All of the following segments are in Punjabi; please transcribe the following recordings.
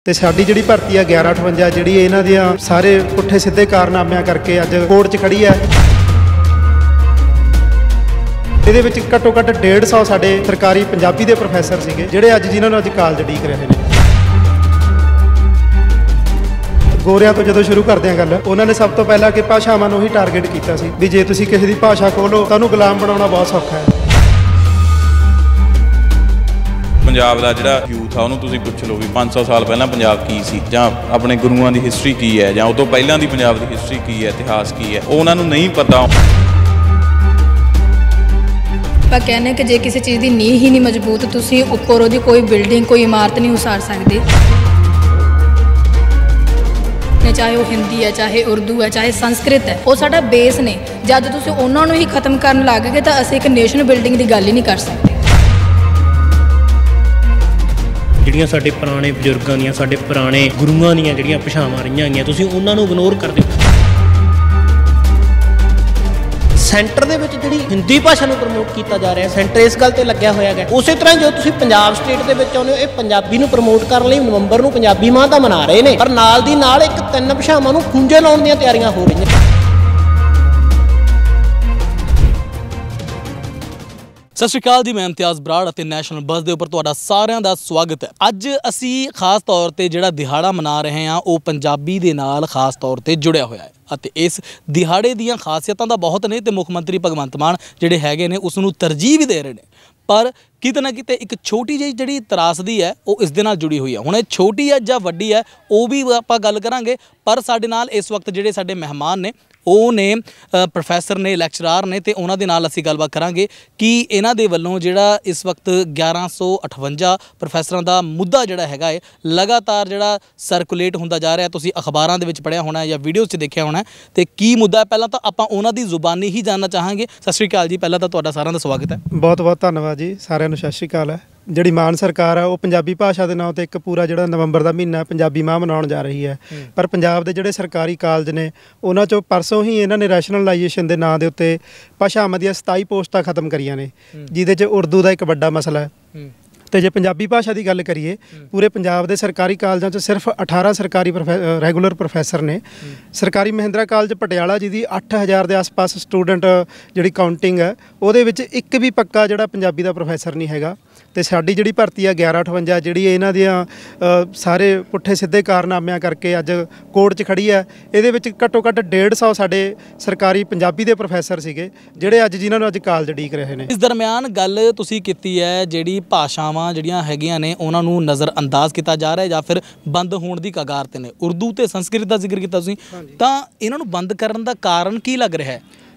ਤੇ ਸਾਡੀ ਜਿਹੜੀ ਭਰਤੀ ਆ 1158 ਜਿਹੜੀ ਇਹਨਾਂ ਦੀਆਂ ਸਾਰੇ ਪੁੱਠੇ ਸਿੱਧੇ ਕਾਰਨਾਮਿਆਂ ਕਰਕੇ ਅੱਜ ਕੋਰਟ 'ਚ ਖੜੀ ਹੈ। ਇਹਦੇ ਵਿੱਚ ਘੱਟੋ ਘੱਟ 150 ਸਾਡੇ ਸਰਕਾਰੀ ਪੰਜਾਬੀ ਦੇ ਪ੍ਰੋਫੈਸਰ ਸੀਗੇ ਜਿਹੜੇ ਅੱਜ ਜਿਨ੍ਹਾਂ ਨੂੰ ਅੱਜ ਕਾਲਜ ਉਡੀਕ ਰਹੇ ਨੇ। ਗੋਰਿਆਂ ਤੋਂ ਜਦੋਂ ਸ਼ੁਰੂ ਕਰਦੇ ਆ ਗੱਲ, ਉਹਨਾਂ ਨੇ ਸਭ ਤੋਂ ਪਹਿਲਾਂ ਕਿ ਭਾਸ਼ਾਵਾਂ ਨੂੰ ਹੀ ਟਾਰਗੇਟ ਕੀਤਾ ਸੀ ਵੀ ਜੇ ਤੁਸੀਂ ਕਿਸੇ ਦੀ ਭਾਸ਼ਾ ਖੋਲੋ ਤਾਂ ਉਹਨੂੰ ਗੁਲਾਮ ਬਣਾਉਣਾ ਬਹੁਤ ਸੌਖਾ ਹੈ। ਪੰਜਾਬ ਦਾ ਜਿਹੜਾ ਯੂਥ ਆ ਉਹਨੂੰ ਤੁਸੀਂ ਪੁੱਛ ਲਓ ਵੀ 500 ਸਾਲ ਪਹਿਲਾਂ ਪੰਜਾਬ ਕੀ ਸੀ, ਜਾਂ ਆਪਣੇ ਗੁਰੂਆਂ ਦੀ ਹਿਸਟਰੀ ਕੀ ਹੈ, ਜਾਂ ਉਹ ਤੋਂ ਪਹਿਲਾਂ ਦੀ ਪੰਜਾਬ ਦੀ ਹਿਸਟਰੀ ਕੀ ਹੈ, ਇਤਿਹਾਸ ਕੀ ਹੈ, ਉਹ ਉਹਨਾਂ ਨੂੰ ਨਹੀਂ ਪਤਾ। ਆਪਾਂ ਕਹਿੰਦੇ ਕਿ ਜੇ ਕਿਸੇ ਚੀਜ਼ ਦੀ ਨੀਂਹ ਹੀ ਨਹੀਂ ਮਜ਼ਬੂਤ, ਤੁਸੀਂ ਉੱਪਰ ਉਹਦੀ ਕੋਈ ਬਿਲਡਿੰਗ ਕੋਈ ਇਮਾਰਤ ਨਹੀਂ ਉਸਾਰ ਸਕਦੇ। ਚਾਹੇ ਉਹ ਹਿੰਦੀ ਹੈ, ਚਾਹੇ ਉਰਦੂ ਹੈ, ਚਾਹੇ ਸੰਸਕ੍ਰਿਤ ਹੈ, ਉਹ ਸਾਡਾ ਬੇਸ ਨੇ। ਜਦ ਤੁਸੀਂ ਉਹਨਾਂ ਨੂੰ ਹੀ ਖਤਮ ਕਰਨ ਲੱਗ ਗਏ ਤਾਂ ਅਸੀਂ ਇੱਕ ਨੇਸ਼ਨ ਬਿਲਡਿੰਗ ਦੀ ਗੱਲ ਹੀ ਨਹੀਂ ਕਰ ਸਕਦੇ। ਜਿਹੜੀਆਂ ਸਾਡੇ ਪੁਰਾਣੇ ਬਜ਼ੁਰਗਾਂ ਦੀਆਂ, ਸਾਡੇ ਪੁਰਾਣੇ ਗੁਰੂਆਂ ਦੀਆਂ ਜਿਹੜੀਆਂ ਭਾਸ਼ਾਵਾਂ ਰਹੀਆਂ ਹੈਗੀਆਂ, ਤੁਸੀਂ ਉਹਨਾਂ ਨੂੰ ਇਗਨੋਰ ਕਰਦੇ ਹੋ। ਸੈਂਟਰ ਦੇ ਵਿੱਚ ਜਿਹੜੀ ਹਿੰਦੀ ਭਾਸ਼ਾ ਨੂੰ ਪ੍ਰਮੋਟ ਕੀਤਾ ਜਾ ਰਿਹਾ, ਸੈਂਟਰ ਇਸ ਗੱਲ ਤੇ ਲੱਗਿਆ ਹੋਇਆ ਹੈ। ਉਸੇ ਤਰ੍ਹਾਂ ਜੋ ਤੁਸੀਂ ਪੰਜਾਬ ਸਟੇਟ ਦੇ ਵਿੱਚ ਆਉਂਦੇ ਹੋ, ਇਹ ਪੰਜਾਬੀ ਨੂੰ ਪ੍ਰਮੋਟ ਕਰਨ ਲਈ ਨਵੰਬਰ ਨੂੰ ਪੰਜਾਬੀ ਮਾਹ ਤਾਂ ਮਨਾ ਰਹੇ ਨੇ, ਪਰ ਨਾਲ ਦੀ ਨਾਲ ਇੱਕ 3 ਭਾਸ਼ਾਵਾਂ ਨੂੰ ਖੁੰਝੇ ਲਾਉਣ ਦੀਆਂ ਤਿਆਰੀਆਂ ਹੋ ਰਹੀਆਂ। ਸਤਿ ਸ਼੍ਰੀ ਅਕਾਲ ਜੀ, ਮੈਂ ਇਮਤਿਆਜ਼ ਬਰਾੜ ਅਤੇ ਨੈਸ਼ਨਲ ਬੱਸ ਦੇ ਉੱਪਰ ਤੁਹਾਡਾ ਸਾਰਿਆਂ ਦਾ ਸਵਾਗਤ ਹੈ। ਅੱਜ ਅਸੀਂ ਖਾਸ ਤੌਰ ਤੇ ਜਿਹੜਾ ਦਿਹਾੜਾ ਮਨਾ ਰਹੇ ਹਾਂ ਉਹ ਪੰਜਾਬੀ ਦੇ ਨਾਲ ਖਾਸ ਤੌਰ ਤੇ ਜੁੜਿਆ ਹੋਇਆ ਹੈ ਅਤੇ ਇਸ ਦਿਹਾੜੇ ਦੀਆਂ ਖਾਸੀਅਤਾਂ ਤਾਂ ਬਹੁਤ ਨੇ ਤੇ ਮੁੱਖ ਮੰਤਰੀ ਭਗਵੰਤ ਮਾਨ ਜਿਹੜੇ ਹੈਗੇ ਨੇ ਉਸ ਨੂੰ ਤਰਜੀਹ ਵੀ ਦੇ ਰਹੇ ਨੇ, ਪਰ ਕਿਤੇ ਨਾ ਕਿਤੇ ਇੱਕ ਛੋਟੀ ਜਿਹੀ ਜਿਹੜੀ ਤਰਾਸਦੀ ਹੈ ਉਹ ਇਸ ਦੇ ਨਾਲ ਜੁੜੀ ਹੋਈ ਹੈ। ਹੁਣ ਇਹ ਛੋਟੀ ਹੈ ਜਾਂ ਵੱਡੀ ਹੈ ਉਹ ਵੀ ਆਪਾਂ ਗੱਲ ਕਰਾਂਗੇ, ਪਰ ਸਾਡੇ ਨਾਲ ਇਸ ਵਕਤ ਜਿਹੜੇ ਸਾਡੇ ਮਹਿਮਾਨ ਨੇ ਉਹ ਨੇ ਪ੍ਰੋਫੈਸਰ ਨੇ, ਲੈਕਚਰਾਰ ਨੇ, ਤੇ ਉਹਨਾਂ ਦੇ ਨਾਲ ਅਸੀਂ ਗੱਲਬਾਤ ਕਰਾਂਗੇ ਕਿ ਇਹਨਾਂ ਦੇ ਵੱਲੋਂ ਜਿਹੜਾ ਇਸ ਵਕਤ 1158 ਪ੍ਰੋਫੈਸਰਾਂ ਦਾ ਮੁੱਦਾ ਜਿਹੜਾ ਹੈਗਾ ਹੈ ਲਗਾਤਾਰ ਜਿਹੜਾ ਸਰਕੂਲੇਟ ਹੁੰਦਾ ਜਾ ਰਿਹਾ, ਤੁਸੀਂ ਅਖਬਾਰਾਂ ਦੇ ਵਿੱਚ ਪੜ੍ਹਿਆ ਹੋਣਾ ਜਾਂ ਵੀਡੀਓਜ਼ 'ਚ ਦੇਖਿਆ ਹੋਣਾ, ਤੇ ਕੀ ਮੁੱਦਾ ਹੈ ਪਹਿਲਾਂ ਤਾਂ ਆਪਾਂ ਉਹਨਾਂ ਦੀ ਜ਼ੁਬਾਨੀ ਹੀ ਜਾਣਨਾ ਚਾਹਾਂਗੇ। ਸਤਿ ਸ਼੍ਰੀ ਅਕਾਲ ਜੀ, ਪਹਿਲਾਂ ਤਾਂ ਤੁਹਾਡਾ ਸਾਰਿਆਂ ਦਾ ਸਵਾਗਤ ਹੈ। ਬਹੁਤ ਬਹੁਤ ਧੰਨਵਾਦ ਜੀ, ਸਾਰਿਆਂ ਨੂੰ ਸਤਿ ਸ਼੍ਰੀ ਅਕਾਲ ਹੈ। ਜਿਹੜੀ ਮਾਨ ਸਰਕਾਰ ਆ ਉਹ ਪੰਜਾਬੀ ਭਾਸ਼ਾ ਦੇ ਨਾਂ 'ਤੇ ਇੱਕ ਪੂਰਾ ਜਿਹੜਾ ਨਵੰਬਰ ਦਾ ਮਹੀਨਾ ਪੰਜਾਬੀ ਮਾਹ ਮਨਾਉਣ ਜਾ ਰਹੀ ਹੈ, ਪਰ ਪੰਜਾਬ ਦੇ ਜਿਹੜੇ ਸਰਕਾਰੀ ਕਾਲਜ ਨੇ ਉਹਨਾਂ 'ਚੋਂ ਪਰਸੋਂ ਹੀ ਇਹਨਾਂ ਨੇ ਰੈਸ਼ਨਲਾਈਜੇਸ਼ਨ ਦੇ ਨਾਂ ਦੇ ਉੱਤੇ ਭਾਸ਼ਾਵਾਂ ਦੀਆਂ 27 ਪੋਸਟਾਂ ਖਤਮ ਕਰੀਆਂ ਨੇ, ਜਿਹਦੇ 'ਚ ਉਰਦੂ ਦਾ ਇੱਕ ਵੱਡਾ ਮਸਲਾ ਹੈ। ਤੇ ਜੇ ਪੰਜਾਬੀ ਭਾਸ਼ਾ ਦੀ ਗੱਲ ਕਰੀਏ, ਪੂਰੇ ਪੰਜਾਬ ਦੇ ਸਰਕਾਰੀ ਕਾਲਜਾਂ 'ਚ ਸਿਰਫ 18 ਸਰਕਾਰੀ ਰੈਗੂਲਰ ਪ੍ਰੋਫੈਸਰ ਨੇ। ਸਰਕਾਰੀ ਮਹਿੰਦਰਾ ਕਾਲਜ ਪਟਿਆਲਾ ਜਿਹਦੀ 8000 ਦੇ ਆਸ-ਪਾਸ ਸਟੂਡੈਂਟ ਜਿਹੜੀ ਕਾਊਂਟਿੰਗ ਹੈ, ਉਹਦੇ ਵਿੱਚ ਇੱਕ ਵੀ ਪੱਕਾ ਜਿਹੜਾ ਪੰਜਾਬੀ ਦਾ ਪ੍ਰੋਫੈਸਰ ਨਹੀਂ ਹੈਗਾ। ਤੇ ਸਾਡੀ ਜਿਹੜੀ ਭਰਤੀ ਆ 1158 ਜਿਹੜੀ ਇਹਨਾਂ ਦੀਆਂ ਸਾਰੇ ਪੁੱਠੇ ਸਿੱਧੇ ਕਾਰਨਾਮਿਆਂ ਕਰਕੇ ਅੱਜ ਕੋਰਟ 'ਚ ਖੜੀ ਹੈ। ਇਹਦੇ ਵਿੱਚ ਘੱਟੋ ਘੱਟ 150 ਸਾਡੇ ਸਰਕਾਰੀ ਪੰਜਾਬੀ ਦੇ ਪ੍ਰੋਫੈਸਰ ਸੀਗੇ ਜਿਹੜੇ ਅੱਜ ਜਿਨ੍ਹਾਂ ਨੂੰ ਅੱਜ ਕਾਲਜ ਉਡੀਕ ਰਹੇ ਨੇ। ਇਸ ਦਰਮਿਆਨ ਗੱਲ ਤੁਸੀਂ ਕੀਤੀ ਹੈ ਜਿਹੜੀ ਭਾਸ਼ਾਵਾਂ ਜਿਹੜੀਆਂ ਹੈਗੀਆਂ ਨੇ ਉਹਨਾਂ ਨੂੰ ਨਜ਼ਰ ਅੰਦਾਜ਼ ਕੀਤਾ ਜਾ ਰਿਹਾ ਜਾਂ ਫਿਰ ਬੰਦ ਹੋਣ ਦੀ ਕਗਾਰ ਤੇ ਨੇ। ਉਰਦੂ ਤੇ ਸੰਸਕ੍ਰਿਤ ਦਾ ਜ਼ਿਕਰ ਕੀਤਾ ਤੁਸੀਂ, ਤਾਂ ਇਹਨਾਂ ਨੂੰ ਬੰਦ ਕਰਨ ਦਾ ਕਾਰਨ ਕੀ ਲੱਗ ਰਿਹਾ ਹੈ?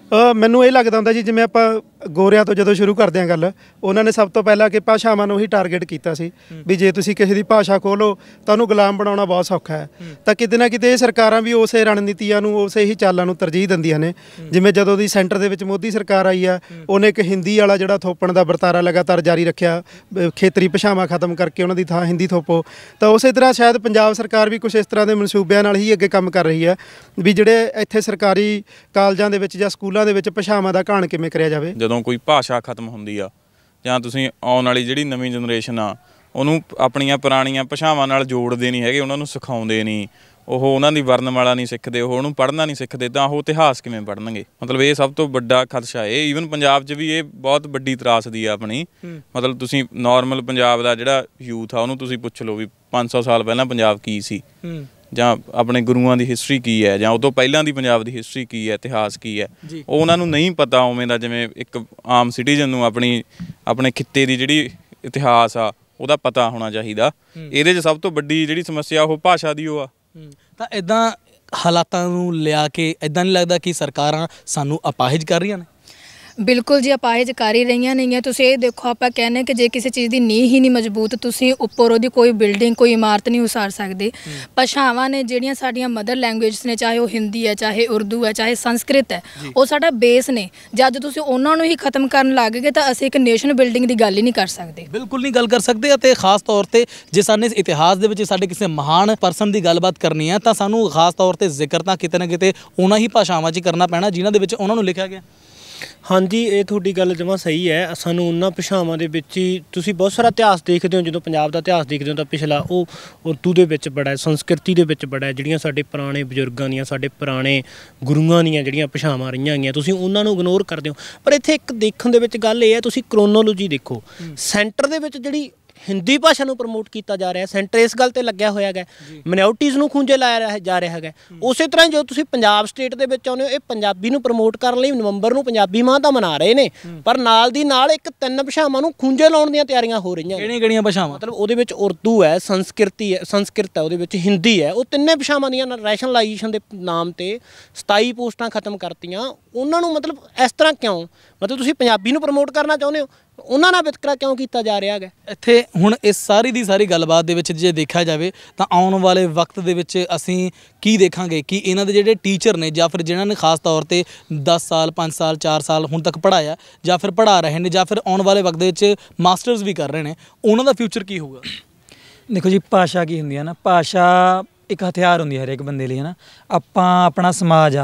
ਮੈਨੂੰ ਇਹ ਲੱਗਦਾ ਹੁੰਦਾ ਜੀ, ਜਿਵੇਂ ਆਪਾਂ ਗੋਰਿਆਂ ਤੋਂ ਜਦੋਂ ਸ਼ੁਰੂ ਕਰਦੇ ਹਾਂ ਗੱਲ, ਉਹਨਾਂ ਨੇ ਸਭ ਤੋਂ ਪਹਿਲਾਂ ਕਿ ਭਾਸ਼ਾਵਾਂ ਨੂੰ ਹੀ ਟਾਰਗੇਟ ਕੀਤਾ ਸੀ ਵੀ ਜੇ ਤੁਸੀਂ ਕਿਸੇ ਦੀ ਭਾਸ਼ਾ ਖੋਲੋ ਤਾਂ ਉਹਨੂੰ ਗੁਲਾਮ ਬਣਾਉਣਾ ਬਹੁਤ ਸੌਖਾ ਹੈ। ਤਾਂ ਕਿਤੇ ਨਾ ਕਿਤੇ ਇਹ ਸਰਕਾਰਾਂ ਵੀ ਉਸੇ ਰਣਨੀਤੀਆਂ ਨੂੰ, ਉਸੇ ਹੀ ਚਾਲਾਂ ਨੂੰ ਤਰਜੀਹ ਦਿੰਦੀਆਂ ਨੇ। ਜਿਵੇਂ ਜਦੋਂ ਦੀ ਸੈਂਟਰ ਦੇ ਵਿੱਚ ਮੋਦੀ ਸਰਕਾਰ ਆਈ ਆ, ਉਹਨੇ ਇੱਕ ਹਿੰਦੀ ਵਾਲਾ ਜਿਹੜਾ ਥੋਪਣ ਦਾ ਵਰਤਾਰਾ ਲਗਾਤਾਰ ਜਾਰੀ ਰੱਖਿਆ, ਖੇਤਰੀ ਭਾਸ਼ਾਵਾਂ ਖਤਮ ਕਰਕੇ ਉਹਨਾਂ ਦੀ ਥਾਂ ਹਿੰਦੀ ਥੋਪੋ। ਤਾਂ ਉਸੇ ਤਰ੍ਹਾਂ ਸ਼ਾਇਦ ਪੰਜਾਬ ਸਰਕਾਰ ਵੀ ਕੁਛ ਇਸ ਤਰ੍ਹਾਂ ਦੇ ਮਨਸੂਬਿਆਂ ਨਾਲ ਹੀ ਅੱਗੇ ਕੰਮ ਕਰ ਰਹੀ ਹੈ ਵੀ ਜਿਹੜੇ ਇੱਥੇ ਸਰਕਾਰੀ ਕਾਲਜਾਂ ਦੇ ਵਿੱਚ ਜਾਂ ਸਕੂਲਾਂ ਦੇ ਵਿੱਚ ਭਾਸ਼ਾਵਾਂ ਦਾ ਘਾਣ ਕਿਵੇਂ ਕਰਿਆ ਜਾਵੇ। ਜਦੋਂ ਕੋਈ ਭਾਸ਼ਾ ਖਤਮ ਹੁੰਦੀ ਆ ਜਾਂ ਤੁਸੀਂ ਆਉਣ ਵਾਲੀ ਜਿਹੜੀ ਨਵੀਂ ਜਨਰੇਸ਼ਨ ਆ ਉਹਨੂੰ ਆਪਣੀਆਂ ਪੁਰਾਣੀਆਂ ਭਾਸ਼ਾਵਾਂ ਨਾਲ ਜੋੜਦੇ ਨਹੀਂ ਹੈਗੇ, ਉਹਨਾਂ ਨੂੰ ਸਿਖਾਉਂਦੇ ਨਹੀਂ, ਉਹ ਉਹਨਾਂ ਦੀ ਵਰਨਮਾਲਾ ਨਹੀਂ ਸਿੱਖਦੇ, ਉਹ ਉਹਨੂੰ ਪੜ੍ਹਨਾ ਨਹੀਂ ਸਿੱਖਦੇ, ਤਾਂ ਉਹ ਇਤਿਹਾਸ ਕਿਵੇਂ ਪੜ੍ਹਨਗੇ? ਮਤਲਬ ਇਹ ਸਭ ਤੋਂ ਵੱਡਾ ਖਦਸ਼ਾ ਹੈ। ਈਵਨ ਪੰਜਾਬ 'ਚ ਵੀ ਇਹ ਬਹੁਤ ਵੱਡੀ ਤਰਾਸਦੀ ਆ ਆਪਣੀ। ਮਤਲਬ ਤੁਸੀਂ ਨਾਰਮਲ ਪੰਜਾਬ ਦਾ ਜਿਹੜਾ ਯੂਥ ਆ ਉਹਨੂੰ ਤੁਸੀਂ ਪੁੱਛ ਲਓ ਵੀ 500 ਸਾਲ ਪਹਿਲਾਂ ਪੰਜਾਬ ਕੀ ਸੀ, ਜਾਂ ਆਪਣੇ ਗੁਰੂਆਂ ਦੀ ਹਿਸਟਰੀ ਕੀ ਹੈ, ਜਾਂ ਉਹ ਤੋਂ ਪਹਿਲਾਂ ਦੀ ਪੰਜਾਬ ਦੀ ਹਿਸਟਰੀ ਕੀ ਹੈ, ਇਤਿਹਾਸ ਕੀ ਹੈ, ਉਹ ਉਹਨਾਂ ਨੂੰ ਨਹੀਂ ਪਤਾ। ਉਵੇਂ ਦਾ ਜਿਵੇਂ ਇੱਕ ਆਮ ਸਿਟੀਜ਼ਨ ਨੂੰ ਆਪਣੇ ਖਿੱਤੇ ਦੀ ਜਿਹੜੀ ਇਤਿਹਾਸ ਆ ਉਹਦਾ ਪਤਾ ਹੋਣਾ ਚਾਹੀਦਾ। ਇਹਦੇ 'ਚ ਸਭ ਤੋਂ ਵੱਡੀ ਜਿਹੜੀ ਸਮੱਸਿਆ ਉਹ ਭਾਸ਼ਾ ਦੀ ਉਹ ਆ। ਤਾਂ ਇੱਦਾਂ ਹਾਲਾਤਾਂ ਨੂੰ ਲਿਆ ਕੇ ਇੱਦਾਂ ਨਹੀਂ ਲੱਗਦਾ ਕਿ ਸਰਕਾਰਾਂ ਸਾਨੂੰ ਅਪਾਹਿਜ ਕਰ ਰਹੀਆਂ ਨੇ? ਬਿਲਕੁਲ ਜੀ, ਅਪਾਹਿਜ ਕਰ ਹੀ ਰਹੀਆਂ ਨਹੀਂ। ਤੁਸੀਂ ਇਹ ਦੇਖੋ, ਆਪਾਂ ਕਹਿੰਦੇ ਕਿ ਜੇ ਕਿਸੇ ਚੀਜ਼ ਦੀ ਨੀਂਹ ਹੀ ਨਹੀਂ ਮਜ਼ਬੂਤ, ਤੁਸੀਂ ਉੱਪਰ ਉਹਦੀ ਕੋਈ ਬਿਲਡਿੰਗ ਕੋਈ ਇਮਾਰਤ ਨਹੀਂ ਉਸਾਰ ਸਕਦੇ। ਭਾਸ਼ਾਵਾਂ ਨੇ ਜਿਹੜੀਆਂ ਸਾਡੀਆਂ ਮਦਰ ਲੈਂਗੁਏਜਸ ਨੇ, ਚਾਹੇ ਉਹ ਹਿੰਦੀ ਹੈ, ਚਾਹੇ ਉਰਦੂ ਹੈ, ਚਾਹੇ ਸੰਸਕ੍ਰਿਤ ਹੈ, ਉਹ ਸਾਡਾ ਬੇਸ ਨੇ। ਜਦ ਤੁਸੀਂ ਉਹਨਾਂ ਨੂੰ ਹੀ ਖਤਮ ਕਰਨ ਲੱਗ ਗਏ ਤਾਂ ਅਸੀਂ ਇੱਕ ਨੇਸ਼ਨ ਬਿਲਡਿੰਗ ਦੀ ਗੱਲ ਹੀ ਨਹੀਂ ਕਰ ਸਕਦੇ। ਬਿਲਕੁਲ ਨਹੀਂ ਗੱਲ ਕਰ ਸਕਦੇ। ਅਤੇ ਖਾਸ ਤੌਰ ਤੇ ਜੇ ਸਾਨੂੰ ਇਤਿਹਾਸ ਦੇ ਵਿੱਚ ਸਾਡੇ ਕਿਸੇ ਮਹਾਨ ਪਰਸਨ ਦੀ ਗੱਲਬਾਤ ਕਰਨੀ ਹੈ ਤਾਂ ਸਾਨੂੰ ਖਾਸ ਤੌਰ ਤੇ ਜ਼ਿਕਰ ਤਾਂ ਕਿਤੇ ਨਾ ਕਿਤੇ ਉਹਨਾਂ ਹੀ ਭਾਸ਼ਾਵਾਂ 'ਚ ਕਰਨਾ ਪੈਣਾ ਜਿਨ੍ਹਾਂ ਦੇ ਵਿੱਚ ਉਹਨਾਂ ਨੂੰ ਲਿਖਿਆ ਗਿਆ। ਹਾਂਜੀ, ਇਹ ਤੁਹਾਡੀ ਗੱਲ ਜਮਾਂ ਸਹੀ ਹੈ। ਸਾਨੂੰ ਉਹਨਾਂ ਭਾਸ਼ਾਵਾਂ ਦੇ ਵਿੱਚ ਹੀ ਤੁਸੀਂ ਬਹੁਤ ਸਾਰਾ ਇਤਿਹਾਸ ਦੇਖਦੇ ਹੋ, ਜਦੋਂ ਪੰਜਾਬ ਦਾ ਇਤਿਹਾਸ ਦੇਖਦੇ ਹੋ ਤਾਂ ਪਿਛਲਾ ਉਹ ਉਰਦੂ ਦੇ ਵਿੱਚ ਬੜਾ ਹੈ, ਸੰਸਕ੍ਰਿਤੀ ਦੇ ਵਿੱਚ ਬੜਾ ਹੈ। ਜਿਹੜੀਆਂ ਸਾਡੇ ਪੁਰਾਣੇ ਬਜ਼ੁਰਗਾਂ ਦੀਆਂ, ਸਾਡੇ ਪੁਰਾਣੇ ਗੁਰੂਆਂ ਦੀਆਂ ਜਿਹੜੀਆਂ ਭਾਸ਼ਾਵਾਂ ਰਹੀਆਂ ਹੈਗੀਆਂ, ਤੁਸੀਂ ਉਹਨਾਂ ਨੂੰ ਇਗਨੋਰ ਕਰਦੇ ਹੋ। ਪਰ ਇੱਥੇ ਇੱਕ ਦੇਖਣ ਦੇ ਵਿੱਚ ਗੱਲ ਇਹ ਹੈ, ਤੁਸੀਂ ਕ੍ਰੋਨੋਲੋਜੀ ਦੇਖੋ, ਸੈਂਟਰ ਦੇ ਵਿੱਚ ਜਿਹੜੀ ਹਿੰਦੀ ਭਾਸ਼ਾ ਨੂੰ ਪ੍ਰਮੋਟ ਕੀਤਾ ਜਾ ਰਿਹਾ, ਸੈਂਟਰ ਇਸ ਗੱਲ ਤੇ ਲੱਗਿਆ ਹੋਇਆ ਹੈਗਾ, ਮਿਨੋਰਟੀਜ਼ ਨੂੰ ਖੂੰਜੇ ਲਾਇਆ ਜਾ ਰਿਹਾ ਹੈਗਾ। ਉਸੇ ਤਰ੍ਹਾਂ ਜਦੋਂ ਤੁਸੀਂ ਪੰਜਾਬ ਸਟੇਟ ਦੇ ਵਿੱਚ ਆਉਂਦੇ ਹੋ, ਇਹ ਪੰਜਾਬੀ ਨੂੰ ਪ੍ਰਮੋਟ ਕਰਨ ਲਈ ਨਵੰਬਰ ਨੂੰ ਪੰਜਾਬੀ ਮਾਹ ਤਾਂ ਮਨਾ ਰਹੇ ਨੇ, ਪਰ ਨਾਲ ਦੀ ਨਾਲ ਇੱਕ 3 ਭਾਸ਼ਾਵਾਂ ਨੂੰ ਖੂੰਜੇ ਲਾਉਣ ਦੀਆਂ ਤਿਆਰੀਆਂ ਹੋ ਰਹੀਆਂ। ਕਿਹੜੀਆਂ ਭਾਸ਼ਾਵਾਂ? ਮਤਲਬ ਉਹਦੇ ਵਿੱਚ ਉਰਦੂ ਹੈ, ਸੰਸਕ੍ਰਿਤ ਹੈ, ਉਹਦੇ ਵਿੱਚ ਹਿੰਦੀ ਹੈ। ਉਹ 3 ਭਾਸ਼ਾਵਾਂ ਦੀਆਂ ਰੈਸ਼ਨਲਾਈਜੇਸ਼ਨ ਦੇ ਨਾਮ ਤੇ 27 ਪੋਸਟਾਂ ਖਤਮ ਕਰਤੀਆਂ। ਉਹਨਾਂ ਨੂੰ ਮਤਲਬ ਇਸ ਤਰ੍ਹਾਂ ਕਿਉਂ? ਮਤਲਬ ਤੁਸੀਂ ਪੰਜਾਬੀ ਨੂੰ ਪ੍ਰਮੋਟ ਕਰਨਾ ਚਾਹੁੰਦੇ ਹੋ, ਉਹਨਾਂ ਨਾਲ ਵਿਤਕਰਾ ਕਿਉਂ ਕੀਤਾ ਜਾ ਰਿਹਾ ਹੈਗਾ? ਇੱਥੇ ਹੁਣ ਇਸ ਸਾਰੀ ਦੀ ਸਾਰੀ ਗੱਲਬਾਤ ਦੇ ਵਿੱਚ ਜੇ ਦੇਖਿਆ ਜਾਵੇ ਤਾਂ ਆਉਣ ਵਾਲੇ ਵਕਤ ਦੇ ਵਿੱਚ ਅਸੀਂ ਕੀ ਦੇਖਾਂਗੇ ਕਿ ਇਹਨਾਂ ਦੇ ਜਿਹੜੇ ਟੀਚਰ ਨੇ ਜਾਂ ਫਿਰ ਜਿਨ੍ਹਾਂ ਨੇ ਖਾਸ ਤੌਰ ਤੇ 10 ਸਾਲ 5 ਸਾਲ 4 ਸਾਲ ਹੁਣ ਤੱਕ ਪੜ੍ਹਾਇਆ ਜਾਂ ਫਿਰ ਪੜ੍ਹਾ ਰਹੇ ਨੇ ਜਾਂ ਫਿਰ ਆਉਣ ਵਾਲੇ ਵਕਤ ਦੇ ਵਿੱਚ ਮਾਸਟਰਸ ਵੀ ਕਰ ਰਹੇ ਨੇ, ਉਹਨਾਂ ਦਾ ਫਿਊਚਰ ਕੀ ਹੋਊਗਾ? ਦੇਖੋ ਜੀ, ਭਾਸ਼ਾ ਕੀ ਹੁੰਦੀ ਹੈ ਨਾ, ਭਾਸ਼ਾ ਇੱਕ ਹਥਿਆਰ ਹੁੰਦੀ ਹੈ ਹਰੇਕ ਬੰਦੇ ਲਈ, ਹੈ ਨਾ। ਆਪਾਂ ਆਪਣਾ ਸਮਾਜ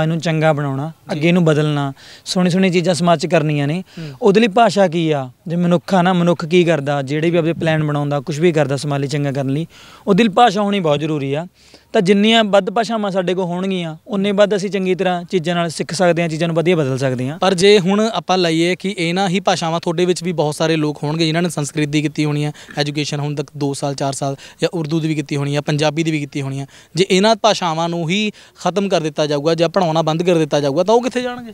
ਨੂੰ ਚੰਗਾ ਬਣਾਉਣਾ, ਅੱਗੇ ਨੂੰ ਬਦਲਣਾ, ਸੋਹਣੀ ਚੀਜ਼ਾਂ ਸਮਾਜ 'ਚ ਕਰਨੀਆਂ ਨੇ। ਉਹਦੇ ਲਈ ਭਾਸ਼ਾ ਕੀ ਆ? ਜੇ ਮਨੁੱਖ ਆ ਨਾ, ਮਨੁੱਖ ਕੀ ਕਰਦਾ, ਜਿਹੜੇ ਵੀ ਆਪਣੇ ਪਲਾਨ ਬਣਾਉਂਦਾ, ਕੁਛ ਵੀ ਕਰਦਾ ਸਮਾਜ ਲਈ ਚੰਗਾ ਕਰਨ ਲਈ, ਉਹਦੇ ਲਈ ਭਾਸ਼ਾ ਹੋਣੀ ਬਹੁਤ ਜ਼ਰੂਰੀ ਆ। ਤਾਂ ਜਿੰਨੀਆਂ ਵੱਧ ਭਾਸ਼ਾਵਾਂ ਸਾਡੇ ਕੋਲ ਹੋਣਗੀਆਂ, ਉਨੇ ਵੱਧ ਅਸੀਂ ਚੰਗੀ ਤਰ੍ਹਾਂ ਚੀਜ਼ਾਂ ਨਾਲ ਸਿੱਖ ਸਕਦੇ ਹਾਂ, ਚੀਜ਼ਾਂ ਨੂੰ ਵਧੀਆ ਬਦਲ ਸਕਦੇ ਹਾਂ। ਪਰ ਜੇ ਹੁਣ ਆਪਾਂ ਲਈਏ ਕਿ ਇਹਨਾਂ ਹੀ ਭਾਸ਼ਾਵਾਂ, ਤੁਹਾਡੇ ਵਿੱਚ ਵੀ ਬਹੁਤ ਸਾਰੇ ਲੋਕ ਹੋਣਗੇ ਜਿਨ੍ਹਾਂ ਨੇ ਸੰਸਕ੍ਰਿਤ ਦੀ ਕੀਤੀ ਹੋਣੀ ਹੈ ਐਜੂਕੇਸ਼ਨ ਹੁਣ ਤੱਕ 2 ਸਾਲ 4 ਸਾਲ, ਜਾਂ ਉਰਦੂ ਦੀ ਵੀ ਕੀਤੀ ਹੋਣੀ ਹੈ, ਪੰਜਾਬੀ ਦੀ ਵੀ ਕੀਤੀ ਹੋਣੀ ਹੈ। ਜੇ ਇਹਨਾਂ ਭਾਸ਼ਾਵਾਂ ਨੂੰ ਹੀ ਖਤਮ ਕਰ ਦਿੱਤਾ ਜਾਊਗਾ ਜਾਂ ਪੜ੍ਹਾਉਣਾ ਬੰਦ ਕਰ ਦਿੱਤਾ ਜਾਊਗਾ ਤਾਂ ਉਹ ਕਿੱਥੇ ਜਾਣਗੇ?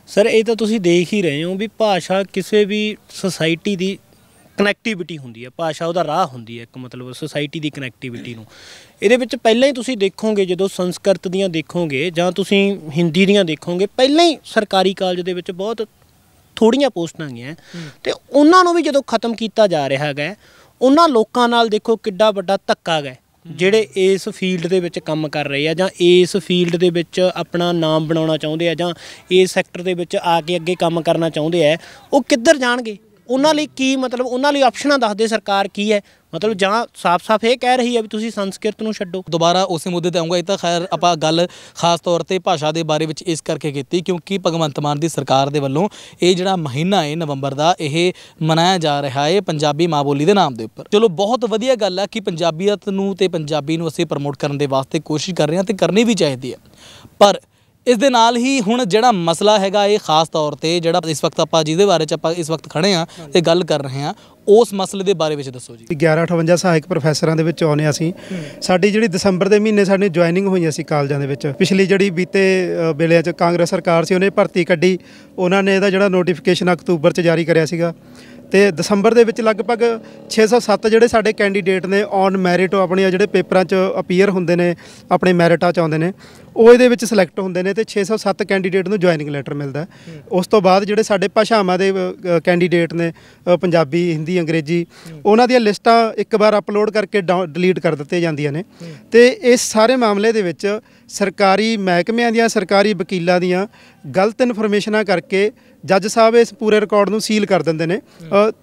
ਸਰ, ਇਹ ਤਾਂ ਤੁਸੀਂ ਦੇਖ ਹੀ ਰਹੇ ਹੋ ਵੀ ਭਾਸ਼ਾ ਕਿਸੇ ਵੀ ਸੁਸਾਇਟੀ ਦੀ ਕਨੈਕਟੀਵਿਟੀ ਹੁੰਦੀ ਹੈ। ਭਾਸ਼ਾ ਉਹਦਾ ਰਾਹ ਹੁੰਦੀ ਹੈ, ਇੱਕ ਮਤਲਬ ਸੁਸਾਇਟੀ ਦੀ ਕਨੈਕਟੀਵਿਟੀ ਨੂੰ। ਇਹਦੇ ਵਿੱਚ ਪਹਿਲਾਂ ਹੀ ਤੁਸੀਂ ਦੇਖੋਗੇ, ਜਦੋਂ ਸੰਸਕ੍ਰਿਤ ਦੀਆਂ ਦੇਖੋਗੇ ਜਾਂ ਤੁਸੀਂ ਹਿੰਦੀ ਦੀਆਂ ਦੇਖੋਗੇ, ਪਹਿਲਾਂ ਹੀ ਸਰਕਾਰੀ ਕਾਲਜ ਦੇ ਵਿੱਚ ਬਹੁਤ ਥੋੜ੍ਹੀਆਂ ਪੋਸਟਾਂ ਹੈਗੀਆਂ, ਅਤੇ ਉਹਨਾਂ ਨੂੰ ਵੀ ਜਦੋਂ ਖਤਮ ਕੀਤਾ ਜਾ ਰਿਹਾ ਹੈਗਾ, ਉਹਨਾਂ ਲੋਕਾਂ ਨਾਲ ਦੇਖੋ ਕਿੱਡਾ ਵੱਡਾ ਧੱਕਾ ਹੈਗਾ ਜਿਹੜੇ ਇਸ ਫੀਲਡ ਦੇ ਵਿੱਚ ਕੰਮ ਕਰ ਰਹੇ ਆ ਜਾਂ ਇਸ ਫੀਲਡ ਦੇ ਵਿੱਚ ਆਪਣਾ ਨਾਮ ਬਣਾਉਣਾ ਚਾਹੁੰਦੇ ਆ ਜਾਂ ਇਸ ਸੈਕਟਰ ਦੇ ਵਿੱਚ ਆ ਕੇ ਅੱਗੇ ਕੰਮ ਕਰਨਾ ਚਾਹੁੰਦੇ ਆ। ਉਹ ਕਿੱਧਰ ਜਾਣਗੇ? ਉਹਨਾਂ ਲਈ ਕੀ ਮਤਲਬ, ਉਹਨਾਂ ਲਈ ਆਪਸ਼ਨਾਂ ਦੱਸਦੇ ਸਰਕਾਰ ਕੀ ਹੈ? ਮਤਲਬ ਜਾਂ ਸਾਫ਼-ਸਾਫ਼ ਇਹ ਕਹਿ ਰਹੀ ਹੈ ਵੀ ਤੁਸੀਂ ਸੰਸਕ੍ਰਿਤ ਨੂੰ ਛੱਡੋ। ਦੁਬਾਰਾ ਉਸੇ ਮੁੱਦੇ 'ਤੇ ਆਊਂਗਾ। ਇਹ ਤਾਂ ਖੈਰ ਆਪਾਂ ਗੱਲ ਖਾਸ ਤੌਰ 'ਤੇ ਭਾਸ਼ਾ ਦੇ ਬਾਰੇ ਵਿੱਚ ਇਸ ਕਰਕੇ ਕੀਤੀ ਕਿਉਂਕਿ ਭਗਵੰਤ ਮਾਨ ਦੀ ਸਰਕਾਰ ਦੇ ਵੱਲੋਂ ਇਹ ਜਿਹੜਾ ਮਹੀਨਾ ਹੈ ਨਵੰਬਰ ਦਾ, ਇਹ ਮਨਾਇਆ ਜਾ ਰਿਹਾ ਹੈ ਪੰਜਾਬੀ ਮਾਂ ਬੋਲੀ ਦੇ ਨਾਮ ਦੇ ਉੱਪਰ। ਚਲੋ, ਬਹੁਤ ਵਧੀਆ ਗੱਲ ਹੈ ਕਿ ਪੰਜਾਬੀਅਤ ਨੂੰ ਤੇ ਪੰਜਾਬੀ ਨੂੰ ਅਸੀਂ ਪ੍ਰਮੋਟ ਕਰਨ ਦੇ ਵਾਸਤੇ ਕੋਸ਼ਿਸ਼ ਕਰ ਰਹੇ ਹਾਂ ਤੇ ਕਰਨੀ ਵੀ ਚਾਹੀਦੀ ਹੈ। ਪਰ ਇਸ ਦੇ ਨਾਲ ਹੀ ਹੁਣ ਜਿਹੜਾ ਮਸਲਾ ਹੈਗਾ, ਇਹ ਖਾਸ ਤੌਰ 'ਤੇ ਜਿਹੜਾ ਇਸ ਵਕਤ ਆਪਾਂ ਜਿਹਦੇ ਬਾਰੇ 'ਚ ਆਪਾਂ ਇਸ ਵਕਤ ਖੜ੍ਹੇ ਹਾਂ ਤੇ ਗੱਲ ਕਰ ਰਹੇ ਹਾਂ, ਉਸ ਮਸਲੇ ਦੇ ਬਾਰੇ ਵਿੱਚ ਦੱਸੋ ਜੀ। 1158 ਸਹਾਇਕ ਪ੍ਰੋਫੈਸਰਾਂ ਦੇ ਵਿੱਚ ਆਉਂਦੇ ਅਸੀਂ। ਸਾਡੀ ਜਿਹੜੀ ਦਸੰਬਰ ਦੇ ਮਹੀਨੇ ਸਾਡੀ ਜੁਆਇਨਿੰਗ ਹੋਈਆਂ ਸੀ ਕਾਲਜਾਂ ਦੇ ਵਿੱਚ। ਪਿਛਲੀ ਜਿਹੜੀ ਬੀਤੇ ਵੇਲੇ 'ਚ ਕਾਂਗਰਸ ਸਰਕਾਰ ਸੀ, ਉਹਨੇ ਭਰਤੀ ਕੱਢੀ, ਉਹਨਾਂ ਨੇ ਇਹਦਾ ਜਿਹੜਾ ਨੋਟੀਫਿਕੇਸ਼ਨ ਅਕਤੂਬਰ 'ਚ ਜਾਰੀ ਕਰਿਆ ਸੀਗਾ ਤੇ ਦਸੰਬਰ ਦੇ ਵਿੱਚ ਲਗਭਗ 607 ਜਿਹੜੇ ਸਾਡੇ ਕੈਂਡੀਡੇਟ ਨੇ ਔਨ ਮੈਰਿਟ ਆਪਣੀਆਂ ਜਿਹੜੇ ਪੇਪਰਾਂ 'ਚ ਅਪੀਅਰ ਹੁੰਦੇ ਨੇ, ਆਪਣੇ ਮੈਰਿਟਾਂ 'ਚ ਆਉਂਦੇ ਨੇ, ਉਹ ਇਹਦੇ ਵਿੱਚ ਸਿਲੈਕਟ ਹੁੰਦੇ ਨੇ ਤੇ 607 ਕੈਂਡੀਡੇਟ ਨੂੰ ਜੁਆਇਨਿੰਗ ਲੈਟਰ ਮਿਲਦਾ। ਉਸ ਤੋਂ ਬਾਅਦ ਜਿਹੜੇ ਸਾਡੇ ਭਾਸ਼ਾਵਾਂ ਦੇ ਕੈਂਡੀਡੇਟ ਨੇ, ਪੰਜਾਬੀ, ਹਿੰਦੀ, ਅੰਗਰੇਜ਼ੀ, ਉਹਨਾਂ ਦੀਆਂ ਲਿਸਟਾਂ ਇੱਕ ਵਾਰ ਅਪਲੋਡ ਕਰਕੇ ਡਿਲੀਟ ਕਰ ਦਿੱਤੀਆਂ ਜਾਂਦੀਆਂ ਨੇ। ਤੇ ਇਸ ਸਾਰੇ ਮਾਮਲੇ ਦੇ ਵਿੱਚ ਸਰਕਾਰੀ ਮਹਿਕਮਿਆਂ ਦੀਆਂ, ਸਰਕਾਰੀ ਵਕੀਲਾਂ ਦੀਆਂ ਗਲਤ ਇਨਫੋਰਮੇਸ਼ਨਾਂ ਕਰਕੇ ਜੱਜ ਸਾਹਿਬ ਇਸ ਪੂਰੇ ਰਿਕਾਰਡ ਨੂੰ ਸੀਲ ਕਰ ਦਿੰਦੇ ਨੇ।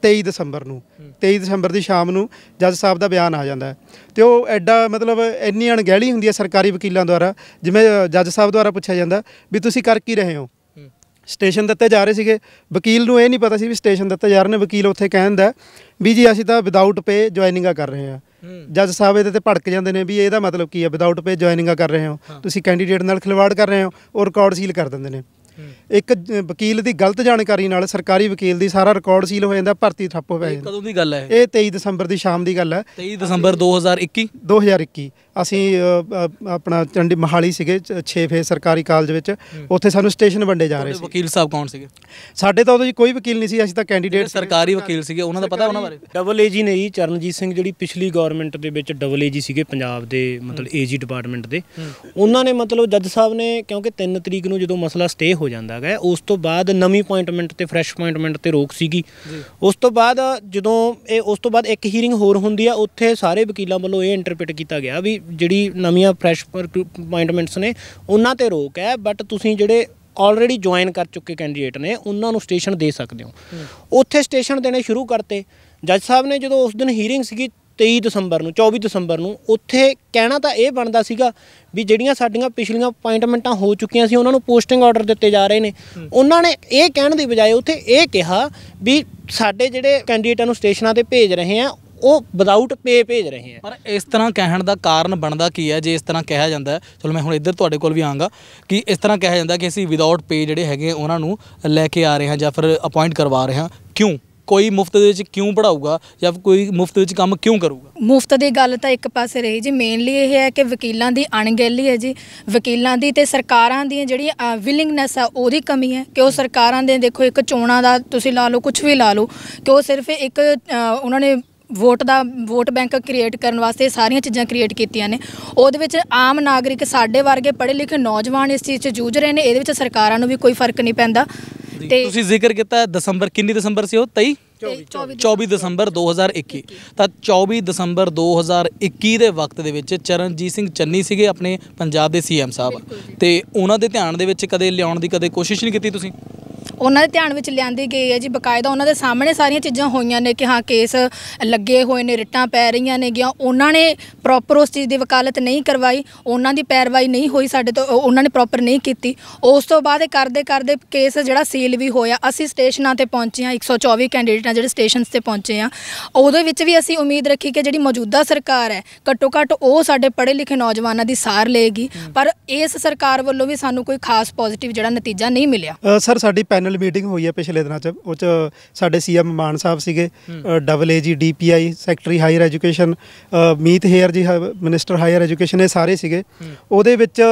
23 ਦਸੰਬਰ ਦੀ ਸ਼ਾਮ ਨੂੰ ਜੱਜ ਸਾਹਿਬ ਦਾ ਬਿਆਨ ਆ ਜਾਂਦਾ ਹੈ ਤੇ ਉਹ ਐਡਾ ਮਤਲਬ ਇੰਨੀ ਅਣਗਹਿਲੀ ਹੁੰਦੀ ਹੈ ਸਰਕਾਰੀ ਵਕੀਲਾਂ ਦੁਆਰਾ। ਜਿਵੇਂ ਜੱਜ ਸਾਹਿਬ ਦੁਆਰਾ ਪੁੱਛਿਆ ਜਾਂਦਾ ਵੀ ਤੁਸੀਂ ਕਰ ਕੀ ਰਹੇ ਹੋ? ਸਟੇਸ਼ਨ ਦਿੱਤੇ ਜਾ ਰਹੇ ਸੀਗੇ, ਵਕੀਲ ਨੂੰ ਇਹ ਨਹੀਂ ਪਤਾ ਸੀ ਵੀ ਸਟੇਸ਼ਨ ਦਿੱਤੇ ਜਾ ਰਹੇ ਨੇ। ਵਕੀਲ ਉੱਥੇ ਕਹਿੰਦਾ ਵੀ ਜੀ ਅਸੀਂ ਤਾਂ ਵਿਦਆਊਟ ਪੇ ਜੁਆਇਨਿੰਗਾਂ ਕਰ ਰਹੇ ਹਾਂ। ਜੱਜ ਸਾਹਿਬ ਇਹਦੇ ਤੇ ਭੜਕ ਜਾਂਦੇ ਨੇ ਵੀ ਇਹਦਾ ਮਤਲਬ ਕੀ ਹੈ, ਵਿਦਆਊਟ ਪੇ ਜੁਆਇਨਿੰਗਾਂ ਕਰ ਰਹੇ ਹੋ, ਤੁਸੀਂ ਕੈਂਡੀਡੇਟ ਨਾਲ ਖਿਲਵਾੜ ਕਰ ਰਹੇ ਹੋ, ਉਹ ਰਿਕਾਰਡ ਸੀਲ ਕਰ ਦਿੰਦੇ ਨੇ। ਇੱਕ ਵਕੀਲ ਦੀ ਗਲਤ ਜਾਣਕਾਰੀ ਨਾਲ, ਸਰਕਾਰੀ ਵਕੀਲ ਦੀ, ਸਾਰਾ ਰਿਕਾਰਡ ਸੀਲ ਹੋ ਜਾਂਦਾ, ਭਰਤੀ ਠੱਪ ਹੋ ਜਾਂਦਾ। ਕਦੋਂ ਦੀ ਗੱਲ ਹੈ ਇਹ 23 ਦਸੰਬਰ ਦੀ ਸ਼ਾਮ ਦੀ ਗੱਲ ਹੈ। 23 ਦਸੰਬਰ 2021। ਅਸੀਂ ਆਪਣਾ ਮੋਹਾਲੀ ਸੀਗੇ 6 ਫੇਜ਼ ਸਰਕਾਰੀ ਕਾਲਜ ਵਿੱਚ, ਉੱਥੇ ਸਾਨੂੰ ਸਟੇਸ਼ਨ ਵੰਡੇ ਜਾ ਰਹੇ ਸੀ। ਵਕੀਲ ਸਾਹਿਬ ਕੌਣ ਸੀਗੇ? ਸਾਡੇ ਤਾਂ ਉਦੋਂ ਜੀ ਕੋਈ ਵਕੀਲ ਨਹੀਂ ਸੀ, ਅਸੀਂ ਤਾਂ ਕੈਂਡੀਡੇਟ ਸਰਕਾਰੀ ਵਕੀਲ ਸੀਗੇ। ਉਹਨਾਂ ਦਾ ਪਤਾ ਉਹਨਾਂ ਬਾਰੇ? ਡਬਲ ਏਜੀ ਨੇ ਜੀ, ਚਰਨਜੀਤ ਸਿੰਘ, ਜਿਹੜੀ ਪਿਛਲੀ ਗਵਰਨਮੈਂਟ ਦੇ ਵਿੱਚ ਡਬਲ ਏਜੀ ਸੀਗੇ ਪੰਜਾਬ ਦੇ, ਮਤਲਬ ਏਜੀ ਡਿਪਾਰਟਮੈਂਟ ਦੇ। ਉਹਨਾਂ ਨੇ ਮਤਲਬ ਜੱਜ ਸਾਹਿਬ ਨੇ, ਕਿਉਂਕਿ 3 ਤਰੀਕ ਨੂੰ ਜਦੋਂ ਮਸਲਾ ਸਟੇ ਹੋ ਜਾਂਦਾ ਹੈ, ਉਸ ਤੋਂ ਬਾਅਦ ਨਵੀਂ ਅਪੁਆਇੰਟਮੈਂਟ ਤੇ ਫਰੈਸ਼ ਅਪੁਆਇੰਟਮੈਂਟ ਤੇ ਰੋਕ ਸੀਗੀ। ਉਸ ਤੋਂ ਬਾਅਦ ਉਸ ਤੋਂ ਬਾਅਦ ਇੱਕ ਹੀਅਰਿੰਗ ਹੋਰ ਹੁੰਦੀ ਆ, ਉੱਥੇ ਸਾਰੇ ਵਕੀਲਾਂ ਵੱਲੋਂ ਇਹ ਇੰਟਰਪ੍ਰੀਟ ਕੀਤਾ ਗਿਆ ਵੀ ਜਿਹੜੀ ਨਵੀਆਂ ਫਰੈਸ਼ ਅਪੁਆਇੰਟਮੈਂਟਸ ਨੇ ਉਹਨਾਂ ਤੇ ਰੋਕ ਹੈ, ਬਟ ਤੁਸੀਂ ਜਿਹੜੇ ਆਲਰੇਡੀ ਜੁਆਇਨ ਕਰ ਚੁੱਕੇ ਕੈਂਡੀਡੇਟ ਨੇ ਉਹਨਾਂ ਨੂੰ ਸਟੇਸ਼ਨ ਦੇ ਸਕਦੇ ਹੋ। ਉੱਥੇ ਸਟੇਸ਼ਨ ਦੇਣੇ ਸ਼ੁਰੂ ਕਰਤੇ। ਜੱਜ ਸਾਹਿਬ ਨੇ ਜਦੋਂ ਉਸ ਦਿਨ ਹੀਅਰਿੰਗ ਸੀਗੀ 23 ਦਸੰਬਰ ਨੂੰ 24 ਦਸੰਬਰ ਨੂੰ ਉੱਥੇ ਕਹਿਣਾ ਤਾਂ ਇਹ ਬਣਦਾ ਸੀਗਾ ਵੀ ਜਿਹੜੀਆਂ ਸਾਡੀਆਂ ਪਿਛਲੀਆਂ ਅਪਾਇੰਟਮੈਂਟਾਂ ਹੋ ਚੁੱਕੀਆਂ ਸੀ ਉਹਨਾਂ ਨੂੰ ਪੋਸਟਿੰਗ ਆਰਡਰ ਦਿੱਤੇ ਜਾ ਰਹੇ ਨੇ। ਉਹਨਾਂ ਨੇ ਇਹ ਕਹਿਣ ਦੀ ਬਜਾਏ ਉੱਥੇ ਇਹ ਕਿਹਾ ਵੀ ਸਾਡੇ ਜਿਹੜੇ ਕੈਂਡੀਡੇਟਾਂ ਨੂੰ ਸਟੇਸ਼ਨਾਂ 'ਤੇ ਭੇਜ ਰਹੇ ਆ ਉਹ ਵਿਦਆਊਟ ਪੇ ਭੇਜ ਰਹੇ ਆ। ਪਰ ਇਸ ਤਰ੍ਹਾਂ ਕਹਿਣ ਦਾ ਕਾਰਨ ਬਣਦਾ ਕੀ ਹੈ? ਜੇ ਇਸ ਤਰ੍ਹਾਂ ਕਿਹਾ ਜਾਂਦਾ, ਚਲੋ ਮੈਂ ਹੁਣ ਇੱਧਰ ਤੁਹਾਡੇ ਕੋਲ ਵੀ ਆਵਾਂਗਾ, ਕਿ ਇਸ ਤਰ੍ਹਾਂ ਕਿਹਾ ਜਾਂਦਾ ਕਿ ਅਸੀਂ ਵਿਦਆਊਟ ਪੇ ਜਿਹੜੇ ਹੈਗੇ ਉਹਨਾਂ ਨੂੰ ਲੈ ਕੇ ਆ ਰਹੇ ਹਾਂ ਜਾਂ ਫਿਰ ਅਪਾਇੰਟ ਕਰਵਾ ਰਹੇ ਹਾਂ, ਕਿਉਂ? ਕੋਈ ਮੁਫਤ ਦੇ ਵਿੱਚ ਕਿਉਂ ਪੜ੍ਹਾਊਗਾ ਜਾਂ ਕੋਈ ਮੁਫਤ ਵਿੱਚ ਕੰਮ ਕਿਉਂ ਕਰੂਗਾ? ਮੁਫਤ ਦੀ ਗੱਲ ਤਾਂ ਇੱਕ ਪਾਸੇ ਰਹੀ ਜੀ, ਮੇਨਲੀ ਇਹ ਹੈ ਕਿ ਵਕੀਲਾਂ ਦੀ ਅਣਗਹਿਲੀ ਹੈ ਜੀ, ਵਕੀਲਾਂ ਦੀ ਤੇ ਸਰਕਾਰਾਂ ਦੀਆਂ ਜਿਹੜੀਆਂ ਵਿਲਿੰਗਨੈਸ ਆ ਉਹਦੀ ਕਮੀ ਹੈ ਕਿ ਉਹ ਸਰਕਾਰਾਂ ਦੇ ਦੇਖੋ ਇੱਕ ਚੋਣਾਂ ਦਾ ਤੁਸੀਂ ਲਾ ਲਓ, ਕੁਛ ਵੀ ਲਾ ਲਓ, ਕਿ ਉਹ ਸਿਰਫ ਇੱਕ ਉਹਨਾਂ ਨੇ ਵੋਟ ਬੈਂਕ ਕ੍ਰੀਏਟ ਕਰਨ ਵਾਸਤੇ ਸਾਰੀਆਂ ਚੀਜ਼ਾਂ ਕ੍ਰੀਏਟ ਕੀਤੀਆਂ ਨੇ। ਉਹਦੇ ਵਿੱਚ ਆਮ ਨਾਗਰਿਕ ਸਾਡੇ ਵਰਗੇ ਪੜ੍ਹੇ ਲਿਖੇ ਨੌਜਵਾਨ ਇਸ ਚੀਜ਼ 'ਚ ਜੂਝ ਰਹੇ ਨੇ, ਇਹਦੇ ਵਿੱਚ ਸਰਕਾਰਾਂ ਨੂੰ ਵੀ ਕੋਈ ਫਰਕ ਨਹੀਂ ਪੈਂਦਾ। ਤੇ ਤੁਸੀਂ ਜ਼ਿਕਰ ਕੀਤਾ ਦਸੰਬਰ, ਕਿੰਨੀ ਦਸੰਬਰ ਸੀ ਉਹ? 24 ਦਸੰਬਰ 2021। ਤਾਂ 24 ਦਸੰਬਰ 2021 ਦੇ ਵਕਤ ਦੇ ਵਿੱਚ ਚਰਨਜੀਤ ਸਿੰਘ ਚੰਨੀ ਸੀਗੇ ਆਪਣੇ ਪੰਜਾਬ ਦੇ ਸੀਐਮ ਸਾਹਿਬ, ਤੇ ਉਹਨਾਂ ਦੇ ਧਿਆਨ ਦੇ ਵਿੱਚ ਕਦੇ ਲਿਆਉਣ ਦੀ ਕਦੇ ਕੋਸ਼ਿਸ਼ ਨਹੀਂ ਕੀਤੀ ਤੁਸੀਂ? ਉਹਨਾਂ ਦੇ ਧਿਆਨ ਵਿੱਚ ਲਿਆਂਦੀ ਗਈ ਹੈ ਜੀ, ਬਕਾਇਦਾ ਉਹਨਾਂ ਦੇ ਸਾਹਮਣੇ ਸਾਰੀਆਂ ਚੀਜ਼ਾਂ ਹੋਈਆਂ ਨੇ ਕਿ ਹਾਂ ਕੇਸ ਲੱਗੇ ਹੋਏ ਨੇ, ਰਿਟਾਂ ਪੈ ਰਹੀਆਂ ਨੇਗੀਆਂ, ਉਹਨਾਂ ਨੇ ਪ੍ਰੋਪਰ ਉਸ ਚੀਜ਼ ਦੀ ਵਕਾਲਤ ਨਹੀਂ ਕਰਵਾਈ, ਉਹਨਾਂ ਦੀ ਪੈਰਵਾਈ ਨਹੀਂ ਹੋਈ ਸਾਡੇ ਤੋਂ, ਉਹਨਾਂ ਨੇ ਪ੍ਰੋਪਰ ਨਹੀਂ ਕੀਤੀ। ਉਸ ਤੋਂ ਬਾਅਦ ਕਰਦੇ ਕਰਦੇ ਕੇਸ ਜਿਹੜਾ ਸੀਲ ਵੀ ਹੋਇਆ। ਅਸੀਂ ਸਟੇਸ਼ਨਾਂ 'ਤੇ ਪਹੁੰਚੇ ਹਾਂ, 124 ਕੈਂਡੀਡੇਟਾਂ ਜਿਹੜੇ ਸਟੇਸ਼ਨਸ 'ਤੇ ਪਹੁੰਚੇ ਹਾਂ, ਉਹਦੇ ਵਿੱਚ ਵੀ ਅਸੀਂ ਉਮੀਦ ਰੱਖੀ ਕਿ ਜਿਹੜੀ ਮੌਜੂਦਾ ਸਰਕਾਰ ਹੈ ਘੱਟੋ ਘੱਟ ਉਹ ਸਾਡੇ ਪੜ੍ਹੇ ਲਿਖੇ ਨੌਜਵਾਨਾਂ ਦੀ ਸਾਰ ਲਏਗੀ, ਪਰ ਇਸ ਸਰਕਾਰ ਵੱਲੋਂ ਵੀ ਸਾਨੂੰ ਕੋਈ ਖਾਸ ਪੋਜ਼ਿਟਿਵ ਜਿਹੜਾ ਨਤੀਜਾ ਨਹੀਂ ਮਿਲਿਆ। ਸਰ ਸਾਡੀ ਪੈਨਲ ਮੀਟਿੰਗ ਹੋਈ ਹੈ ਪਿਛਲੇ ਦਿਨਾਂ 'ਚ, ਉਹ 'ਚ ਸਾਡੇ ਸੀਐਮ ਮਾਨ ਸਾਹਿਬ ਸੀਗੇ, AAG DPI secretary higher education, Meet Hayer ji minister higher education, ਇਹ ਸਾਰੇ ਸੀਗੇ। ਉਹਦੇ ਵਿੱਚ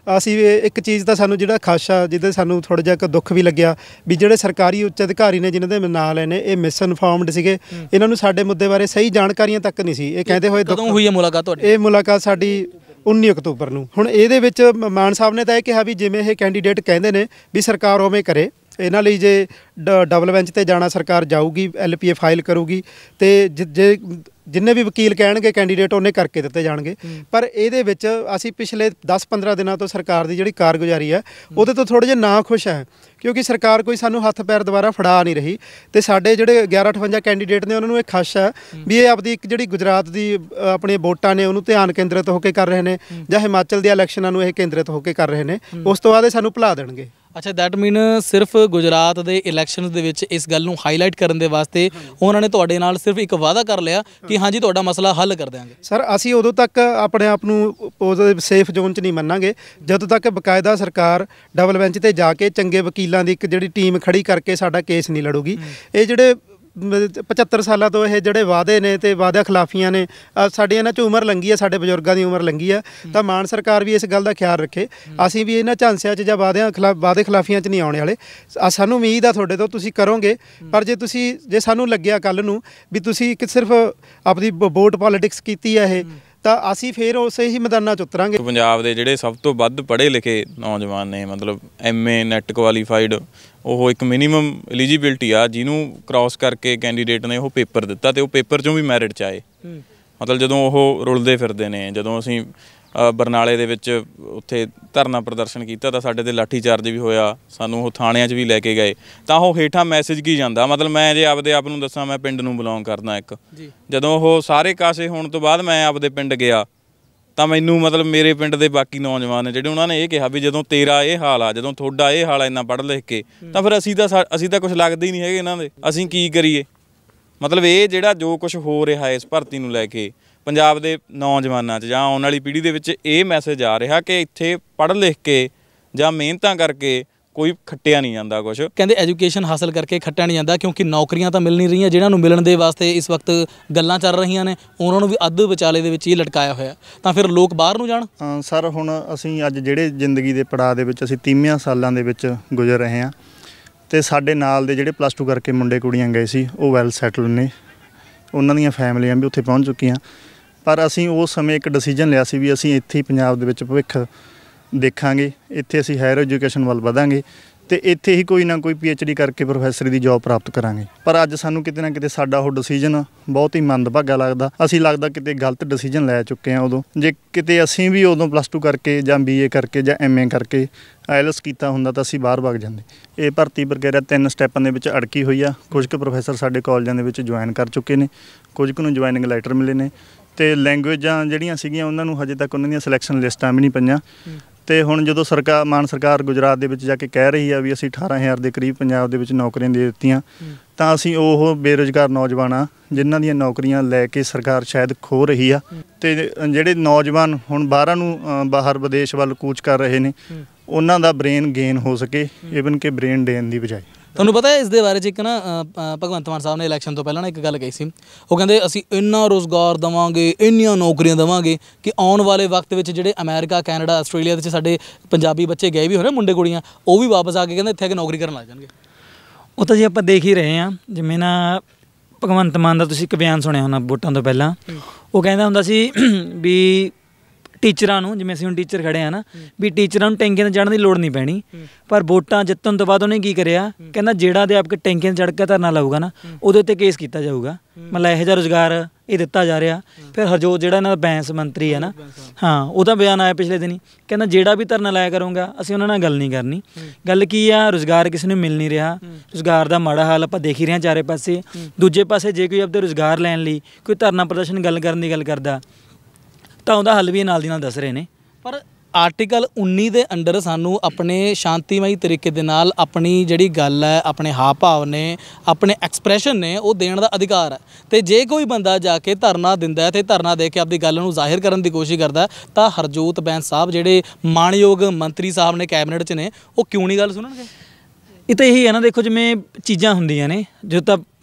ਅਸੀਂ ਇੱਕ ਚੀਜ਼ ਦਾ ਸਾਨੂੰ ਜਿਹੜਾ ਖਾਸ਼ਾ, ਜਿਹਦੇ ਸਾਨੂੰ ਥੋੜ੍ਹਾ ਜਿਹਾ ਇੱਕ ਦੁੱਖ ਵੀ ਲੱਗਿਆ ਵੀ ਜਿਹੜੇ ਸਰਕਾਰੀ ਉੱਚ ਅਧਿਕਾਰੀ ਨੇ ਜਿਨ੍ਹਾਂ ਦੇ ਨਾਂ ਲਏ ਨੇ ਇਹ ਮਿਸਇਨਫੋਰਮਡ ਸੀਗੇ, ਇਹਨਾਂ ਨੂੰ ਸਾਡੇ ਮੁੱਦੇ ਬਾਰੇ ਸਹੀ ਜਾਣਕਾਰੀਆਂ ਤੱਕ ਨਹੀਂ ਸੀ। ਇਹ ਕਹਿੰਦੇ ਹੋਏ ਕਦੋਂ ਹੋਈ ਹੈ ਮੁਲਾਕਾਤ ਤੁਹਾਡੀ? ਇਹ ਮੁਲਾਕਾਤ ਸਾਡੀ 19 ਅਕਤੂਬਰ ਨੂੰ। ਹੁਣ ਇਹਦੇ ਵਿੱਚ ਮਾਨ ਸਾਹਿਬ ਨੇ ਤਾਂ ਇਹ ਕਿਹਾ ਵੀ ਜਿਵੇਂ ਇਹ ਕੈਂਡੀਡੇਟ ਕਹਿੰਦੇ ਨੇ ਵੀ ਸਰਕਾਰ ਉਵੇਂ ਕਰੇ, ਇਹਨਾਂ ਲਈ ਜੇ ਡਬਲ ਬੈਂਚ 'ਤੇ ਜਾਣਾ ਸਰਕਾਰ ਜਾਊਗੀ, LPA ਫਾਈਲ ਕਰੂਗੀ, ਅਤੇ ਜੇ ਜਿੰਨੇ ਵੀ ਵਕੀਲ ਕਹਿਣਗੇ ਕੈਂਡੀਡੇਟ ਉਹਨੇ ਕਰਕੇ ਦਿੱਤੇ ਜਾਣਗੇ। ਪਰ ਇਹਦੇ ਵਿੱਚ ਅਸੀਂ ਪਿਛਲੇ 10-15 ਦਿਨਾਂ ਤੋਂ ਸਰਕਾਰ ਦੀ ਜਿਹੜੀ ਕਾਰਗੁਜ਼ਾਰੀ ਹੈ ਉਹਦੇ ਤੋਂ ਥੋੜ੍ਹੇ ਜਿਹੇ ਨਾ ਖੁਸ਼ ਹੈ, ਕਿਉਂਕਿ ਸਰਕਾਰ ਕੋਈ ਸਾਨੂੰ ਹੱਥ ਪੈਰ ਦੁਬਾਰਾ ਫੜਾ ਨਹੀਂ ਰਹੀ, ਅਤੇ ਸਾਡੇ ਜਿਹੜੇ 1158 ਕੈਂਡੀਡੇਟ ਨੇ ਉਹਨਾਂ ਨੂੰ ਇਹ ਖੁਸ਼ ਹੈ ਵੀ ਇਹ ਆਪਦੀ ਇੱਕ ਜਿਹੜੀ ਗੁਜਰਾਤ ਦੀ ਆਪਣੀਆਂ ਵੋਟਾਂ ਨੇ ਉਹਨੂੰ ਧਿਆਨ ਕੇਂਦਰਿਤ ਹੋ ਕੇ ਕਰ ਰਹੇ ਨੇ, ਜਾਂ ਹਿਮਾਚਲ ਦੇ ਇਲੈਕਸ਼ਨਾਂ ਨੂੰ ਇਹ ਕੇਂਦਰਿਤ ਹੋ ਕੇ ਕਰ ਰਹੇ ਨੇ, ਉਸ ਤੋਂ ਬਾਅਦ ਇਹ ਸਾਨੂੰ ਭੁਲਾ ਦੇਣਗੇ। ਅੱਛਾ, ਦੈਟ ਮੀਨ ਸਿਰਫ ਗੁਜਰਾਤ ਦੇ ਇਲੈਕਸ਼ਨਸ ਦੇ ਵਿੱਚ ਇਸ ਗੱਲ ਨੂੰ ਹਾਈਲਾਈਟ ਕਰਨ ਦੇ ਵਾਸਤੇ ਉਹਨਾਂ ਨੇ ਤੁਹਾਡੇ ਨਾਲ ਸਿਰਫ ਇੱਕ ਵਾਅਦਾ ਕਰ ਲਿਆ ਕਿ ਹਾਂਜੀ ਤੁਹਾਡਾ ਮਸਲਾ ਹੱਲ ਕਰ ਦਿਆਂਗੇ। ਸਰ ਅਸੀਂ ਉਦੋਂ ਤੱਕ ਆਪਣੇ ਆਪ ਨੂੰ ਸੇਫ ਜ਼ੋਨ 'ਚ ਨਹੀਂ ਮੰਨਾਂਗੇ ਜਦੋਂ ਤੱਕ ਬਕਾਇਦਾ ਸਰਕਾਰ ਡਬਲ ਬੈਂਚ 'ਤੇ ਜਾ ਕੇ ਚੰਗੇ ਵਕੀਲਾਂ ਦੀ ਇੱਕ ਜਿਹੜੀ ਟੀਮ ਖੜੀ ਕਰਕੇ ਸਾਡਾ ਕੇਸ ਨਹੀਂ ਲੜੂਗੀ। ਇਹ ਜਿਹੜੇ 75 ਸਾਲਾਂ ਤੋਂ ਇਹ ਜਿਹੜੇ ਵਾਅਦੇ ਨੇ ਤੇ ਵਾਅਦਾ ਖਿਲਾਫੀਆਂ ਨੇ, ਸਾਡੀ ਇਹਨਾਂ 'ਚ ਉਮਰ ਲੰਘੀ ਹੈ, ਸਾਡੇ ਬਜ਼ੁਰਗਾਂ ਦੀ ਉਮਰ ਲੰਘੀ ਹੈ, ਤਾਂ ਮਾਨ ਸਰਕਾਰ ਵੀ ਇਸ ਗੱਲ ਦਾ ਖਿਆਲ ਰੱਖੇ। ਅਸੀਂ ਵੀ ਇਹਨਾਂ ਝਾਂਸਿਆਂ 'ਚ ਜਾਂ ਵਾਅਦੇ ਖਿਲਾਫੀਆਂ 'ਚ ਨਹੀਂ ਆਉਣ ਵਾਲੇ। ਸਾਨੂੰ ਉਮੀਦ ਆ ਤੁਹਾਡੇ ਤੋਂ ਤੁਸੀਂ ਕਰੋਗੇ, ਪਰ ਜੇ ਸਾਨੂੰ ਲੱਗਿਆ ਕੱਲ੍ਹ ਨੂੰ ਵੀ ਤੁਸੀਂ ਇੱਕ ਸਿਰਫ ਆਪਣੀ ਵੋਟ ਪੋਲੀਟਿਕਸ ਕੀਤੀ ਹੈ ਇਹ, ਤਾਂ ਅਸੀਂ ਫਿਰ ਉਸੇ ਹੀ ਮੈਦਾਨਾਂ 'ਚ ਉਤਰਾਂਗੇ। ਪੰਜਾਬ ਦੇ ਜਿਹੜੇ ਸਭ ਤੋਂ ਵੱਧ ਪੜ੍ਹੇ ਲਿਖੇ ਨੌਜਵਾਨ ਨੇ, ਮਤਲਬ MA ਨੈਟ ਕੁਆਲੀਫਾਈਡ, ਉਹ ਇੱਕ ਮਿਨੀਮਮ ਐਲੀਜੀਬਿਲਟੀ ਆ ਜਿਹਨੂੰ ਕ੍ਰਾਸ ਕਰਕੇ ਕੈਂਡੀਡੇਟ ਨੇ ਉਹ ਪੇਪਰ ਦਿੱਤਾ ਅਤੇ ਉਹ ਪੇਪਰ 'ਚੋਂ ਵੀ ਮੈਰਿਟ 'ਚ ਆਏ। ਮਤਲਬ ਜਦੋਂ ਉਹ ਰੁਲਦੇ ਫਿਰਦੇ ਨੇ, ਜਦੋਂ ਅਸੀਂ ਬਰਨਾਲੇ ਦੇ ਵਿੱਚ ਉੱਥੇ ਧਰਨਾ ਪ੍ਰਦਰਸ਼ਨ ਕੀਤਾ ਤਾਂ ਸਾਡੇ 'ਤੇ ਲਾਠੀ ਚਾਰਜ ਵੀ ਹੋਇਆ, ਸਾਨੂੰ ਉਹ ਥਾਣਿਆਂ 'ਚ ਵੀ ਲੈ ਕੇ ਗਏ, ਤਾਂ ਉਹ ਹੇਠਾਂ ਮੈਸੇਜ ਕੀ ਜਾਂਦਾ। ਮਤਲਬ ਮੈਂ ਜੇ ਆਪਦੇ ਆਪ ਨੂੰ ਦੱਸਾਂ, ਮੈਂ ਪਿੰਡ ਨੂੰ ਬਿਲੋਂਗ ਕਰਦਾ ਇੱਕ, ਜਦੋਂ ਉਹ ਸਾਰੇ ਕਾਸੇ ਹੋਣ ਤੋਂ ਬਾਅਦ ਮੈਂ ਆਪਦੇ ਪਿੰਡ ਗਿਆ ਤਾਂ ਮੈਨੂੰ ਮਤਲਬ ਮੇਰੇ ਪਿੰਡ ਦੇ ਬਾਕੀ ਨੌਜਵਾਨ ਨੇ ਜਿਹੜੇ ਉਹਨਾਂ ਨੇ ਇਹ ਕਿਹਾ ਵੀ ਜਦੋਂ ਤੇਰਾ ਇਹ ਹਾਲ ਆ, ਜਦੋਂ ਤੁਹਾਡਾ ਇਹ ਹਾਲ ਆ ਇੰਨਾ ਪੜ੍ਹ ਲਿਖ ਕੇ, ਤਾਂ ਫਿਰ ਅਸੀਂ ਤਾਂ ਕੁਛ ਲੱਗਦੇ ਹੀ ਨਹੀਂ ਹੈਗੇ ਇਹਨਾਂ ਦੇ, ਅਸੀਂ ਕੀ ਕਰੀਏ। ਮਤਲਬ ਇਹ ਜਿਹੜਾ ਜੋ ਕੁਛ ਹੋ ਰਿਹਾ ਇਸ ਭਰਤੀ ਨੂੰ ਲੈ ਕੇ ਪੰਜਾਬ ਦੇ ਨੌਜਵਾਨਾਂ 'ਚ ਜਾਂ ਆਉਣ ਵਾਲੀ ਪੀੜ੍ਹੀ ਦੇ ਵਿੱਚ ਇਹ ਮੈਸੇਜ ਆ ਰਿਹਾ ਕਿ ਇੱਥੇ ਪੜ੍ਹ ਲਿਖ ਕੇ ਜਾਂ ਮਿਹਨਤਾਂ ਕਰਕੇ ਕੋਈ ਖੱਟਿਆ ਨਹੀਂ ਜਾਂਦਾ ਕੁਛ। ਕਹਿੰਦੇ ਐਜੂਕੇਸ਼ਨ ਹਾਸਲ ਕਰਕੇ ਖੱਟਿਆ ਨਹੀਂ ਜਾਂਦਾ, ਕਿਉਂਕਿ ਨੌਕਰੀਆਂ ਤਾਂ ਮਿਲ ਨਹੀਂ ਰਹੀਆਂ, ਜਿਹਨਾਂ ਨੂੰ ਮਿਲਣ ਦੇ ਵਾਸਤੇ ਇਸ ਵਕਤ ਗੱਲਾਂ ਚੱਲ ਰਹੀਆਂ ਨੇ ਉਹਨਾਂ ਨੂੰ ਵੀ ਅੱਧ ਵਿਚਾਲੇ ਦੇ ਵਿੱਚ ਹੀ ਲਟਕਾਇਆ ਹੋਇਆ, ਤਾਂ ਫਿਰ ਲੋਕ ਬਾਹਰ ਨੂੰ ਜਾਣ। ਸਰ ਹੁਣ ਅਸੀਂ ਅੱਜ ਜਿਹੜੇ ਜ਼ਿੰਦਗੀ ਦੇ ਪੜਾਅ ਦੇ ਵਿੱਚ ਅਸੀਂ 30 ਸਾਲਾਂ ਦੇ ਵਿੱਚ ਗੁਜ਼ਰ ਰਹੇ ਹਾਂ, ਅਤੇ ਸਾਡੇ ਨਾਲ ਦੇ ਜਿਹੜੇ +2 ਕਰਕੇ ਮੁੰਡੇ ਕੁੜੀਆਂ ਗਏ ਸੀ ਉਹ ਵੈਲ ਸੈਟਲ ਨੇ, ਉਹਨਾਂ ਦੀਆਂ ਫੈਮਲੀਆਂ ਵੀ ਉੱਥੇ ਪਹੁੰਚ ਚੁੱਕੀਆਂ। ਪਰ ਅਸੀਂ ਉਸ ਸਮੇਂ ਇੱਕ ਡਿਸੀਜਨ ਲਿਆ ਸੀ ਵੀ ਅਸੀਂ ਇੱਥੇ ਹੀ ਪੰਜਾਬ ਦੇ ਵਿੱਚ ਭਵਿੱਖ ਦੇਖਾਂਗੇ, ਇੱਥੇ ਅਸੀਂ ਹਾਇਰ ਐਜੂਕੇਸ਼ਨ ਵੱਲ ਵਧਾਂਗੇ, ਤੇ ਇੱਥੇ ਹੀ ਕੋਈ ਨਾ ਕੋਈ PhD ਕਰਕੇ ਪ੍ਰੋਫੈਸਰੀ ਦੀ ਜੌਬ ਪ੍ਰਾਪਤ ਕਰਾਂਗੇ। ਪਰ ਅੱਜ ਸਾਨੂੰ ਕਿਤੇ ਨਾ ਕਿਤੇ ਸਾਡਾ ਉਹ ਡਿਸੀਜਨ ਬਹੁਤ ਹੀ ਮੰਦਭਾਗਾ ਲੱਗਦਾ। ਅਸੀਂ ਲੱਗਦਾ ਕਿਤੇ ਗਲਤ ਡਿਸੀਜਨ ਲੈ ਚੁੱਕੇ ਹਾਂ ਉਦੋਂ। ਜੇ ਕਿਤੇ ਅਸੀਂ ਵੀ ਉਦੋਂ +2 ਕਰਕੇ ਜਾਂ BA ਕਰਕੇ ਜਾਂ MA ਕਰਕੇ IELTS ਕੀਤਾ ਹੁੰਦਾ ਤਾਂ ਅਸੀਂ ਬਾਹਰ ਵਗ ਜਾਂਦੇ। ਇਹ ਭਰਤੀ ਪ੍ਰਕਿਰਿਆ 3 ਸਟੈਪਾਂ ਦੇ ਵਿੱਚ ਅੜਕੀ ਹੋਈ ਆ। ਕੁਝ ਕੁ ਪ੍ਰੋਫੈਸਰ ਸਾਡੇ ਕਾਲਜਾਂ ਦੇ ਵਿੱਚ ਜੁਆਇਨ ਕਰ ਚੁੱਕੇ ਨੇ, ਕੁਝ ਕੁ ਨੂੰ ਜੁਆਇਨਿੰਗ ਲੈਟਰ ਮਿਲੇ ਨੇ, ਤੇ ਲੈਂਗੁਏਜਾਂ ਜਿਹੜੀਆਂ ਸੀਗੀਆਂ ਉਹਨਾਂ ਨੂੰ ਹਜੇ ਤੱਕ ਉਹਨਾਂ ਦੀਆਂ ਸਿਲੈਕਸ਼ਨ ਲਿਸਟਾਂ ਵੀ ਨਹੀਂ ਪਈਆਂ। ਤੇ ਹੁਣ ਜਦੋਂ ਮਾਨ ਸਰਕਾਰ ਗੁਜਰਾਤ ਦੇ ਵਿੱਚ ਜਾ ਕੇ ਕਹਿ ਰਹੀ ਆ ਵੀ ਅਸੀਂ 18,000 ਦੇ ਕਰੀਬ ਪੰਜਾਬ ਦੇ ਵਿੱਚ ਨੌਕਰੀਆਂ ਦੇ ਦਿੱਤੀਆਂ, ਤਾਂ ਅਸੀਂ ਉਹ ਬੇਰੁਜ਼ਗਾਰ ਨੌਜਵਾਨ ਆ ਜਿਨ੍ਹਾਂ ਦੀਆਂ ਨੌਕਰੀਆਂ ਲੈ ਕੇ ਸਰਕਾਰ ਸ਼ਾਇਦ ਖੋ ਰਹੀ ਆ। ਤੇ ਜਿਹੜੇ ਨੌਜਵਾਨ ਹੁਣ ਬਾਹਰ ਵਿਦੇਸ਼ ਵੱਲ ਕੂਚ ਕਰ ਰਹੇ ਨੇ, ਉਹਨਾਂ ਦਾ ਬ੍ਰੇਨ ਗੇਨ ਹੋ ਸਕੇ, ਈਵਨ ਕਿ ਬ੍ਰੇਨ ਡੇਨ ਦੀ ਬਜਾਏ। ਤੁਹਾਨੂੰ ਪਤਾ ਹੈ ਇਸ ਦੇ ਬਾਰੇ 'ਚ ਇੱਕ ਨਾ ਭਗਵੰਤ ਮਾਨ ਸਾਹਿਬ ਨੇ ਇਲੈਕਸ਼ਨ ਤੋਂ ਪਹਿਲਾਂ ਨਾ ਇੱਕ ਗੱਲ ਕਹੀ ਸੀ। ਉਹ ਕਹਿੰਦੇ ਅਸੀਂ ਇੰਨਾ ਰੁਜ਼ਗਾਰ ਦੇਵਾਂਗੇ, ਇੰਨੀਆਂ ਨੌਕਰੀਆਂ ਦੇਵਾਂਗੇ ਕਿ ਆਉਣ ਵਾਲੇ ਵਕਤ ਵਿੱਚ ਜਿਹੜੇ ਅਮਰੀਕਾ, ਕੈਨੇਡਾ, ਆਸਟ੍ਰੇਲੀਆ ਦੇ ਵਿੱਚ ਸਾਡੇ ਪੰਜਾਬੀ ਬੱਚੇ ਗਏ ਵੀ ਹੋਣੇ, ਮੁੰਡੇ ਕੁੜੀਆਂ, ਉਹ ਵੀ ਵਾਪਸ ਆ ਕੇ ਕਹਿੰਦੇ ਇੱਥੇ ਆ ਕੇ ਨੌਕਰੀ ਕਰਨ ਲੱਗ ਜਾਣਗੇ। ਉਹ ਤਾਂ ਜੀ ਆਪਾਂ ਦੇਖ ਹੀ ਰਹੇ ਹਾਂ। ਜਿਵੇਂ ਨਾ ਭਗਵੰਤ ਮਾਨ ਦਾ ਤੁਸੀਂ ਇੱਕ ਬਿਆਨ ਸੁਣਿਆ ਹੋਣਾ ਵੋਟਾਂ ਤੋਂ ਪਹਿਲਾਂ, ਉਹ ਕਹਿੰਦਾ ਹੁੰਦਾ ਸੀ ਵੀ ਟੀਚਰਾਂ ਨੂੰ, ਜਿਵੇਂ ਅਸੀਂ ਹੁਣ ਟੀਚਰ ਖੜੇ ਆ ਨਾ, ਵੀ ਟੀਚਰਾਂ ਨੂੰ ਟੈਂਕੀਆਂ 'ਤੇ ਚੜ੍ਹਨ ਦੀ ਲੋੜ ਨਹੀਂ ਪੈਣੀ। ਪਰ ਵੋਟਾਂ ਜਿੱਤਣ ਤੋਂ ਬਾਅਦ ਉਹਨੇ ਕੀ ਕਰਿਆ, ਕਹਿੰਦਾ ਜਿਹੜਾ ਅਧਿਆਪਕ ਟੈਂਕੀਆਂ 'ਤੇ ਚੜ੍ਹ ਕੇ ਧਰਨਾ ਲਾਊਗਾ ਨਾ, ਉਹਦੇ ਉੱਤੇ ਕੇਸ ਕੀਤਾ ਜਾਊਗਾ। ਮਤਲਬ ਇਹੋ ਜਿਹਾ ਰੁਜ਼ਗਾਰ ਇਹ ਦਿੱਤਾ ਜਾ ਰਿਹਾ। ਫਿਰ ਹਰਜੋਤ ਜਿਹੜਾ ਇਹਨਾਂ ਦਾ ਬੈਂਸ ਮੰਤਰੀ ਹੈ ਨਾ, ਹਾਂ, ਉਹਦਾ ਬਿਆਨ ਆਇਆ ਪਿਛਲੇ ਦਿਨੀ, ਕਹਿੰਦਾ ਜਿਹੜਾ ਵੀ ਧਰਨਾ ਲਾਇਆ ਕਰੂੰਗਾ ਅਸੀਂ ਉਹਨਾਂ ਨਾਲ ਗੱਲ ਨਹੀਂ ਕਰਨੀ। ਗੱਲ ਕੀ ਆ, ਰੁਜ਼ਗਾਰ ਕਿਸੇ ਨੂੰ ਮਿਲ ਨਹੀਂ ਰਿਹਾ, ਰੁਜ਼ਗਾਰ ਦਾ ਮਾੜਾ ਹਾਲ ਆਪਾਂ ਦੇਖ ਹੀ ਰਹੇ ਹਾਂ ਚਾਰੇ ਪਾਸੇ। ਦੂਜੇ ਪਾਸੇ ਜੇ ਕੋਈ ਆਪਦੇ ਰੁਜ਼ਗਾਰ ਲੈਣ ਲਈ ਕੋਈ ਧਰਨਾ ਪ੍ਰਦਰਸ਼ਨ ਗੱਲ ਕਰਨ ਦੀ ਗੱਲ ਕਰਦਾ ਤਾਂ ਉਹਦਾ ਹੱਲ ਵੀ ਨਾਲ ਦੀ ਨਾਲ ਦੱਸ ਰਹੇ ਨੇ। ਪਰ ਆਰਟੀਕਲ 19 ਦੇ ਅੰਡਰ ਸਾਨੂੰ ਆਪਣੇ ਸ਼ਾਂਤੀਮਈ ਤਰੀਕੇ ਦੇ ਨਾਲ ਆਪਣੀ ਜਿਹੜੀ ਗੱਲ ਹੈ, ਆਪਣੇ ਹਾਵ ਭਾਵ ਨੇ, ਆਪਣੇ ਐਕਸਪ੍ਰੈਸ਼ਨ ਨੇ, ਉਹ ਦੇਣ ਦਾ ਅਧਿਕਾਰ ਹੈ। ਤੇ ਜੇ ਕੋਈ ਬੰਦਾ ਜਾ ਕੇ ਧਰਨਾ ਦਿੰਦਾ ਤੇ ਧਰਨਾ ਦੇ ਕੇ ਆਪਣੀ ਗੱਲ ਨੂੰ ਜ਼ਾਹਿਰ ਕਰਨ ਦੀ ਕੋਸ਼ਿਸ਼ ਕਰਦਾ, ਤਾਂ ਹਰਜੋਤ ਬੈਂਸ ਸਾਹਿਬ ਜਿਹੜੇ ਮਾਣਯੋਗ ਮੰਤਰੀ ਸਾਹਿਬ ਨੇ, ਕੈਬਨਿਟ 'ਚ ਨੇ, ਉਹ ਕਿਉਂ ਨਹੀਂ ਗੱਲ ਸੁਣਨਗੇ? ਇਹ ਤਾਂ ਇਹੀ ਹੈ ਨਾ, ਦੇਖੋ ਜਿਵੇਂ ਚੀਜ਼ਾਂ ਹੁੰਦੀਆਂ ਨੇ, ਜੋ ਤਾਂ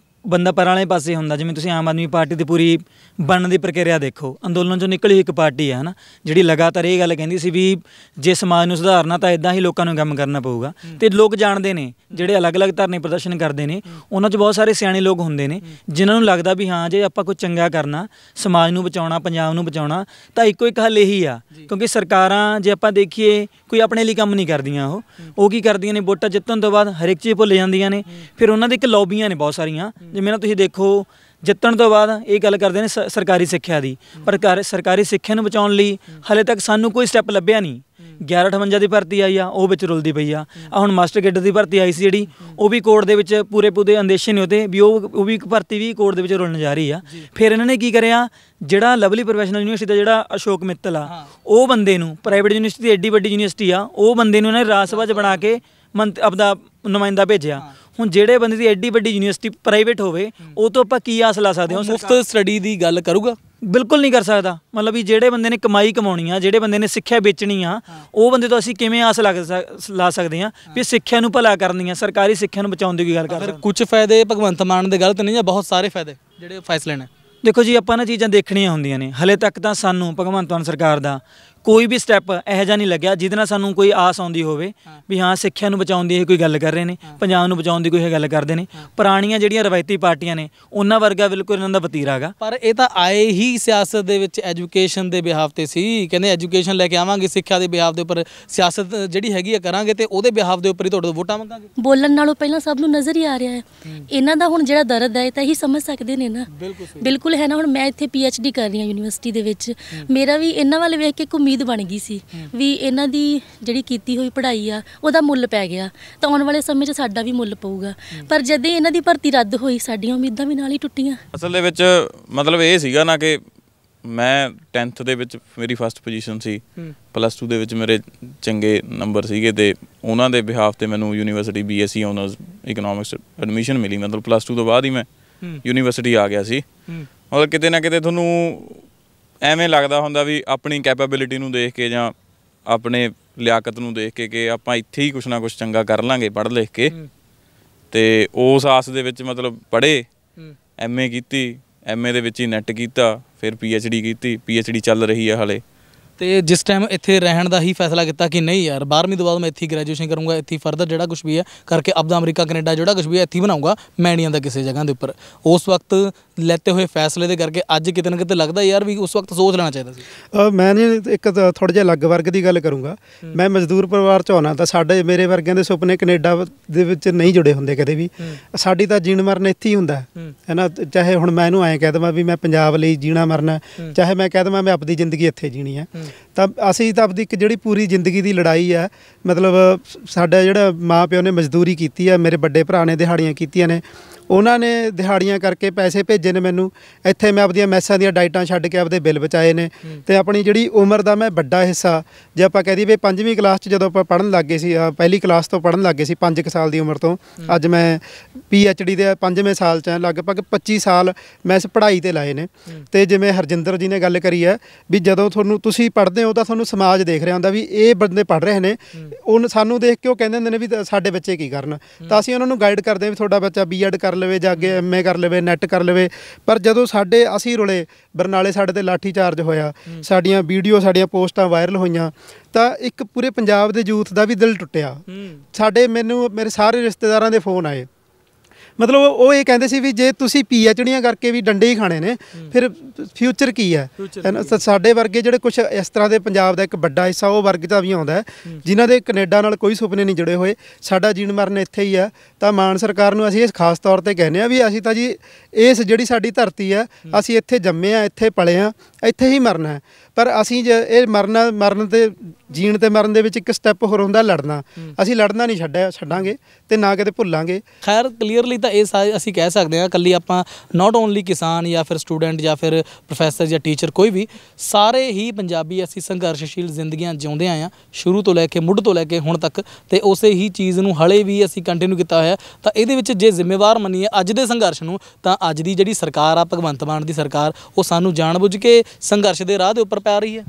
ਬੰਦਾ ਪਰ ਵਾਲੇ ਪਾਸੇ ਹੁੰਦਾ। ਜਿਵੇਂ ਤੁਸੀਂ ਆਮ ਆਦਮੀ ਪਾਰਟੀ ਦੀ ਪੂਰੀ ਬਣਨ ਦੀ ਪ੍ਰਕਿਰਿਆ ਦੇਖੋ, ਅੰਦੋਲਨ 'ਚੋਂ ਨਿਕਲੀ ਇੱਕ ਪਾਰਟੀ ਹੈ ਨਾ, ਜਿਹੜੀ ਲਗਾਤਾਰ ਇਹ ਗੱਲ ਕਹਿੰਦੀ ਸੀ ਵੀ ਜੇ ਸਮਾਜ ਨੂੰ ਸੁਧਾਰਨਾ ਤਾਂ ਇੱਦਾਂ ਹੀ ਲੋਕਾਂ ਨੂੰ ਕੰਮ ਕਰਨਾ ਪਊਗਾ। ਅਤੇ ਲੋਕ ਜਾਣਦੇ ਨੇ, ਜਿਹੜੇ ਅਲੱਗ-ਅਲੱਗ ਧਰਨੇ ਪ੍ਰਦਰਸ਼ਨ ਕਰਦੇ ਨੇ, ਉਹਨਾਂ 'ਚ ਬਹੁਤ ਸਾਰੇ ਸਿਆਣੇ ਲੋਕ ਹੁੰਦੇ ਨੇ ਜਿਨ੍ਹਾਂ ਨੂੰ ਲੱਗਦਾ ਵੀ ਹਾਂ, ਜੇ ਆਪਾਂ ਕੁਝ ਚੰਗਾ ਕਰਨਾ, ਸਮਾਜ ਨੂੰ ਬਚਾਉਣਾ, ਪੰਜਾਬ ਨੂੰ ਬਚਾਉਣਾ, ਤਾਂ ਇੱਕੋ ਇੱਕ ਹੱਲ ਇਹੀ ਆ। ਕਿਉਂਕਿ ਸਰਕਾਰਾਂ ਜੇ ਆਪਾਂ ਦੇਖੀਏ ਕੋਈ ਆਪਣੇ ਲਈ ਕੰਮ ਨਹੀਂ ਕਰਦੀਆਂ। ਉਹ ਕੀ ਕਰਦੀਆਂ ਨੇ, ਵੋਟਾਂ ਜਿੱਤਣ ਤੋਂ ਬਾਅਦ ਹਰੇਕ ਚੀਜ਼ ਭੁੱਲ ਜਾਂਦੀਆਂ ਨੇ। ਫਿਰ ਉਹਨਾਂ ਦੇ ਇੱਕ ਲੌਬੀਆਂ ਨੇ ਬਹੁਤ ਸਾਰੀਆਂ, ਜਿਵੇਂ ਨਾ ਤੁਸੀਂ ਦੇਖੋ ਜਿੱਤਣ ਤੋਂ ਬਾਅਦ ਇਹ ਗੱਲ ਕਰਦੇ ਨੇ ਸਰਕਾਰੀ ਸਿੱਖਿਆ ਦੀ, ਪਰ ਸਰਕਾਰੀ ਸਿੱਖਿਆ ਨੂੰ ਬਚਾਉਣ ਲਈ ਹਾਲੇ ਤੱਕ ਸਾਨੂੰ ਕੋਈ ਸਟੈਪ ਲੱਭਿਆ ਨਹੀਂ। 1158 ਦੀ ਭਰਤੀ ਆਈ ਆ, ਉਹ ਵਿੱਚ ਰੁਲਦੀ ਪਈ ਆ। ਹੁਣ ਮਾਸਟਰ ਕੈਡਰ ਦੀ ਭਰਤੀ ਆਈ ਸੀ ਜਿਹੜੀ, ਉਹ ਵੀ ਕੋਰਟ ਦੇ ਵਿੱਚ ਪੂਰੇ ਅੰਦੇਸ਼ੇ ਨੇ ਉਹਦੇ ਵੀ, ਉਹ ਵੀ ਇੱਕ ਭਰਤੀ ਵੀ ਕੋਰਟ ਦੇ ਵਿੱਚ ਰੁਲਣ ਜਾ ਰਹੀ ਆ। ਫਿਰ ਇਹਨਾਂ ਨੇ ਕੀ ਕਰਿਆ, ਜਿਹੜਾ ਲਵਲੀ ਪ੍ਰੋਫੈਸ਼ਨਲ ਯੂਨੀਵਰਸਿਟੀ ਦਾ ਜਿਹੜਾ ਅਸ਼ੋਕ ਮਿੱਤਲ ਆ, ਉਹ ਬੰਦੇ ਨੂੰ, ਪ੍ਰਾਈਵੇਟ ਯੂਨੀਵਰਸਿਟੀ ਐਡੀ ਵੱਡੀ ਯੂਨੀਵਰਸਿਟੀ ਆ, ਉਹ ਬੰਦੇ ਨੂੰ ਇਹਨਾਂ ਨੇ ਰਾਜ ਸਭਾ 'ਚ ਬਣਾ ਕੇ ਆਪਦਾ ਨੁਮਾਇੰਦਾ ਭੇਜਿਆ। ਹੁਣ ਜਿਹੜੇ ਬੰਦੇ ਦੀ ਐਡੀ ਵੱਡੀ ਯੂਨੀਵਰਸਿਟੀ ਪ੍ਰਾਈਵੇਟ ਹੋਵੇ, ਉਹ ਤੋਂ ਆਪਾਂ ਕੀ ਆਸ ਲਾ ਸਕਦੇ ਹਾਂ? ਮੁਫਤ ਸਟੱਡੀ ਦੀ ਗੱਲ ਕਰੂਗਾ? ਬਿਲਕੁਲ ਨਹੀਂ ਕਰ ਸਕਦਾ। ਮਤਲਬ ਵੀ ਜਿਹੜੇ ਬੰਦੇ ਨੇ ਕਮਾਈ ਕਮਾਉਣੀ ਆ, ਜਿਹੜੇ ਬੰਦੇ ਨੇ ਸਿੱਖਿਆ ਵੇਚਣੀ ਆ, ਉਹ ਬੰਦੇ ਤੋਂ ਅਸੀਂ ਕਿਵੇਂ ਆਸ ਲਾ ਸਕਦੇ ਹਾਂ ਵੀ ਸਿੱਖਿਆ ਨੂੰ ਭਲਾ ਕਰਨੀ ਆ, ਸਰਕਾਰੀ ਸਿੱਖਿਆ ਨੂੰ ਬਚਾਉਣ ਦੀ ਕੋਈ ਗੱਲ ਕਰ ਸਕਦੇ? ਕੁਝ ਫਾਇਦੇ ਭਗਵੰਤ ਮਾਨ ਦੇ ਗਲਤ ਨਹੀਂ ਜਾਂ ਬਹੁਤ ਸਾਰੇ ਫਾਇਦੇ ਜਿਹੜੇ ਫੈਸਲੇ ਨੇ? ਦੇਖੋ ਜੀ, ਆਪਾਂ ਨਾ ਚੀਜ਼ਾਂ ਦੇਖਣੀਆਂ ਹੁੰਦੀਆਂ ਨੇ। ਹਲੇ ਤੱਕ ਤਾਂ ਸਾਨੂੰ ਭਗਵੰਤ ਮਾਨ ਸਰਕਾਰ ਦਾ ਕੋਈ ਵੀ ਸਟੈਪ ਇਹੋ ਜਿਹਾ ਨਹੀਂ ਲੱਗਿਆ ਜਿਹਦੇ ਨਾਲ ਸਾਨੂੰ ਕੋਈ ਆਸ ਆਉਂਦੀ ਹੋਵੇ ਵੀ ਹਾਂ, ਸਿੱਖਿਆ ਨੂੰ ਬਚਾਉਣ ਦੀ ਇਹ ਕੋਈ ਗੱਲ ਕਰ ਰਹੇ ਨੇ, ਪੰਜਾਬ ਨੂੰ ਬਚਾਉਣ ਦੀ ਕੋਈ ਇਹ ਗੱਲ ਕਰਦੇ ਨੇ। ਪੁਰਾਣੀਆਂ ਜਿਹੜੀਆਂ ਰਵਾਇਤੀ ਪਾਰਟੀਆਂ ਨੇ, ਉਹਨਾਂ ਵਰਗਾ ਬਿਲਕੁਲ ਇਹਨਾਂ ਦਾ ਵਤੀਰਾ ਹੈਗਾ। ਪਰ ਇਹ ਤਾਂ ਆਏ ਹੀ ਸਿਆਸਤ ਦੇ ਵਿੱਚ ਐਜੂਕੇਸ਼ਨ ਦੇ ਬਿਹਾਫ ਤੇ ਸੀ। ਕਹਿੰਦੇ ਐਜੂਕੇਸ਼ਨ ਲੈ ਕੇ ਆਵਾਂਗੇ, ਸਿੱਖਿਆ ਦੇ ਬਿਹਾਫ ਦੇ ਉੱਪਰ ਸਿਆਸਤ ਜਿਹੜੀ ਹੈਗੀ ਆ ਕਰਾਂਗੇ, ਤੇ ਉਹਦੇ ਬਿਹਾਫ ਦੇ ਉੱਪਰ ਹੀ ਤੁਹਾਡੇ ਤੋਂ ਵੋਟਾਂ ਮੰਗਾਂਗੇ। ਬੋਲਣ ਨਾਲੋਂ ਪਹਿਲਾਂ ਸਭ ਨੂੰ ਨਜ਼ਰ ਹੀ ਆ ਰਿਹਾ ਹੈ ਇਹਨਾਂ ਦਾ ਹੁਣ ਜਿਹੜਾ ਦਰਦ ਹੈ, ਤਾਂ ਇਹੀ ਸਮਝ ਸਕਦੇ ਨੇ ਨਾ। ਬਿਲਕੁਲ ਹੈ ਨਾ। ਹੁਣ ਮੈਂ ਇੱਥੇ PhD ਕਰ ਰਹੀ ਹਾਂ ਯੂਨੀਵਰਸਿਟੀ ਦੇ ਵਿੱਚ, ਮੇਰਾ ਵੀ ਇਹਨਾਂ ਵੱਲ ਵੇਖ ਕੇ ਇੱਕ ਉਮੀਦ ਬਣ ਗਈ ਸੀ ਵੀ ਇਹਨਾਂ ਦੀ ਜਿਹੜੀ ਕੀਤੀ ਹੋਈ ਪੜ੍ਹਾਈ ਆ, ਉਹਦਾ ਮੁੱਲ ਪੈ ਗਿਆ, ਤਾਂ ਆਉਣ ਵਾਲੇ ਸਮੇਂ 'ਚ ਸਾਡਾ ਵੀ ਮੁੱਲ ਪਊਗਾ। ਪਰ ਜਦ ਇਹਨਾਂ ਦੀ ਭਰਤੀ ਰੱਦ ਹੋਈ, ਸਾਡੀਆਂ ਉਮੀਦਾਂ ਵੀ ਨਾਲ ਹੀ ਟੁੱਟੀਆਂ। ਅਸਲ ਦੇ ਵਿੱਚ ਮਤਲਬ ਇਹ ਸੀਗਾ ਨਾ ਕਿ ਮੈਂ 10th ਦੇ ਵਿੱਚ ਮੇਰੀ ਫਸਟ ਪੋਜੀਸ਼ਨ ਸੀ, +2 ਦੇ ਵਿੱਚ ਮੇਰੇ ਚੰਗੇ ਨੰਬਰ ਸੀਗੇ, ਅਤੇ ਉਹਨਾਂ ਦੇ ਬਿਹਾਫ 'ਤੇ ਮੈਨੂੰ university BSc honours economics admission ਮਿਲੀ। ਮਤਲਬ +2 ਤੋਂ ਬਾਅਦ ਹੀ ਮੈਂ ਯੂਨੀਵਰਸਿਟੀ ਆ ਗਿਆ ਸੀ। ਮਤਲਬ ਕਿਤੇ ਨਾ ਕਿਤੇ ਤੁਹਾਨੂੰ ਐਵੇਂ ਲੱਗਦਾ ਹੁੰਦਾ ਵੀ ਆਪਣੀ ਕੈਪੇਬਿਲਿਟੀ ਨੂੰ ਦੇਖ ਕੇ ਜਾਂ ਆਪਣੇ ਲਿਆਕਤ ਨੂੰ ਦੇਖ ਕੇ ਕਿ ਆਪਾਂ ਇੱਥੇ ਹੀ ਕੁਛ ਨਾ ਕੁਛ ਚੰਗਾ ਕਰ ਲਾਂਗੇ ਪੜ੍ਹ ਲਿਖ ਕੇ। ਅਤੇ ਉਸ ਆਸ ਦੇ ਵਿੱਚ ਮਤਲਬ ਪੜ੍ਹੇ, MA ਕੀਤੀ, MA ਦੇ ਵਿੱਚ ਹੀ ਨੈੱਟ ਕੀਤਾ, ਫਿਰ PhD ਕੀਤੀ, PhD ਚੱਲ ਰਹੀ ਆ ਹਾਲੇ। ਤੇ ਜਿਸ ਟਾਈਮ ਇੱਥੇ ਰਹਿਣ ਦਾ ਹੀ ਫੈਸਲਾ ਕੀਤਾ ਕਿ ਨਹੀਂ ਯਾਰ 12ਵੀਂ ਤੋਂ ਬਾਅਦ ਮੈਂ ਇੱਥੇ ਗ੍ਰੈਜੂਏਸ਼ਨ ਕਰੂੰਗਾ, ਇੱਥੇ ਫਰਦਰ ਜਿਹੜਾ ਕੁਝ ਵੀ ਹੈ ਕਰਕੇ ਆਪਦਾ ਅਮਰੀਕਾ ਕੈਨੇਡਾ ਜਿਹੜਾ ਕੁਝ ਵੀ ਹੈ ਇੱਥੇ ਬਣਾਊਂਗਾ, ਮੈਂ ਨਹੀਂ ਆਉਂਦਾ ਕਿਸੇ ਜਗ੍ਹਾ ਦੇ ਉੱਪਰ, ਉਸ ਵਕਤ ਲੈਤੇ ਹੋਏ ਫੈਸਲੇ ਦੇ ਕਰਕੇ ਅੱਜ ਕਿਤੇ ਨਾ ਕਿਤੇ ਲੱਗਦਾ ਯਾਰ ਵੀ ਉਸ ਵਕਤ ਸੋਚ ਲੈਣਾ ਚਾਹੀਦਾ ਸੀ? ਮੈਂ ਇੱਕ ਥੋੜ੍ਹਾ ਜਿਹਾ ਅਲੱਗ ਵਰਗ ਦੀ ਗੱਲ ਕਰੂੰਗਾ। ਮੈਂ ਮਜ਼ਦੂਰ ਪਰਿਵਾਰ 'ਚ ਆਉਣਾ, ਤਾਂ ਸਾਡੇ ਮੇਰੇ ਵਰਗਿਆਂ ਦੇ ਸੁਪਨੇ ਕੈਨੇਡਾ ਦੇ ਵਿੱਚ ਨਹੀਂ ਜੁੜੇ ਹੁੰਦੇ ਕਦੇ ਵੀ। ਸਾਡੀ ਤਾਂ ਜੀਣ ਮਰਨ ਇੱਥੇ ਹੀ ਹੁੰਦਾ ਹੈ ਨਾ। ਚਾਹੇ ਹੁਣ ਮੈਂ ਇਹਨੂੰ ਐਂ ਕਹਿ ਦੇਵਾਂ ਵੀ ਮੈਂ ਪੰਜਾਬ ਲਈ ਜੀਣਾ ਮਰਨਾ, ਚਾਹੇ ਮੈਂ ਕਹਿ ਦੇਵਾਂ ਮੈਂ ਆਪਣੀ ਜ਼ਿੰਦਗੀ ਇੱਥੇ ਜੀਣੀ ਹੈ, ਤਾਂ ਅਸੀਂ ਤਾਂ ਆਪਦੀ ਇੱਕ ਜਿਹੜੀ ਪੂਰੀ ਜ਼ਿੰਦਗੀ ਦੀ ਲੜਾਈ ਹੈ, ਮਤਲਬ ਸਾਡਾ ਜਿਹੜਾ ਮਾਂ ਪਿਓ ਨੇ ਮਜ਼ਦੂਰੀ ਕੀਤੀ ਹੈ, ਮੇਰੇ ਵੱਡੇ ਭਰਾ ਨੇ ਦਿਹਾੜੀਆਂ ਕੀਤੀਆਂ ਨੇ, ਉਹਨਾਂ ਨੇ ਦਿਹਾੜੀਆਂ ਕਰਕੇ ਪੈਸੇ ਭੇਜੇ ਨੇ ਮੈਨੂੰ ਇੱਥੇ। ਮੈਂ ਆਪਦੀਆਂ ਮੈਸਾਂ ਦੀਆਂ ਡਾਈਟਾਂ ਛੱਡ ਕੇ ਆਪਦੇ ਬਿੱਲ ਬਚਾਏ ਨੇ, ਅਤੇ ਆਪਣੀ ਜਿਹੜੀ ਉਮਰ ਦਾ ਮੈਂ ਵੱਡਾ ਹਿੱਸਾ, ਜੇ ਆਪਾਂ ਕਹਿ ਦਈਏ ਵੀ 5ਵੀਂ ਕਲਾਸ 'ਚ ਜਦੋਂ ਆਪਾਂ ਪੜ੍ਹਨ ਲੱਗ ਗਏ ਸੀ, ਪਹਿਲੀ ਕਲਾਸ ਤੋਂ ਪੜ੍ਹਨ ਲੱਗ ਗਏ ਸੀ 5 ਸਾਲ ਦੀ ਉਮਰ ਤੋਂ, ਅੱਜ ਮੈਂ PhD ਦੇ 5ਵੇਂ ਸਾਲ 'ਚ ਹਾਂ, ਲਗਭਗ 25 ਸਾਲ ਮੈਂ ਇਸ ਪੜ੍ਹਾਈ 'ਤੇ ਲਾਏ ਨੇ। ਅਤੇ ਜਿਵੇਂ ਹਰਜਿੰਦਰ ਜੀ ਨੇ ਗੱਲ ਕਰੀ ਹੈ ਵੀ ਜਦੋਂ ਤੁਸੀਂ ਪੜ੍ਹਦੇ ਹੋ ਤਾਂ ਤੁਹਾਨੂੰ ਸਮਾਜ ਦੇਖ ਰਿਹਾ ਹੁੰਦਾ ਵੀ ਇਹ ਬੰਦੇ ਪੜ੍ਹ ਰਹੇ ਨੇ, ਉਹ ਸਾਨੂੰ ਦੇਖ ਕੇ ਉਹ ਕਹਿੰਦੇ ਹੁੰਦੇ ਨੇ ਵੀ ਸਾਡੇ ਬੱਚੇ ਕੀ ਕਰਨ, ਤਾਂ ਅਸੀਂ ਉਹਨਾਂ ਨੂੰ ਗਾਈਡ ਕਰਦੇ ਹਾਂ ਵੀ ਤੁਹਾਡਾ ਬੱਚਾ B.Ed ਕਰ ਲਵੇ ਜਾਂ ਅੱਗੇ MA ਕਰ ਲਵੇ, ਨੈੱਟ ਕਰ ਲਵੇ। ਪਰ ਜਦੋਂ ਅਸੀਂ ਰੁਲੇ, ਬਰਨਾਲੇ ਸਾਡੇ ਤੇ ਲਾਠੀ ਚਾਰਜ ਹੋਇਆ, ਸਾਡੀਆਂ ਵੀਡੀਓ ਸਾਡੀਆਂ ਪੋਸਟਾਂ ਵਾਇਰਲ ਹੋਈਆਂ, ਤਾਂ ਇੱਕ ਪੂਰੇ ਪੰਜਾਬ ਦੇ ਯੂਥ ਦਾ ਵੀ ਦਿਲ ਟੁੱਟਿਆ। ਮੈਨੂੰ ਮੇਰੇ ਸਾਰੇ ਰਿਸ਼ਤੇਦਾਰਾਂ ਦੇ ਫੋਨ ਆਏ, ਮਤਲਬ ਉਹ ਇਹ ਕਹਿੰਦੇ ਸੀ ਵੀ ਜੇ ਤੁਸੀਂ PhDਆਂ ਕਰਕੇ ਵੀ ਡੰਡੇ ਹੀ ਖਾਣੇ ਨੇ ਫਿਰ ਫਿਊਚਰ ਕੀ ਹੈ ਨਾ। ਸਾਡੇ ਵਰਗੇ ਜਿਹੜੇ ਕੁਛ ਇਸ ਤਰ੍ਹਾਂ ਦੇ ਪੰਜਾਬ ਦਾ ਇੱਕ ਵੱਡਾ ਹਿੱਸਾ ਉਹ ਵਰਗ ਦਾ ਵੀ ਆਉਂਦਾ ਜਿਨ੍ਹਾਂ ਦੇ ਕੈਨੇਡਾ ਨਾਲ ਕੋਈ ਸੁਪਨੇ ਨਹੀਂ ਜੁੜੇ ਹੋਏ। ਸਾਡਾ ਜੀਣ ਮਰਨ ਇੱਥੇ ਹੀ ਹੈ। ਤਾਂ ਮਾਨ ਸਰਕਾਰ ਨੂੰ ਅਸੀਂ ਇਸ ਖਾਸ ਤੌਰ ਤੇ ਕਹਿੰਦੇ ਹਾਂ ਵੀ ਅਸੀਂ ਤਾਂ ਜੀ ਇਸ ਜਿਹੜੀ ਸਾਡੀ ਧਰਤੀ ਹੈ, ਅਸੀਂ ਇੱਥੇ ਜੰਮੇ ਹਾਂ, ਇੱਥੇ ਪਲੇ ਹਾਂ, ਇੱਥੇ ਹੀ ਮਰਨਾ ਹੈ। ਪਰ ਅਸੀਂ ਜੇ ਇਹ ਮਰਨ ਤੇ ਜੀਣ ਤੇ ਮਰਨ ਦੇ ਵਿੱਚ ਇੱਕ ਸਟੈਪ ਹੋਰ ਹੁੰਦਾ ਲੜਨਾ। ਅਸੀਂ ਲੜਨਾ ਨਹੀਂ ਛੱਡਾਂਗੇ ਤੇ ਨਾ ਕਿਤੇ ਭੁੱਲਾਂਗੇ। ਖੈਰ ਕਲੀਅਰਲੀ ਤਾਂ ਇਹ ਅਸੀਂ ਕਹਿ ਸਕਦੇ ਹਾਂ, ਇਕੱਲੀ ਆਪਾਂ ਨਾਟ ਓਨਲੀ ਕਿਸਾਨ ਜਾਂ ਫਿਰ ਸਟੂਡੈਂਟ ਜਾਂ ਫਿਰ ਪ੍ਰੋਫੈਸਰ ਜਾਂ ਟੀਚਰ, ਕੋਈ ਵੀ, ਸਾਰੇ ਹੀ ਪੰਜਾਬੀ ਅਸੀਂ ਸੰਘਰਸ਼ਸ਼ੀਲ ਜ਼ਿੰਦਗੀਆਂ ਜਿਉਂਦੇ ਆਏ ਹਾਂ ਸ਼ੁਰੂ ਤੋਂ ਲੈ ਕੇ ਮੁੱਢ ਤੋਂ ਲੈ ਕੇ ਹੁਣ ਤੱਕ, ਤੇ ਉਸੇ ਹੀ ਚੀਜ਼ ਨੂੰ ਹਲੇ ਵੀ ਅਸੀਂ ਕੰਟੀਨਿਊ ਕੀਤਾ ਹੋਇਆ। ਤਾਂ ਇਹਦੇ ਵਿੱਚ ਜੇ ਜ਼ਿੰਮੇਵਾਰ ਮੰਨੀਏ ਅੱਜ ਦੇ ਸੰਘਰਸ਼ ਨੂੰ, ਤਾਂ ਅੱਜ ਦੀ ਜਿਹੜੀ ਸਰਕਾਰ ਆ ਭਗਵੰਤ ਮਾਨ ਦੀ ਸਰਕਾਰ, ਉਹ ਸਾਨੂੰ ਜਾਣਬੁੱਝ ਕੇ ਸੰਘਰਸ਼ ਦੇ ਰਾਹ ਦੇ ਉੱਪਰ ਪੈ ਰਹੀ ਹੈ।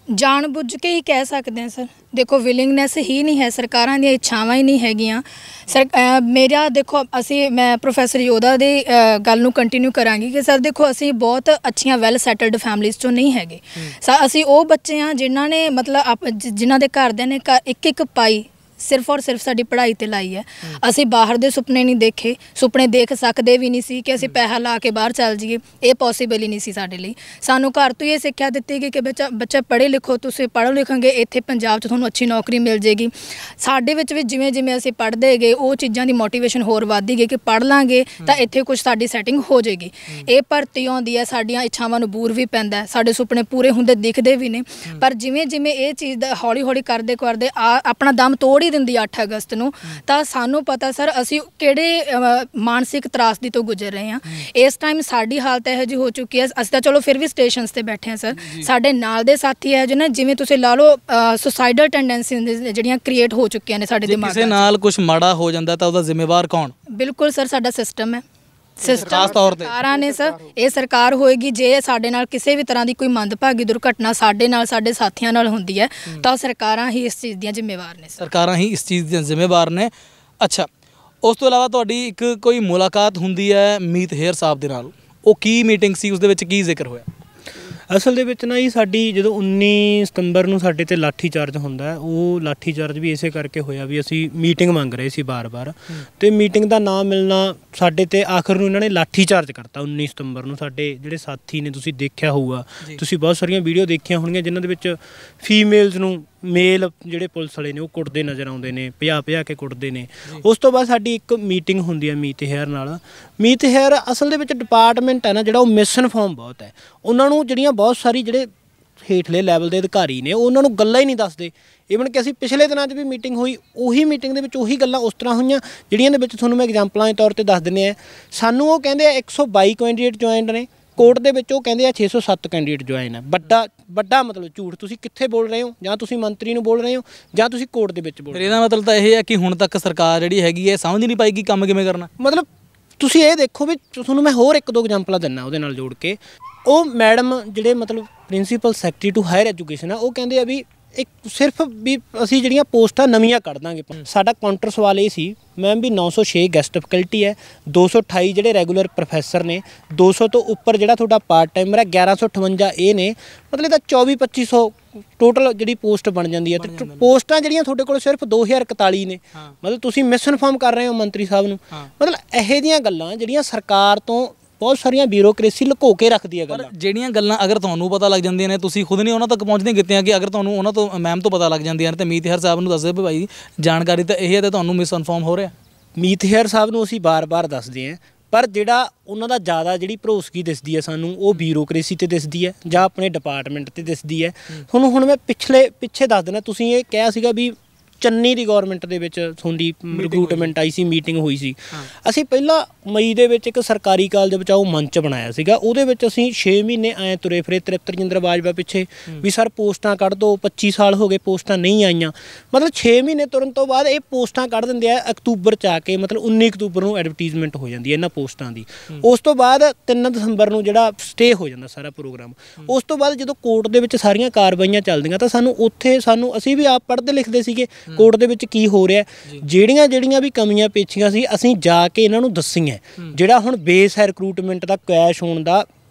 ਜਾਣਬੁੱਝ ਕੇ ਹੀ ਕਹਿ ਸਕਦੇ ਹਾਂ ਸਰ। ਦੇਖੋ ਵਿਲਿੰਗਨੈਸ ਹੀ ਨਹੀਂ ਹੈ, ਸਰਕਾਰਾਂ ਦੀਆਂ ਇੱਛਾਵਾਂ ਹੀ ਨਹੀਂ ਹੈਗੀਆਂ। ਮੇਰਾ ਦੇਖੋ ਮੈਂ ਪ੍ਰੋਫੈਸਰ ਯੋਧਾ ਦੀ ਗੱਲ ਨੂੰ ਕੰਟੀਨਿਊ ਕਰਾਂਗੀ ਕਿ ਸਰ ਦੇਖੋ ਅਸੀਂ ਬਹੁਤ ਅੱਛੀਆਂ ਵੈਲ ਸੈਟਲਡ ਫੈਮਲੀਜ਼ 'ਚੋਂ ਨਹੀਂ ਹੈਗੇ। ਅਸੀਂ ਉਹ ਬੱਚੇ ਹਾਂ ਜਿਨ੍ਹਾਂ ਨੇ ਮਤਲਬ ਜਿਨ੍ਹਾਂ ਦੇ ਘਰਦਿਆਂ ਨੇ ਇੱਕ ਪਾਈ ਸਿਰਫ ਔਰ ਸਿਰਫ ਸਾਡੀ ਪੜ੍ਹਾਈ 'ਤੇ ਲਾਈ ਹੈ। ਅਸੀਂ ਬਾਹਰ ਦੇ ਸੁਪਨੇ ਨਹੀਂ ਦੇਖੇ, ਸੁਪਨੇ ਦੇਖ ਸਕਦੇ ਵੀ ਨਹੀਂ ਸੀ ਕਿ ਅਸੀਂ ਪੈਸਾ ਲਾ ਕੇ ਬਾਹਰ ਚੱਲ ਜਾਈਏ, ਇਹ ਪੋਸੀਬਲ ਹੀ ਨਹੀਂ ਸੀ ਸਾਡੇ ਲਈ। ਸਾਨੂੰ ਘਰ ਤੋਂ ਹੀ ਇਹ ਸਿੱਖਿਆ ਦਿੱਤੀ ਗਈ ਕਿ ਬੱਚਾ ਪੜ੍ਹੇ ਲਿਖੋ, ਤੁਸੀਂ ਪੜ੍ਹੋ ਲਿਖੋਗੇ ਇੱਥੇ ਪੰਜਾਬ 'ਚ ਤੁਹਾਨੂੰ ਅੱਛੀ ਨੌਕਰੀ ਮਿਲ ਜਾਏਗੀ। ਸਾਡੇ ਵਿੱਚ ਵੀ ਜਿਵੇਂ ਜਿਵੇਂ ਅਸੀਂ ਪੜ੍ਹਦੇ ਗਏ ਉਹ ਚੀਜ਼ਾਂ ਦੀ ਮੋਟੀਵੇਸ਼ਨ ਹੋਰ ਵੱਧਦੀ ਗਈ ਕਿ ਪੜ੍ਹ ਲਾਂਗੇ ਤਾਂ ਇੱਥੇ ਕੁਝ ਸਾਡੀ ਸੈਟਿੰਗ ਹੋ ਜਾਏਗੀ। ਇਹ ਭਰਤੀ ਆਉਂਦੀ ਹੈ, ਸਾਡੀਆਂ ਇੱਛਾਵਾਂ ਨੂੰ ਬੂਰ ਵੀ ਪੈਂਦਾ, ਸਾਡੇ ਸੁਪਨੇ ਪੂਰੇ ਹੁੰਦੇ ਦਿਖਦੇ ਵੀ ਨੇ। ਪਰ ਜਿਵੇਂ ਜਿਵੇਂ ਇਹ ਚੀਜ਼ ਦਾ ਹੌਲੀ ਹੌਲੀ ਕਰਦੇ ਆਪਣਾ ਦਮ ਤੋੜ ਦਿੰਦੀ 8 ਅਗਸਤ ਨੂੰ, ਤਾਂ ਸਾਨੂੰ ਪਤਾ ਸਰ ਅਸੀਂ ਕਿਹੜੇ ਮਾਨਸਿਕ ਤਰਾਸਦੀ ਤੋਂ ਗੁਜ਼ਰ ਰਹੇ ਹਾਂ। ਇਸ ਟਾਈਮ ਸਾਡੀ ਹਾਲਤ ਇਹੋ ਜਿਹੀ ਹੋ ਚੁੱਕੀ ਹੈ, ਅਸੀਂ ਤਾਂ ਚਲੋ ਫਿਰ ਵੀ ਸਟੇਸ਼ਨਸ ਤੇ ਬੈਠੇ ਹਾਂ ਸਰ, ਸਾਡੇ ਨਾਲ ਦੇ ਸਾਥੀ ਹੈ ਜੋ ਨਾ, ਜਿਵੇਂ ਤੁਸੀਂ ਲਾ ਲਓ ਸੁਸਾਈਡਲ ਟੈਂਡੈਂਸੀ ਜਿਹੜੀਆਂ ਕ੍ਰੀਏਟ ਹੋ ਚੁੱਕੀਆਂ ਨੇ ਸਾਡੇ ਦਿਮਾਗ 'ਚ। ਕਿਸੇ ਨਾਲ ਕੁਝ ਮਾੜਾ ਹੋ ਜਾਂਦਾ ਤਾਂ ਉਹਦਾ ਜ਼ਿੰਮੇਵਾਰ ਕੌਣ? ਬਿਲਕੁਲ ਸਰ ਸਾਡਾ ਸਿਸਟਮ ਹੈ। ਖਾਸ ਤੌਰ ਤੇ ਸਰਕਾਰਾਂ ਨੇ ਸਰ, ਇਹ ਸਰਕਾਰ ਹੋਏਗੀ ਜੇ ਸਾਡੇ ਨਾਲ ਕਿਸੇ ਵੀ ਤਰ੍ਹਾਂ ਦੀ ਕੋਈ ਮੰਦਭਾਗੀ ਦੁਰਘਟਨਾ ਸਾਡੇ ਨਾਲ ਸਾਡੇ ਸਾਥੀਆਂ ਨਾਲ ਹੁੰਦੀ ਹੈ ਤਾਂ ਸਰਕਾਰਾਂ ਹੀ ਇਸ ਚੀਜ਼ ਦੀਆਂ ਜ਼ਿੰਮੇਵਾਰ ਨੇ। ਸਰਕਾਰਾਂ ਹੀ ਇਸ ਚੀਜ਼ ਦੀਆਂ ਜ਼ਿੰਮੇਵਾਰ ਨੇ। ਅੱਛਾ, ਉਸ ਤੋਂ ਇਲਾਵਾ ਤੁਹਾਡੀ ਇੱਕ ਕੋਈ ਮੁਲਾਕਾਤ ਹੁੰਦੀ ਹੈ ਮੀਤ ਹੇਅਰ ਸਾਹਿਬ ਦੇ ਨਾਲ, ਉਹ ਕੀ ਮੀਟਿੰਗ ਸੀ, ਉਸ ਦੇ ਵਿੱਚ ਕੀ ਜ਼ਿਕਰ ਹੋਇਆ? ਅਸਲ ਦੇ ਵਿੱਚ ਨਾ ਜੀ ਸਾਡੀ ਜਦੋਂ 19 ਸਤੰਬਰ ਨੂੰ ਸਾਡੇ 'ਤੇ ਲਾਠੀ ਚਾਰਜ ਹੁੰਦਾ, ਉਹ ਲਾਠੀ ਚਾਰਜ ਵੀ ਇਸੇ ਕਰਕੇ ਹੋਇਆ ਵੀ ਅਸੀਂ ਮੀਟਿੰਗ ਮੰਗ ਰਹੇ ਸੀ ਬਾਰ-ਬਾਰ, ਅਤੇ ਮੀਟਿੰਗ ਦਾ ਨਾ ਮਿਲਣਾ ਸਾਡੇ 'ਤੇ ਆਖਰ ਨੂੰ ਇਹਨਾਂ ਨੇ ਲਾਠੀ ਚਾਰਜ ਕਰਤਾ 19 ਸਤੰਬਰ ਨੂੰ। ਸਾਡੇ ਜਿਹੜੇ ਸਾਥੀ ਨੇ, ਤੁਸੀਂ ਦੇਖਿਆ ਹੋਊਗਾ, ਤੁਸੀਂ ਬਹੁਤ ਸਾਰੀਆਂ ਵੀਡੀਓ ਦੇਖੀਆਂ ਹੋਣਗੀਆਂ ਜਿਨ੍ਹਾਂ ਦੇ ਵਿੱਚ ਫੀਮੇਲਸ ਨੂੰ ਮੇਲ ਜਿਹੜੇ ਪੁਲਿਸ ਵਾਲੇ ਨੇ ਉਹ ਕੁੱਟਦੇ ਨਜ਼ਰ ਆਉਂਦੇ ਨੇ, ਭਜਾ ਕੇ ਕੁੱਟਦੇ ਨੇ। ਉਸ ਤੋਂ ਬਾਅਦ ਸਾਡੀ ਇੱਕ ਮੀਟਿੰਗ ਹੁੰਦੀ ਹੈ ਮੀਤ ਹੇਅਰ ਨਾਲ। ਮੀਤ ਹੇਅਰ ਅਸਲ ਦੇ ਵਿੱਚ ਡਿਪਾਰਟਮੈਂਟ ਹੈ ਨਾ ਜਿਹੜਾ, ਉਹ ਮਿਸਇਨਫੋਰਮ ਬਹੁਤ ਹੈ। ਉਹਨਾਂ ਨੂੰ ਜਿਹੜੀਆਂ ਬਹੁਤ ਸਾਰੀ ਜਿਹੜੇ ਹੇਠਲੇ ਲੈਵਲ ਦੇ ਅਧਿਕਾਰੀ ਨੇ ਉਹਨਾਂ ਨੂੰ ਗੱਲਾਂ ਹੀ ਨਹੀਂ ਦੱਸਦੇ। ਈਵਨ ਕਿ ਅਸੀਂ ਪਿਛਲੇ ਦਿਨਾਂ 'ਚ ਵੀ ਮੀਟਿੰਗ ਹੋਈ, ਉਹੀ ਮੀਟਿੰਗ ਦੇ ਵਿੱਚ ਉਹੀ ਗੱਲਾਂ ਉਸ ਤਰ੍ਹਾਂ ਹੋਈਆਂ ਜਿਹੜੀਆਂ ਦੇ ਵਿੱਚ ਤੁਹਾਨੂੰ ਮੈਂ ਐਗਜ਼ਾਮਪਲਾਂ ਦੇ ਤੌਰ 'ਤੇ ਦੱਸ ਦਿੰਦੇ ਹਾਂ। ਸਾਨੂੰ ਉਹ ਕਹਿੰਦੇ ਆ 122 ਕੈਂਡੀਡੇਟ ਜੁਆਇਨਡ ਨੇ, ਕੋਰਟ ਦੇ ਵਿੱਚ ਉਹ ਕਹਿੰਦੇ ਆ 607 ਕੈਂਡੀਡੇਟ ਜੁਆਇਨ ਹੈ। ਵੱਡਾ ਮਤਲਬ ਝੂਠ। ਤੁਸੀਂ ਕਿੱਥੇ ਬੋਲ ਰਹੇ ਹੋ? ਜਾਂ ਤੁਸੀਂ ਮੰਤਰੀ ਨੂੰ ਬੋਲ ਰਹੇ ਹੋ ਜਾਂ ਤੁਸੀਂ ਕੋਰਟ ਦੇ ਵਿੱਚ ਬੋਲ ਰਹੇ ਹੋ। ਇਹਦਾ ਮਤਲਬ ਤਾਂ ਇਹ ਹੈ ਕਿ ਹੁਣ ਤੱਕ ਸਰਕਾਰ ਜਿਹੜੀ ਹੈਗੀ ਹੈ ਸਮਝ ਨਹੀਂ ਪਾਏਗੀ ਕੰਮ ਕਿਵੇਂ ਕਰਨਾ। ਮਤਲਬ ਤੁਸੀਂ ਇਹ ਦੇਖੋ ਵੀ ਤੁਹਾਨੂੰ ਮੈਂ ਹੋਰ 1-2 ਐਗਜ਼ਾਮਪਲਾਂ ਦਿੰਦਾ ਉਹਦੇ ਨਾਲ ਜੋੜ ਕੇ। ਉਹ ਮੈਡਮ ਜਿਹੜੇ ਮਤਲਬ principal secretary to higher education ਆ, ਉਹ ਕਹਿੰਦੇ ਆ ਵੀ ਇੱਕ ਸਿਰਫ ਵੀ ਅਸੀਂ ਜਿਹੜੀਆਂ ਪੋਸਟਾਂ ਨਵੀਆਂ ਕੱਢ ਦਾਂਗੇ। ਸਾਡਾ ਕਾਊਂਟਰ ਸਵਾਲ ਇਹ ਸੀ ਮੈਮ ਵੀ 906 ਗੈਸਟ ਫੈਕਲਟੀ ਹੈ, 228 ਜਿਹੜੇ ਰੈਗੂਲਰ ਪ੍ਰੋਫੈਸਰ ਨੇ, 200 ਤੋਂ ਉੱਪਰ ਜਿਹੜਾ ਤੁਹਾਡਾ ਪਾਰਟ ਟਾਈਮਰ ਹੈ, 1158 ਇਹ ਨੇ, ਮਤਲਬ ਇਹਦਾ 24-2500 ਟੋਟਲ ਜਿਹੜੀ ਪੋਸਟ ਬਣ ਜਾਂਦੀ ਹੈ। ਤੇ ਪੋਸਟਾਂ ਜਿਹੜੀਆਂ ਤੁਹਾਡੇ ਕੋਲ ਸਿਰਫ 2041 ਨੇ, ਮਤਲਬ ਤੁਸੀਂ ਮਿਸਇਨਫਾਰਮ ਕਰ ਰਹੇ ਹੋ ਮੰਤਰੀ ਸਾਹਿਬ ਨੂੰ। ਮਤਲਬ ਇਹੋ ਜਿਹੀਆਂ ਗੱਲਾਂ ਜਿਹੜੀਆਂ ਸਰਕਾਰ ਤੋਂ ਬਹੁਤ ਸਾਰੀਆਂ ਬਿਊਰੋਕ੍ਰੇਸੀ ਲੁਕੋ ਕੇ ਰੱਖਦੀ ਹੈ ਗੱਲਾਂ। ਜਿਹੜੀਆਂ ਗੱਲਾਂ ਅਗਰ ਤੁਹਾਨੂੰ ਪਤਾ ਲੱਗ ਜਾਂਦੀਆਂ ਨੇ, ਤੁਸੀਂ ਖੁਦ ਨਹੀਂ ਉਹਨਾਂ ਤੱਕ ਪਹੁੰਚਦੀਆਂ ਕੀਤੀਆਂ, ਕਿ ਅਗਰ ਤੁਹਾਨੂੰ ਉਹਨਾਂ ਤੋਂ ਮੈਮ ਤੋਂ ਪਤਾ ਲੱਗ ਜਾਂਦੀਆਂ ਨੇ ਤੇ ਮੀਤ ਹੈਰ ਸਾਹਿਬ ਨੂੰ ਦੱਸਦੇ ਵੀ ਭਾਈ ਜਾਣਕਾਰੀ ਤਾਂ ਇਹ ਹੈ ਤੇ ਤੁਹਾਨੂੰ ਮਿਸਇਨਫਾਰਮ ਹੋ ਰਿਹਾ। ਮੀਤ ਹੈਰ ਸਾਹਿਬ ਨੂੰ ਅਸੀਂ ਬਾਰ-ਬਾਰ ਦੱਸਦੇ ਹਾਂ, ਪਰ ਜਿਹੜਾ ਉਹਨਾਂ ਦਾ ਜ਼ਿਆਦਾ ਜਿਹੜੀ ਭਰੋਸਗੀ ਦਿਸਦੀ ਹੈ ਸਾਨੂੰ, ਉਹ ਬਿਊਰੋਕ੍ਰੇਸੀ 'ਤੇ ਦਿਸਦੀ ਹੈ ਜਾਂ ਆਪਣੇ ਡਿਪਾਰਟਮੈਂਟ 'ਤੇ ਦਿਸਦੀ ਹੈ। ਤੁਹਾਨੂੰ ਹੁਣ ਮੈਂ ਪਿੱਛੇ ਦੱਸ ਦੇਣਾ, ਤੁਸੀਂ ਇਹ ਕਿਹਾ ਸੀਗਾ ਵੀ ਚੰਨੀ ਦੀ ਗੌਰਮੈਂਟ ਦੇ ਵਿੱਚ ਤੁਹਾਡੀ ਰਿਕਰੂਟਮੈਂਟ ਆਈ ਸੀ, ਮੀਟਿੰਗ ਹੋਈ ਸੀ। ਅਸੀਂ ਪਹਿਲਾਂ ਮਈ ਦੇ ਵਿੱਚ ਇੱਕ ਸਰਕਾਰੀ ਕਾਲਜ ਬਚਾਓ ਮੰਚ ਬਣਾਇਆ ਸੀਗਾ, ਉਹਦੇ ਵਿੱਚ ਅਸੀਂ 6 ਮਹੀਨੇ ਐਂ ਤੁਰੇ ਫਿਰੇ ਤ੍ਰਿਪਤਰਜਿੰਦਰ ਬਾਜਵਾ ਪਿੱਛੇ ਵੀ ਸਰ ਪੋਸਟਾਂ ਕੱਢ ਦਿਓ, 25 ਸਾਲ ਹੋ ਗਏ ਪੋਸਟਾਂ ਨਹੀਂ ਆਈਆਂ। ਮਤਲਬ 6 ਮਹੀਨੇ ਤੁਰਨ ਤੋਂ ਬਾਅਦ ਇਹ ਪੋਸਟਾਂ ਕੱਢ ਦਿੰਦੇ ਆ ਅਕਤੂਬਰ 'ਚ ਆ ਕੇ, ਮਤਲਬ 19 ਅਕਤੂਬਰ ਨੂੰ ਐਡਵਰਟੀਜ਼ਮੈਂਟ ਹੋ ਜਾਂਦੀ ਹੈ ਇਹਨਾਂ ਪੋਸਟਾਂ ਦੀ। ਉਸ ਤੋਂ ਬਾਅਦ 3 ਦਸੰਬਰ ਨੂੰ ਜਿਹੜਾ ਸਟੇ ਹੋ ਜਾਂਦਾ ਸਾਰਾ ਪ੍ਰੋਗਰਾਮ। ਉਸ ਤੋਂ ਬਾਅਦ ਜਦੋਂ ਕੋਰਟ ਦੇ ਵਿੱਚ ਸਾਰੀਆਂ ਕਾਰਵਾਈਆਂ ਚੱਲਦੀਆਂ ਤਾਂ ਸਾਨੂੰ ਅਸੀਂ ਵੀ ਆਪ ਪੜ੍ਹਦੇ ਲਿਖਦੇ ਸੀਗੇ ਕੋਰਟ ਦੇ ਵਿੱਚ ਕੀ ਹੋ ਰਿਹਾ, ਜਿਹੜੀਆਂ ਵੀ ਕਮੀਆਂ ਪੇਚੀਆਂ ਸੀ ਅਸੀਂ ਜਾ ਕੇ ਇਹਨਾਂ ਨੂੰ ਦੱਸੀਆਂ। ਜਿਹੜਾ ਹੁਣ ਬੇਸ ਹੈ ਰਿਕਰੂਟਮੈਂਟ ਦਾ ਕੈਸ਼ ਹੋਣ ਦਾ,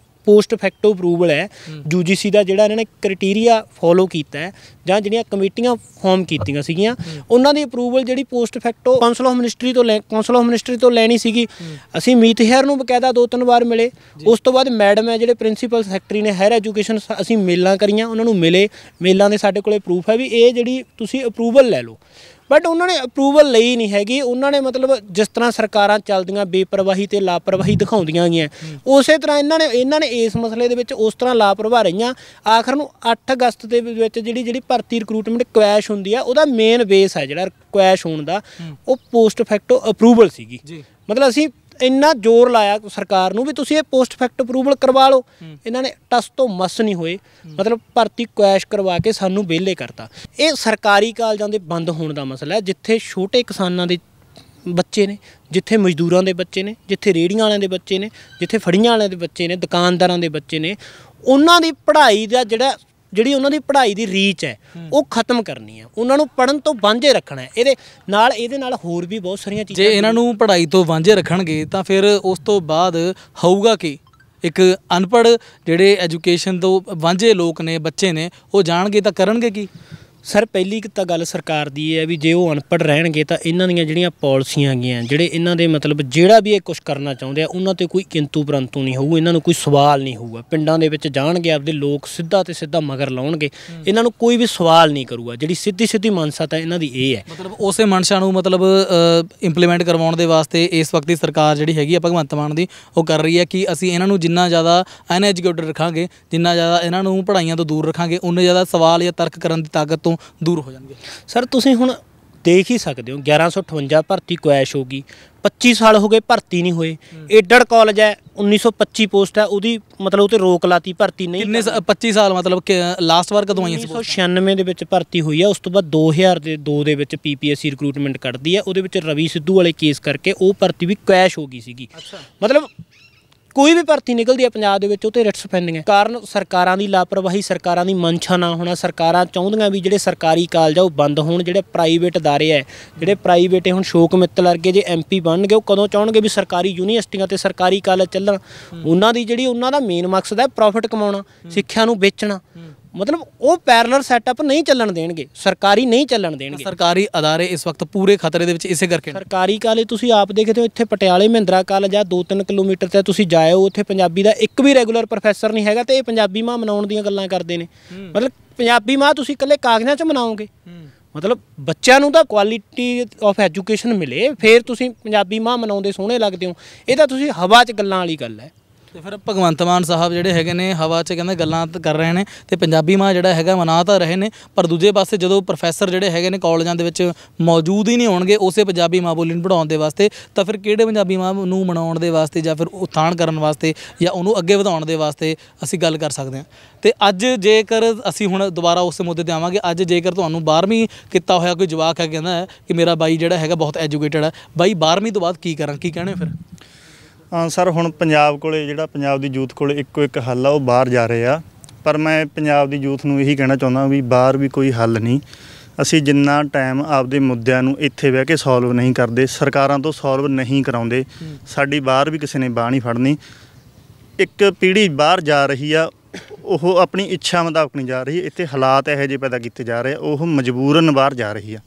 ਪੋਸਟ ਫੈਕਟੋ ਅਪਰੂਵਲ ਹੈ UGC ਦਾ, ਜਿਹੜਾ ਇਹਨਾਂ ਨੇ ਕ੍ਰਾਈਟੇਰੀਆ ਫੋਲੋ ਕੀਤਾ ਹੈ ਜਾਂ ਜਿਹੜੀਆਂ ਕਮੇਟੀਆਂ ਫਾਰਮ ਕੀਤੀਆਂ ਸੀਗੀਆਂ ਉਹਨਾਂ ਦੀ ਅਪਰੂਵਲ ਜਿਹੜੀ ਪੋਸਟ ਫੈਕਟੋ ਕਾਉਂਸਲ ਆਫ ਮਿਨਿਸਟਰੀ ਤੋਂ ਲੈਣੀ ਸੀਗੀ। ਅਸੀਂ ਮੀਤ ਹੈਰ ਨੂੰ ਬਕਾਇਦਾ 2-3 ਵਾਰ ਮਿਲੇ। ਉਸ ਤੋਂ ਬਾਅਦ ਮੈਡਮ ਹੈ ਜਿਹੜੇ ਪ੍ਰਿੰਸੀਪਲ ਸੈਕਟਰੀ ਨੇ ਹਾਇਰ ਐਜੂਕੇਸ਼ਨ, ਅਸੀਂ ਮੇਲਾਂ ਕਰੀਆਂ, ਉਹਨਾਂ ਨੂੰ ਮਿਲੇ। ਮੇਲਾਂ ਦੇ ਸਾਡੇ ਕੋਲੇ ਪ੍ਰੂਫ ਹੈ ਵੀ ਇਹ ਜਿਹੜੀ ਤੁਸੀਂ ਅਪਰੂਵਲ ਲੈ ਲਓ, ਬਟ ਉਹਨਾਂ ਨੇ ਅਪਰੂਵਲ ਲਈ ਨਹੀਂ ਹੈਗੀ। ਉਹਨਾਂ ਨੇ ਮਤਲਬ ਜਿਸ ਤਰ੍ਹਾਂ ਸਰਕਾਰਾਂ ਚੱਲਦੀਆਂ ਬੇਪਰਵਾਹੀ ਤੇ ਲਾਪਰਵਾਹੀ ਦਿਖਾਉਂਦੀਆਂ ਗਈਆਂ, ਉਸੇ ਤਰ੍ਹਾਂ ਇਹਨਾਂ ਨੇ ਇਸ ਮਸਲੇ ਦੇ ਵਿੱਚ ਉਸ ਤਰ੍ਹਾਂ ਲਾਪਰਵਾਹ ਰਹੀਆਂ। ਆਖਰ ਨੂੰ 8 ਅਗਸਤ ਦੇ ਵਿੱਚ ਜਿਹੜੀ ਭਰਤੀ ਰਿਕਰੂਟਮੈਂਟ ਕੁਐਸ਼ ਹੁੰਦੀ ਆ, ਉਹਦਾ ਮੇਨ ਬੇਸ ਹੈ ਜਿਹੜਾ ਕੁਐਸ਼ ਹੋਣ ਦਾ, ਉਹ ਪੋਸਟ ਫੈਕਟੋ ਅਪਰੂਵਲ ਸੀਗੀ। ਮਤਲਬ ਅਸੀਂ ਇੰਨਾ ਜ਼ੋਰ ਲਾਇਆ ਸਰਕਾਰ ਨੂੰ ਵੀ ਤੁਸੀਂ ਇਹ ਪੋਸਟ ਫੈਕਟ ਅਪਰੂਵਲ ਕਰਵਾ ਲਓ, ਇਹਨਾਂ ਨੇ ਟਸ ਤੋਂ ਮਸ ਨਹੀਂ ਹੋਏ। ਮਤਲਬ ਭਰਤੀ ਕੁਐਸ਼ ਕਰਵਾ ਕੇ ਸਾਨੂੰ ਵਿਹਲੇ ਕਰਤਾ। ਇਹ ਸਰਕਾਰੀ ਕਾਲਜਾਂ ਦੇ ਬੰਦ ਹੋਣ ਦਾ ਮਸਲਾ ਹੈ, ਜਿੱਥੇ ਛੋਟੇ ਕਿਸਾਨਾਂ ਦੇ ਬੱਚੇ ਨੇ, ਜਿੱਥੇ ਮਜ਼ਦੂਰਾਂ ਦੇ ਬੱਚੇ ਨੇ, ਜਿੱਥੇ ਰੇਹੜੀਆਂ ਵਾਲਿਆਂ ਦੇ ਬੱਚੇ ਨੇ, ਜਿੱਥੇ ਫੜੀਆਂ ਵਾਲਿਆਂ ਦੇ ਬੱਚੇ ਨੇ, ਦੁਕਾਨਦਾਰਾਂ ਦੇ ਬੱਚੇ ਨੇ, ਉਹਨਾਂ ਦੀ ਪੜ੍ਹਾਈ ਦਾ ਜਿਹੜੀ ਉਹਨਾਂ ਦੀ ਪੜ੍ਹਾਈ ਦੀ ਰੀਚ ਹੈ ਉਹ ਖਤਮ ਕਰਨੀ ਹੈ, ਉਹਨਾਂ ਨੂੰ ਪੜ੍ਹਨ ਤੋਂ ਵਾਂਝੇ ਰੱਖਣਾ ਹੈ। ਇਹਦੇ ਨਾਲ ਹੋਰ ਵੀ ਬਹੁਤ ਸਾਰੀਆਂ ਚੀਜ਼ਾਂ, ਜੇ ਇਹਨਾਂ ਨੂੰ ਪੜ੍ਹਾਈ ਤੋਂ ਵਾਂਝੇ ਰੱਖਣਗੇ ਤਾਂ ਫਿਰ ਉਸ ਤੋਂ ਬਾਅਦ ਹੋਊਗਾ ਕਿ ਇੱਕ ਅਨਪੜ੍ਹ ਜਿਹੜੇ ਐਜੂਕੇਸ਼ਨ ਤੋਂ ਵਾਂਝੇ ਲੋਕ ਨੇ, ਬੱਚੇ ਨੇ, ਉਹ ਜਾਣਗੇ ਤਾਂ ਕਰਨਗੇ ਕੀ? ਸਰ ਪਹਿਲੀ ਤਾਂ ਗੱਲ ਸਰਕਾਰ ਦੀ ਇਹ ਹੈ ਵੀ ਜੇ ਉਹ ਅਨਪੜ੍ਹ ਰਹਿਣਗੇ ਤਾਂ ਇਹਨਾਂ ਦੀਆਂ ਜਿਹੜੀਆਂ ਪਾਲਿਸੀਆਂ ਹੈਗੀਆਂ, ਜਿਹੜੇ ਇਹਨਾਂ ਦੇ ਮਤਲਬ ਜਿਹੜਾ ਵੀ ਇਹ ਕੁਛ ਕਰਨਾ ਚਾਹੁੰਦੇ ਆ ਉਹਨਾਂ 'ਤੇ ਕੋਈ ਕਿੰਤੂ ਪਰੰਤੂ ਨਹੀਂ ਹੋਊ, ਇਹਨਾਂ ਨੂੰ ਕੋਈ ਸਵਾਲ ਨਹੀਂ ਹੋਊਗਾ। ਪਿੰਡਾਂ ਦੇ ਵਿੱਚ ਜਾਣਗੇ, ਆਪਦੇ ਲੋਕ ਸਿੱਧਾ ਮਗਰ ਲਾਉਣਗੇ, ਇਹਨਾਂ ਨੂੰ ਕੋਈ ਵੀ ਸਵਾਲ ਨਹੀਂ ਕਰੂਗਾ। ਜਿਹੜੀ ਸਿੱਧੀ ਮਨਸ਼ਾ ਤਾਂ ਇਹਨਾਂ ਦੀ ਇਹ ਹੈ। ਮਤਲਬ ਉਸੇ ਮਨਸ਼ਾ ਨੂੰ ਮਤਲਬ ਇੰਪਲੀਮੈਂਟ ਕਰਵਾਉਣ ਦੇ ਵਾਸਤੇ ਇਸ ਵਕਤ ਦੀ ਸਰਕਾਰ ਜਿਹੜੀ ਹੈਗੀ ਆ ਭਗਵੰਤ ਮਾਨ ਦੀ, ਉਹ ਕਰ ਰਹੀ ਹੈ ਕਿ ਅਸੀਂ ਇਹਨਾਂ ਨੂੰ ਜਿੰਨਾ ਜ਼ਿਆਦਾ ਅਨਐਜੂਕੇਟਡ ਰੱਖਾਂਗੇ, ਜਿੰਨਾ ਜ਼ਿਆਦਾ ਇਹਨਾਂ ਨੂੰ ਪੜ੍ਹਾਈਆਂ ਤੋਂ ਦੂਰ ਰੱਖਾਂਗੇ, ਉਨੇ ਜ਼ਿਆਦਾ ਸਵਾਲ ਜਾਂ ਤਰਕ ਕਰਨ ਦੀ ਤਾਕਤ ਦੂਰ ਹੋ ਜਾਣਗੇ। ਸਰ ਤੁਸੀਂ ਹੁਣ ਦੇਖ ਹੀ ਸਕਦੇ ਹੋ 1158 ਭਰਤੀ ਕੁਐਸ਼ ਹੋ ਗਈ, 25 ਸਾਲ ਹੋ ਗਏ ਭਰਤੀ ਨਹੀਂ ਹੋਏ। ਏਡਡ ਕਾਲਜ ਹੈ, 1925 ਪੋਸਟ ਹੈ, ਉਹਦੀ ਮਤਲਬ ਉਹ 'ਤੇ ਰੋਕ ਲਾਤੀ, ਭਰਤੀ ਨਹੀਂ। ਕਿੰਨੇ 25 ਸਾਲ ਮਤਲਬ ਕਿ ਲਾਸਟ ਵਾਰ ਕਦੋਂ ਆਈਆਂ ਸੀ? 1996 ਦੇ ਵਿੱਚ ਭਰਤੀ ਹੋਈ ਹੈ। ਉਸ ਤੋਂ ਬਾਅਦ 2002 ਦੇ ਵਿੱਚ PPSC ਰਿਕਰੂਟਮੈਂਟ ਕੱਢਦੀ ਹੈ, ਉਹਦੇ ਵਿੱਚ ਰਵੀ ਸਿੱਧੂ ਵਾਲੇ ਕੇਸ ਕਰਕੇ ਉਹ ਭਰਤੀ ਵੀ ਕੁਐਸ਼ ਹੋ ਗਈ ਸੀਗੀ। ਮਤਲਬ ਕੋਈ ਵੀ ਭਰਤੀ ਨਿਕਲਦੀ ਹੈ ਪੰਜਾਬ ਦੇ ਵਿੱਚ ਉਹ 'ਤੇ ਰਿਟਸ ਪੈਂਦੀਆਂ। ਕਾਰਨ ਸਰਕਾਰਾਂ ਦੀ ਲਾਪਰਵਾਹੀ, ਸਰਕਾਰਾਂ ਦੀ ਮਨਸ਼ਾ ਨਾ ਹੋਣਾ। ਸਰਕਾਰਾਂ ਚਾਹੁੰਦੀਆਂ ਵੀ ਜਿਹੜੇ ਸਰਕਾਰੀ ਕਾਲਜ ਆ ਉਹ ਬੰਦ ਹੋਣ, ਜਿਹੜੇ ਪ੍ਰਾਈਵੇਟ ਅਦਾਰੇ ਹੈ, ਜਿਹੜੇ ਪ੍ਰਾਈਵੇਟ ਹੁਣ ਸ਼ੋਕ ਮਿੱਤਲ ਵਰਗੇ ਜੇ MP ਬਣਨਗੇ, ਉਹ ਕਦੋਂ ਚਾਹੁੰਗੇ ਵੀ ਸਰਕਾਰੀ ਯੂਨੀਵਰਸਿਟੀਆਂ ਤੇ ਸਰਕਾਰੀ ਕਾਲਜ ਚੱਲਣ। ਉਹਨਾਂ ਦਾ ਮੇਨ ਮਕਸਦ ਹੈ ਪ੍ਰੋਫਿਟ ਕਮਾਉਣਾ, ਸਿੱਖਿਆ ਨੂੰ ਵੇਚਣਾ। ਮਤਲਬ ਉਹ ਪੈਰਲਲ ਸੈਟਅਪ ਨਹੀਂ ਚੱਲਣ ਦੇਣਗੇ, ਸਰਕਾਰੀ ਨਹੀਂ ਚੱਲਣ ਦੇਣਗੇ। ਸਰਕਾਰੀ ਅਦਾਰੇ ਇਸ ਵਕਤ ਪੂਰੇ ਖਤਰੇ ਦੇ ਵਿੱਚ ਇਸੇ ਕਰਕੇ। ਸਰਕਾਰੀ ਕਾਲਜ ਤੁਸੀਂ ਆਪ ਦੇਖਦੇ ਹੋ, ਇੱਥੇ ਪਟਿਆਲੇ ਮਹਿੰਦਰਾ ਕਾਲਜ ਆ 2-3 ਕਿਲੋਮੀਟਰ ਤੇ ਤੁਸੀਂ ਜਾਇਓ, ਉੱਥੇ ਪੰਜਾਬੀ ਦਾ ਇੱਕ ਵੀ ਰੈਗੂਲਰ ਪ੍ਰੋਫੈਸਰ ਨਹੀਂ ਹੈਗਾ ਤੇ ਇਹ ਪੰਜਾਬੀ ਮਾਹ ਮਨਾਉਣ ਦੀਆਂ ਗੱਲਾਂ ਕਰਦੇ ਨੇ। ਮਤਲਬ ਪੰਜਾਬੀ ਮਾਹ ਤੁਸੀਂ ਇਕੱਲੇ ਕਾਗਜ਼ਾਂ 'ਚ ਮਨਾਓਗੇ? ਮਤਲਬ ਬੱਚਿਆਂ ਨੂੰ ਤਾਂ ਕੁਆਲਿਟੀ ਆਫ ਐਜੂਕੇਸ਼ਨ ਮਿਲੇ, ਫਿਰ ਤੁਸੀਂ ਪੰਜਾਬੀ ਮਾਹ ਮਨਾਉਂਦੇ ਸੋਹਣੇ ਲੱਗਦੇ ਹੋ। ਇਹ ਤਾਂ ਤੁਸੀਂ ਹਵਾ 'ਚ ਗੱਲਾਂ ਵਾਲੀ ਗੱਲ ਹੈ। ਤੇ ਫਿਰ ਭਗਵੰਤ ਮਾਨ ਸਾਹਿਬ ਜਿਹੜੇ ਹੈਗੇ ਨੇ ਹਵਾ 'ਚ ਕਹਿੰਦੇ ਗੱਲਾਂ ਕਰ ਰਹੇ ਨੇ ਤੇ ਪੰਜਾਬੀ ਮਾਹ ਜਿਹੜਾ ਹੈਗਾ ਮਨਾ ਤਾਂ ਰਹੇ ਨੇ, ਪਰ ਦੂਜੇ ਪਾਸੇ ਜਦੋਂ ਪ੍ਰੋਫੈਸਰ ਜਿਹੜੇ ਹੈਗੇ ਨੇ ਕਾਲਜਾਂ ਦੇ ਵਿੱਚ ਮੌਜੂਦ ਹੀ ਨਹੀਂ ਹੋਣਗੇ ਉਸੇ ਪੰਜਾਬੀ ਮਾਂ ਬੋਲੀ ਨੂੰ ਪੜ੍ਹਾਉਣ ਦੇ ਵਾਸਤੇ, ਤਾਂ ਫਿਰ ਕਿਹੜੇ ਪੰਜਾਬੀ ਮਾਂ ਨੂੰ ਮਨਾਉਣ ਦੇ ਵਾਸਤੇ ਜਾਂ ਫਿਰ ਉਤਥਾਨ ਕਰਨ ਵਾਸਤੇ ਜਾਂ ਉਹਨੂੰ ਅੱਗੇ ਵਧਾਉਣ ਦੇ ਵਾਸਤੇ ਅਸੀਂ ਗੱਲ ਕਰ ਸਕਦੇ ਹਾਂ। ਤੇ ਅੱਜ ਜੇਕਰ ਅਸੀਂ ਹੁਣ ਦੁਬਾਰਾ ਉਸੇ ਮੁੱਦੇ 'ਤੇ ਆਵਾਂਗੇ, ਅੱਜ ਜੇਕਰ ਤੁਹਾਨੂੰ 12ਵੀਂ ਕੀਤਾ ਹੋਇਆ ਕੋਈ ਜਵਾਕ ਹੈ, ਕਹਿੰਦਾ ਹੈ ਕਿ ਮੇਰਾ ਬਾਈ ਜਿਹੜਾ ਹੈਗਾ ਬਹੁਤ ਐਜੂਕੇਟਡ ਹੈ, ਬਾਈ 12ਵੀਂ ਤੋਂ ਬਾਅਦ ਕੀ ਕਰਾਂ, ਕੀ ਕਹਿਣੇ ਫਿਰ? ਹਾਂ ਸਰ, ਹੁਣ ਪੰਜਾਬ ਕੋਲੇ ਜਿਹੜਾ ਪੰਜਾਬ ਦੀ ਯੂਥ ਕੋਲੇ ਇੱਕੋ ਇੱਕ ਹੱਲ ਆ, ਉਹ ਬਾਹਰ ਜਾ ਰਹੇ ਆ। ਪਰ ਮੈਂ ਪੰਜਾਬ ਦੀ ਯੂਥ ਨੂੰ ਇਹੀ ਕਹਿਣਾ ਚਾਹੁੰਦਾ ਵੀ ਬਾਹਰ ਵੀ ਕੋਈ ਹੱਲ ਨਹੀਂ। ਅਸੀਂ ਜਿੰਨਾ ਟਾਈਮ ਆਪਦੇ ਮੁੱਦਿਆਂ ਨੂੰ ਇੱਥੇ ਬਹਿ ਕੇ ਸੋਲਵ ਨਹੀਂ ਕਰਦੇ, ਸਰਕਾਰਾਂ ਤੋਂ ਸੋਲਵ ਨਹੀਂ ਕਰਾਉਂਦੇ, ਸਾਡੀ ਬਾਹਰ ਵੀ ਕਿਸੇ ਨੇ ਬਾਹ ਨਹੀਂ ਫੜਨੀ। ਇੱਕ ਪੀੜ੍ਹੀ ਬਾਹਰ ਜਾ ਰਹੀ ਆ, ਉਹ ਆਪਣੀ ਇੱਛਾ ਮੁਤਾਬਕ ਨਹੀਂ ਜਾ ਰਹੀ। ਇੱਥੇ ਹਾਲਾਤ ਇਹੋ ਜਿਹੇ ਪੈਦਾ ਕੀਤੇ ਜਾ ਰਹੇ ਆ, ਉਹ ਮਜਬੂਰਨ ਬਾਹਰ ਜਾ ਰਹੀ ਆ।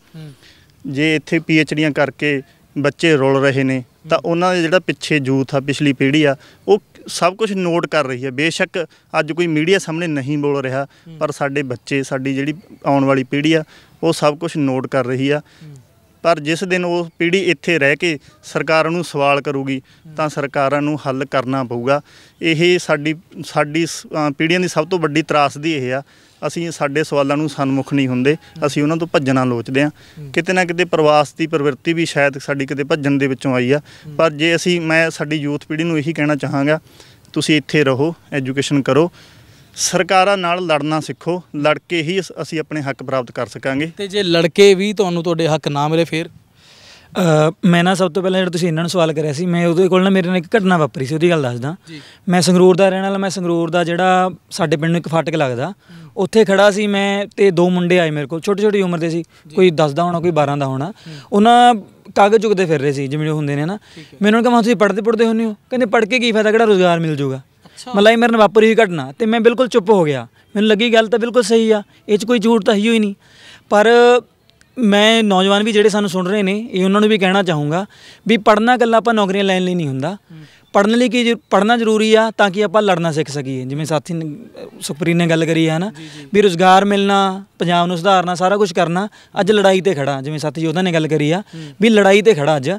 ਜੇ ਇੱਥੇ PhDਆਂ ਕਰਕੇ ਬੱਚੇ ਰੁਲ ਰਹੇ ਨੇ ਤਾਂ ਉਹਨਾਂ ਦਾ ਜਿਹੜਾ ਪਿੱਛੇ ਯੂਥ ਆ, ਪਿਛਲੀ ਪੀੜ੍ਹੀ ਆ, ਉਹ ਸਭ ਕੁਝ ਨੋਟ ਕਰ ਰਹੀ ਹੈ। ਬੇਸ਼ੱਕ ਅੱਜ ਕੋਈ ਮੀਡੀਆ ਸਾਹਮਣੇ ਨਹੀਂ ਬੋਲ ਰਿਹਾ, ਪਰ ਸਾਡੇ ਬੱਚੇ, ਸਾਡੀ ਜਿਹੜੀ ਆਉਣ ਵਾਲੀ ਪੀੜ੍ਹੀ ਆ, ਉਹ ਸਭ ਕੁਝ ਨੋਟ ਕਰ ਰਹੀ ਆ। ਪਰ ਜਿਸ ਦਿਨ ਉਹ ਪੀੜ੍ਹੀ ਇੱਥੇ ਰਹਿ ਕੇ ਸਰਕਾਰਾਂ ਨੂੰ ਸਵਾਲ ਕਰੂਗੀ ਤਾਂ ਸਰਕਾਰਾਂ ਨੂੰ ਹੱਲ ਕਰਨਾ ਪਊਗਾ। ਇਹ ਸਾਡੀ ਪੀੜ੍ਹੀਆਂ ਦੀ ਸਭ ਤੋਂ ਵੱਡੀ ਤਰਾਸਦੀ ਇਹ ਆ, ਅਸੀਂ ਸਾਡੇ ਸਵਾਲਾਂ ਨੂੰ ਸਨਮੁਖ ਨਹੀਂ ਹੁੰਦੇ, ਅਸੀਂ ਉਹਨਾਂ ਤੋਂ ਭੱਜਣਾ ਲੋਚਦੇ ਹਾਂ। ਕਿਤੇ ਨਾ ਕਿਤੇ ਪ੍ਰਵਾਸ ਦੀ ਪ੍ਰਵਿਰਤੀ ਵੀ ਸ਼ਾਇਦ ਸਾਡੀ ਕਿਤੇ ਭੱਜਣ ਦੇ ਵਿੱਚੋਂ ਆਈ ਆ। ਪਰ ਜੇ ਮੈਂ ਸਾਡੀ ਯੂਥ ਪੀੜ੍ਹੀ ਨੂੰ ਇਹੀ ਕਹਿਣਾ ਚਾਹਾਂਗਾ, ਤੁਸੀਂ ਇੱਥੇ ਰਹੋ, ਐਜੂਕੇਸ਼ਨ ਕਰੋ, ਸਰਕਾਰਾਂ ਨਾਲ ਲੜਨਾ ਸਿੱਖੋ, ਲੜ ਕੇ ਹੀ ਅਸੀਂ ਆਪਣੇ ਹੱਕ ਪ੍ਰਾਪਤ ਕਰ ਸਕਾਂਗੇ। ਤੇ ਜੇ ਲੜਕੇ ਵੀ ਤੁਹਾਨੂੰ ਤੁਹਾਡੇ ਹੱਕ ਨਾ ਮਿਲੇ ਫਿਰ? ਮੈਂ ਨਾ ਸਭ ਤੋਂ ਪਹਿਲਾਂ ਜਿਹੜਾ ਤੁਸੀਂ ਇਹਨਾਂ ਨੂੰ ਸਵਾਲ ਕਰਿਆ ਸੀ, ਮੈਂ ਉਹਦੇ ਕੋਲ ਨਾ ਮੇਰੇ ਨਾਲ ਇੱਕ ਘਟਨਾ ਵਾਪਰੀ ਸੀ, ਉਹਦੀ ਗੱਲ ਦੱਸਦਾ। ਮੈਂ ਸੰਗਰੂਰ ਦਾ ਰਹਿਣ ਵਾਲਾ, ਮੈਂ ਸੰਗਰੂਰ ਦਾ ਜਿਹੜਾ ਸਾਡੇ ਪਿੰਡ ਨੂੰ ਇੱਕ ਫਾਟਕ ਲੱਗਦਾ, ਉੱਥੇ ਖੜਾ ਸੀ ਮੈਂ, ਤੇ ਦੋ ਮੁੰਡੇ ਆਏ ਮੇਰੇ ਕੋਲ, ਛੋਟੀ ਛੋਟੀ ਉਮਰ ਦੇ ਸੀ, ਕੋਈ 10 ਦਾ ਹੋਣਾ, ਕੋਈ 12 ਦਾ ਹੋਣਾ। ਉਹਨਾਂ ਕਾਗਜ਼ ਚੁੱਕਦੇ ਫਿਰ ਰਹੇ ਸੀ ਜਿਵੇਂ ਹੁੰਦੇ ਨੇ ਨਾ। ਮੈਨੂੰ ਉਹਨਾਂ ਕਿਹਾ ਤੁਸੀਂ ਪੜ੍ਹਦੇ ਹੁੰਦੇ ਹੋ? ਕਹਿੰਦੇ ਪੜ੍ਹ ਕੇ ਕੀ ਫਾਇਦਾ, ਕਿਹੜਾ ਰੁਜ਼ਗਾਰ ਮਿਲ ਜੂਗਾ। ਮਤਲਬ ਇਹ ਮੇਰੇ ਨਾਲ ਵਾਪਰੀ ਹੋਈ ਘਟਨਾ, ਤੇ ਮੈਂ ਬਿਲਕੁਲ ਚੁੱਪ ਹੋ ਗਿਆ। ਮੈਨੂੰ ਲੱਗੀ ਗੱਲ ਤਾਂ ਬਿਲਕੁਲ ਸਹੀ ਆ, ਇਹ 'ਚ ਕੋਈ ਝੂਠ ਤਾਂ ਹੈ ਹੀ ਨਹੀਂ। ਪਰ ਮੈਂ ਨੌਜਵਾਨ ਵੀ ਜਿਹੜੇ ਸਾਨੂੰ ਸੁਣ ਰਹੇ ਨੇ, ਇਹ ਉਹਨਾਂ ਨੂੰ ਵੀ ਕਹਿਣਾ ਚਾਹੂੰਗਾ ਵੀ ਪੜ੍ਹਨਾ ਇਕੱਲਾ ਆਪਾਂ ਨੌਕਰੀਆਂ ਲੈਣ ਲਈ ਨਹੀਂ ਹੁੰਦਾ। ਪੜ੍ਹਨ ਲਈ ਪੜ੍ਹਨਾ ਜ਼ਰੂਰੀ ਆ ਤਾਂ ਕਿ ਆਪਾਂ ਲੜਨਾ ਸਿੱਖ ਸਕੀਏ। ਜਿਵੇਂ ਸਾਥੀ ਸੁਖਪ੍ਰੀਤ ਨੇ ਗੱਲ ਕਰੀ ਹੈ ਨਾ, ਵੀ ਰੁਜ਼ਗਾਰ ਮਿਲਣਾ, ਪੰਜਾਬ ਨੂੰ ਸੁਧਾਰਨਾ, ਸਾਰਾ ਕੁਝ ਕਰਨਾ। ਅੱਜ ਲੜਾਈ 'ਤੇ ਖੜਾ, ਜਿਵੇਂ ਸਾਥੀ ਯੋਧਾ ਨੇ ਗੱਲ ਕਰੀ ਆ ਵੀ ਲੜਾਈ 'ਤੇ ਖੜਾ। ਅੱਜ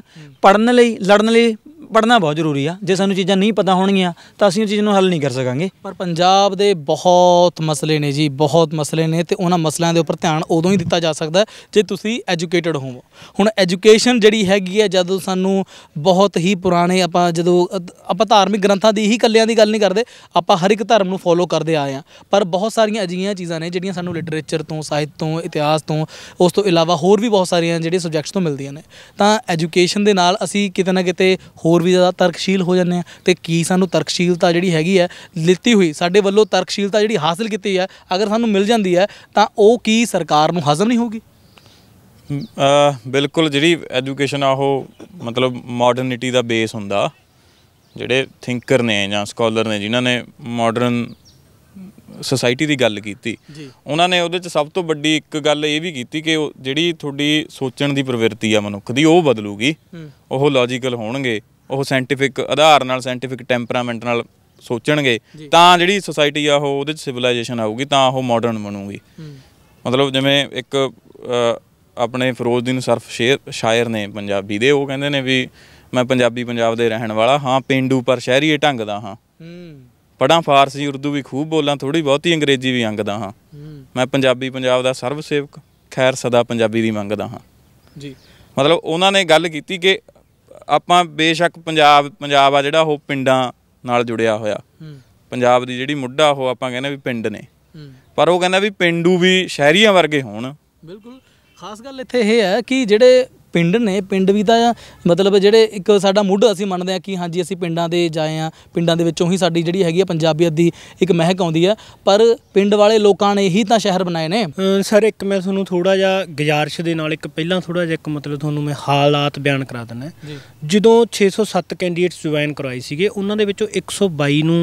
ਪੜ੍ਹਨ ਲਈ, ਲੜਨ ਲਈ ਪੜ੍ਹਨਾ ਬਹੁਤ ਜ਼ਰੂਰੀ ਆ। ਜੇ ਸਾਨੂੰ ਚੀਜ਼ਾਂ ਨਹੀਂ ਪਤਾ ਹੋਣਗੀਆਂ ਤਾਂ ਅਸੀਂ ਉਹ ਚੀਜ਼ ਨੂੰ ਹੱਲ ਨਹੀਂ ਕਰ ਸਕਾਂਗੇ। ਪਰ ਪੰਜਾਬ ਦੇ ਬਹੁਤ ਮਸਲੇ ਨੇ ਜੀ, ਬਹੁਤ ਮਸਲੇ ਨੇ, ਤੇ ਉਹਨਾਂ ਮਸਲਿਆਂ ਦੇ ਉੱਪਰ ਧਿਆਨ ਉਦੋਂ ਹੀ ਦਿੱਤਾ ਜਾ ਸਕਦਾ ਜੇ ਤੁਸੀਂ ਐਜੂਕੇਟਡ ਹੋਵੋ। ਹੁਣ ਐਜੂਕੇਸ਼ਨ ਜਿਹੜੀ ਹੈਗੀ ਹੈ, ਜਦੋਂ ਸਾਨੂੰ ਬਹੁਤ ਹੀ ਪੁਰਾਣੇ, ਜਦੋਂ ਆਪਾਂ ਧਾਰਮਿਕ ਗ੍ਰੰਥਾਂ ਦੀ ਹੀ ਇਕੱਲਿਆਂ ਦੀ ਗੱਲ ਨਹੀਂ ਕਰਦੇ, ਆਪਾਂ ਹਰ ਇੱਕ ਧਰਮ ਨੂੰ ਫੋਲੋ ਕਰਦੇ ਆਏ ਹਾਂ। ਪਰ ਬਹੁਤ ਸਾਰੀਆਂ ਅਜਿਹੀਆਂ ਚੀਜ਼ਾਂ ਨੇ ਜਿਹੜੀਆਂ ਸਾਨੂੰ ਲਿਟਰੇਚਰ ਤੋਂ, ਸਾਹਿਤ ਤੋਂ, ਇਤਿਹਾਸ ਤੋਂ, ਉਸ ਤੋਂ ਇਲਾਵਾ ਹੋਰ ਵੀ ਬਹੁਤ ਸਾਰੀਆਂ ਜਿਹੜੇ ਸਬਜੈਕਟਸ ਤੋਂ ਮਿਲਦੀਆਂ ਨੇ। ਤਾਂ ਐਜੂਕੇਸ਼ਨ ਦੇ ਨਾਲ ਅਸੀਂ ਕਿਤੇ ਨਾ ਕਿਤੇ ਹੋਰ ਵੀ ਜ਼ਿਆਦਾ ਤਰਕਸ਼ੀਲ ਹੋ ਜਾਂਦੇ ਹਾਂ। ਅਤੇ ਕੀ ਸਾਨੂੰ ਤਰਕਸ਼ੀਲਤਾ ਜਿਹੜੀ ਹੈਗੀ ਹੈ, ਲਿੱਤੀ ਹੋਈ ਸਾਡੇ ਵੱਲੋਂ ਤਰਕਸ਼ੀਲਤਾ ਜਿਹੜੀ ਹਾਸਿਲ ਕੀਤੀ ਹੈ, ਅਗਰ ਸਾਨੂੰ ਮਿਲ ਜਾਂਦੀ ਹੈ ਤਾਂ ਉਹ ਕੀ ਸਰਕਾਰ ਨੂੰ ਹਜ਼ਮ ਨਹੀਂ ਹੋਊਗੀ? ਬਿਲਕੁਲ। ਜਿਹੜੀ ਐਜੂਕੇਸ਼ਨ ਆ ਉਹ ਮਤਲਬ ਮਾਡਰਨਿਟੀ ਦਾ ਬੇਸ ਹੁੰਦਾ। ਜਿਹੜੇ ਥਿੰਕਰ ਨੇ ਜਾਂ ਸਕੋਲਰ ਨੇ ਜਿਨ੍ਹਾਂ ਨੇ ਮਾਡਰਨ ਸੁਸਾਇਟੀ ਦੀ ਗੱਲ ਕੀਤੀ, ਉਹਨਾਂ ਨੇ ਉਹਦੇ 'ਚ ਸਭ ਤੋਂ ਵੱਡੀ ਇੱਕ ਗੱਲ ਇਹ ਵੀ ਕੀਤੀ ਕਿ ਉਹ ਜਿਹੜੀ ਤੁਹਾਡੀ ਸੋਚਣ ਦੀ ਪ੍ਰਵਿਰਤੀ ਆ ਮਨੁੱਖ ਦੀ, ਉਹ ਬਦਲੂਗੀ। ਉਹ ਲੌਜੀਕਲ ਹੋਣਗੇ, ਉਹ ਸਾਇੰਟੀਫਿਕ ਆਧਾਰ ਨਾਲ, ਸਾਇੰਟੀਫਿਕ ਟੈਂਪਰਾਮੈਂਟ ਨਾਲ ਸੋਚਣਗੇ, ਤਾਂ ਜਿਹੜੀ ਸੁਸਾਇਟੀ ਆ ਉਹ ਉਹਦੇ 'ਚ ਸਿਵਲਾਈਜੇਸ਼ਨ ਆਊਗੀ, ਤਾਂ ਉਹ ਮਾਡਰਨ ਬਣੂਗੀ। ਮਤਲਬ ਜਿਵੇਂ ਇੱਕ ਆਪਣੇ ਫਿਰੋਜ਼ਦੀਨ ਸਰਫ ਸ਼ਾਇਰ ਨੇ ਪੰਜਾਬੀ ਦੇ, ਉਹ ਕਹਿੰਦੇ ਨੇ ਵੀ ਮੈਂ ਪੰਜਾਬੀ ਪੰਜਾਬ ਦੇ ਰਹਿਣ ਵਾਲਾ ਹਾਂ, ਪੇਂਡੂ ਪਰ ਸ਼ਹਿਰੀਏ ਢੰਗ ਦਾ ਹਾਂ, ਪੜ੍ਹਾਂ ਫਾਰਸੀ ਉਰਦੂ ਵੀ ਖੂਬ ਬੋਲਾਂ, ਥੋੜ੍ਹੀ ਬਹੁਤੀ ਅੰਗਰੇਜ਼ੀ ਵੀ ਅੰਗਦਾ ਹਾਂ, ਮੈਂ ਪੰਜਾਬੀ ਪੰਜਾਬ ਦਾ ਸਰਬ ਸੇਵਕ, ਖੈਰ ਸਦਾ ਪੰਜਾਬੀ ਦੀ ਮੰਗਦਾ ਹਾਂ ਜੀ। ਮਤਲਬ ਉਹਨਾਂ ਨੇ ਗੱਲ ਕੀਤੀ ਕਿ ਆਪਾਂ ਬੇਸ਼ੱਕ ਪੰਜਾਬ ਆ ਜਿਹੜਾ ਉਹ ਪਿੰਡਾਂ ਨਾਲ ਜੁੜਿਆ ਹੋਇਆ, ਪੰਜਾਬ ਦੀ ਜਿਹੜੀ ਮੁੱਢ ਆ ਉਹ ਆਪਾਂ ਕਹਿੰਦੇ ਵੀ ਪਿੰਡ ਨੇ, ਪਰ ਉਹ ਕਹਿੰਦਾ ਵੀ ਪੇਂਡੂ ਵੀ ਸ਼ਹਿਰੀਆਂ ਵਰਗੇ ਹੋਣ। ਬਿਲਕੁਲ। ਖਾਸ ਗੱਲ ਇੱਥੇ ਇਹ ਹੈ ਕਿ ਜਿਹੜੇ ਪਿੰਡ ਨੇ, ਪਿੰਡ ਵੀ ਤਾਂ ਮਤਲਬ ਜਿਹੜੇ ਇੱਕ ਸਾਡਾ ਮੁੱਢ ਅਸੀਂ ਮੰਨਦੇ ਹਾਂ ਕਿ ਹਾਂਜੀ ਅਸੀਂ ਪਿੰਡਾਂ ਦੇ ਜਾਏ ਹਾਂ, ਪਿੰਡਾਂ ਦੇ ਵਿੱਚੋਂ ਹੀ ਸਾਡੀ ਜਿਹੜੀ ਹੈਗੀ ਆ ਪੰਜਾਬੀਅਤ ਦੀ ਇੱਕ ਮਹਿਕ ਆਉਂਦੀ ਹੈ, ਪਰ ਪਿੰਡ ਵਾਲੇ ਲੋਕਾਂ ਨੇ ਹੀ ਤਾਂ ਸ਼ਹਿਰ ਬਣਾਏ ਨੇ। ਸਰ ਇੱਕ ਮੈਂ ਤੁਹਾਨੂੰ ਥੋੜ੍ਹਾ ਜਿਹਾ ਗੁਜ਼ਾਰਿਸ਼ ਦੇ ਨਾਲ ਪਹਿਲਾਂ ਥੋੜ੍ਹਾ ਜਿਹਾ ਇੱਕ ਮਤਲਬ ਤੁਹਾਨੂੰ ਮੈਂ ਹਾਲਾਤ ਬਿਆਨ ਕਰਾ ਦਿੰਦਾ। ਜਦੋਂ 607 ਕੈਂਡੀਡੇਟਸ ਜੁਆਇਨ ਕਰਵਾਏ ਸੀਗੇ, ਉਹਨਾਂ ਦੇ ਵਿੱਚੋਂ 122 ਨੂੰ